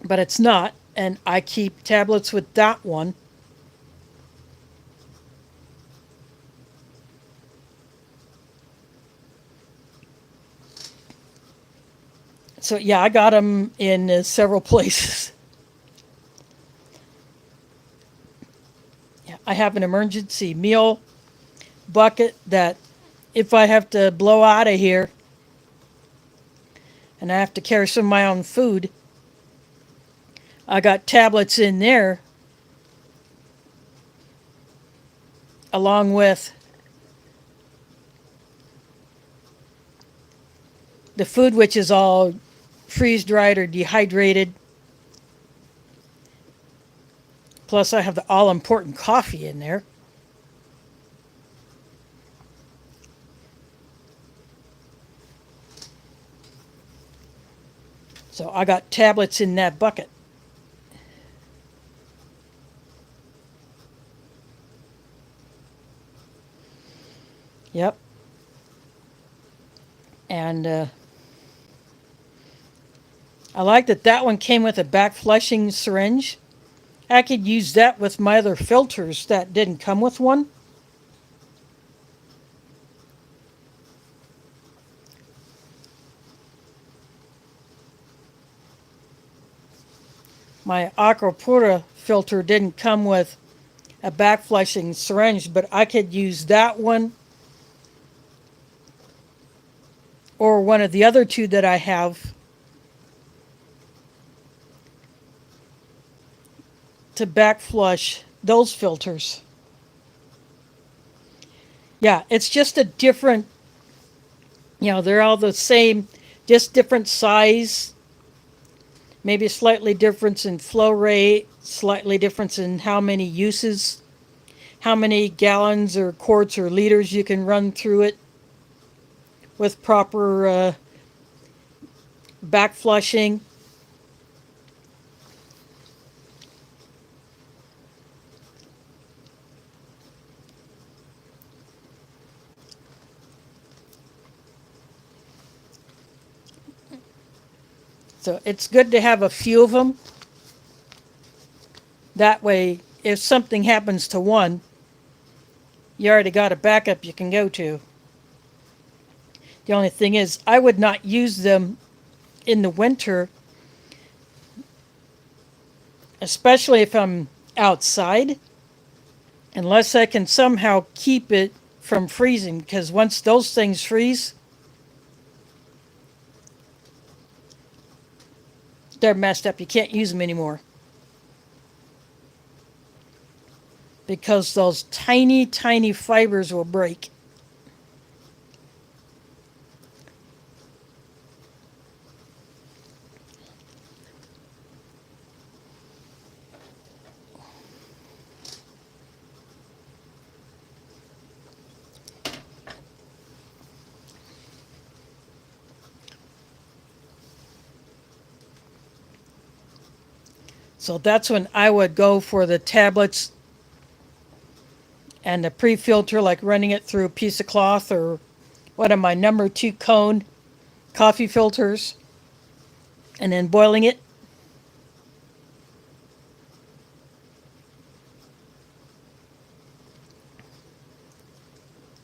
but it's not. And I keep tablets with that one. So yeah, I got them in several places. Yeah, I have an emergency meal bucket that if I have to blow out of here and I have to carry some of my own food, I got tablets in there along with the food, which is all freeze-dried or dehydrated. Plus I have the all-important coffee in there. So I got tablets in that bucket. Yep. And I like that that one came with a back flushing syringe. I could use that with my other filters that didn't come with one. My Aquapura filter didn't come with a back flushing syringe, but I could use that one or one of the other two that I have to back flush those filters. Yeah, it's just a different, they're all the same, just different size, maybe a slightly difference in flow rate, slightly difference in how many uses, how many gallons or quarts or liters you can run through it with proper back flushing. So it's good to have a few of them. That way, if something happens to one, you already got a backup you can go to. The only thing is, I would not use them in the winter, especially if I'm outside, unless I can somehow keep it from freezing, because once those things freeze, they're messed up. You can't use them anymore. Because those tiny, tiny fibers will break. So that's when I would go for the tablets and the pre-filter, like running it through a piece of cloth or one of my number 2 cone coffee filters and then boiling it.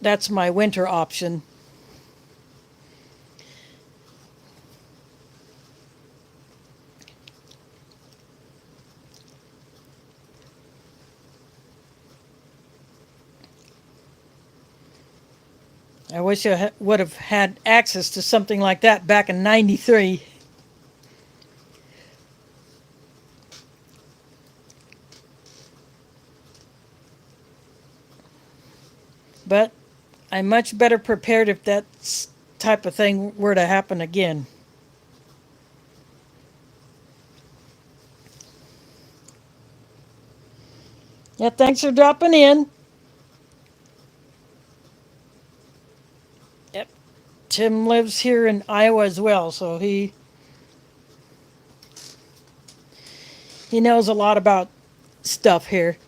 That's my winter option. I wish I would have had access to something like that back in '93. But I'm much better prepared if that type of thing were to happen again. Yeah, thanks for dropping in. Yep. Tim lives here in Iowa as well, so he knows a lot about stuff here.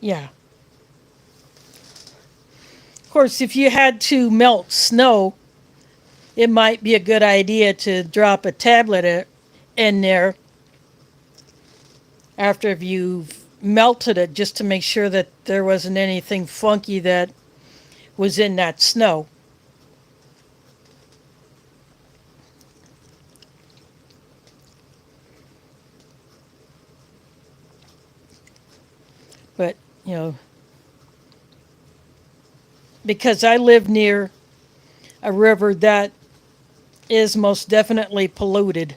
Yeah. Of course, if you had to melt snow, it might be a good idea to drop a tablet in there after you've melted it, just to make sure that there wasn't anything funky that was in that snow. But, because I live near a river that is most definitely polluted.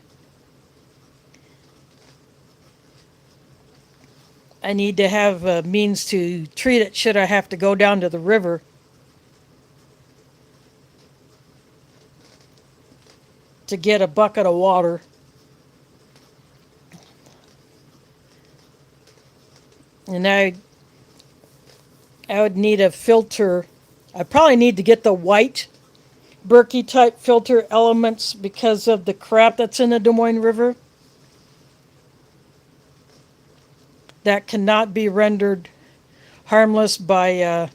I need to have a means to treat it should I have to go down to the river to get a bucket of water. And I would need a filter. I probably need to get the white Berkey type filter elements because of the crap that's in the Des Moines River that cannot be rendered harmless by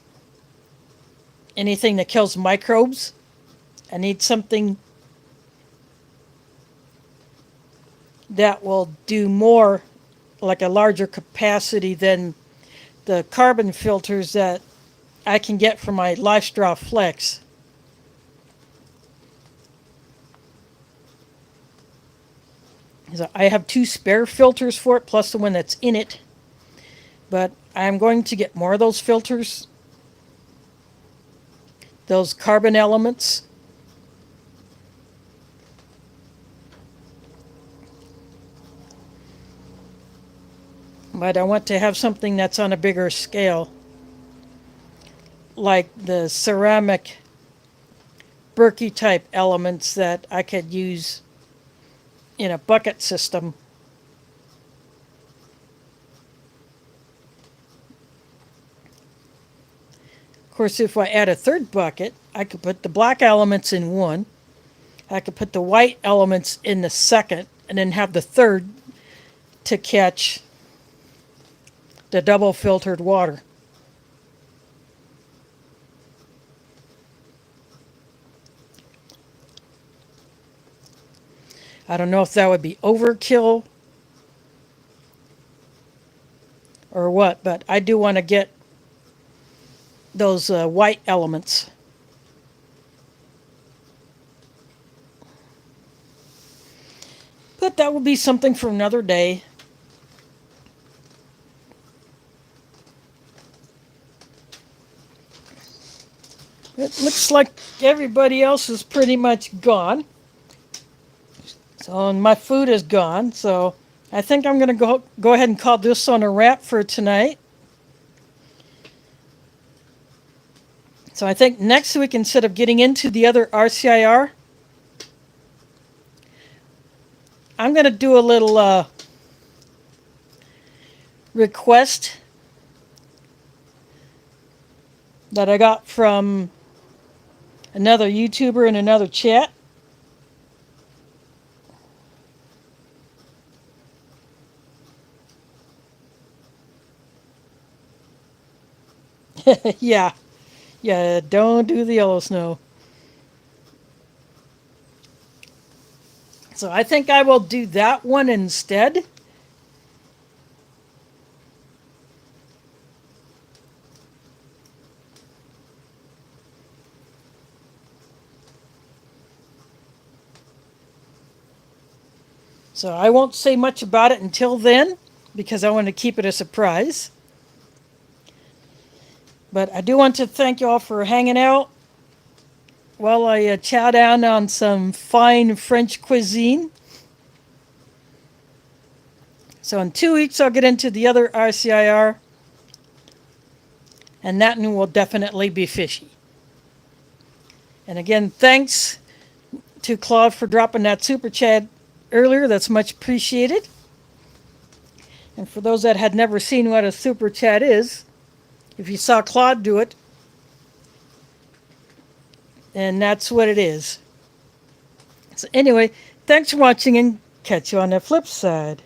anything that kills microbes. I need something that will do more, like a larger capacity than the carbon filters that I can get from my Life Straw Flex. So I have 2 spare filters for it, plus the one that's in it. But I'm going to get more of those filters, those carbon elements. But I want to have something that's on a bigger scale, like the ceramic Berkey type elements that I could use in a bucket system. Of course, if I add a third bucket, I could put the black elements in one, I could put the white elements in the second, and then have the third to catch the double filtered water. I don't know if that would be overkill or what, but I do want to get those white elements. But that will be something for another day. It looks like everybody else is pretty much gone. So, and my food is gone, so I think I'm going to go ahead and call this one a wrap for tonight. So I think next week, instead of getting into the other RCIR, I'm going to do a little request that I got from another YouTuber in another chat. Yeah, don't do the yellow snow. So I think I will do that one instead. So I won't say much about it until then, because I want to keep it a surprise. But I do want to thank you all for hanging out while I chow down on some fine French cuisine. So in 2 weeks, I'll get into the other RCIR, and that one will definitely be fishy. And again, thanks to Claude for dropping that super chat earlier. That's much appreciated. And for those that had never seen what a super chat is, if you saw Claude do it, and that's what it is. So anyway, thanks for watching, and catch you on the flip side.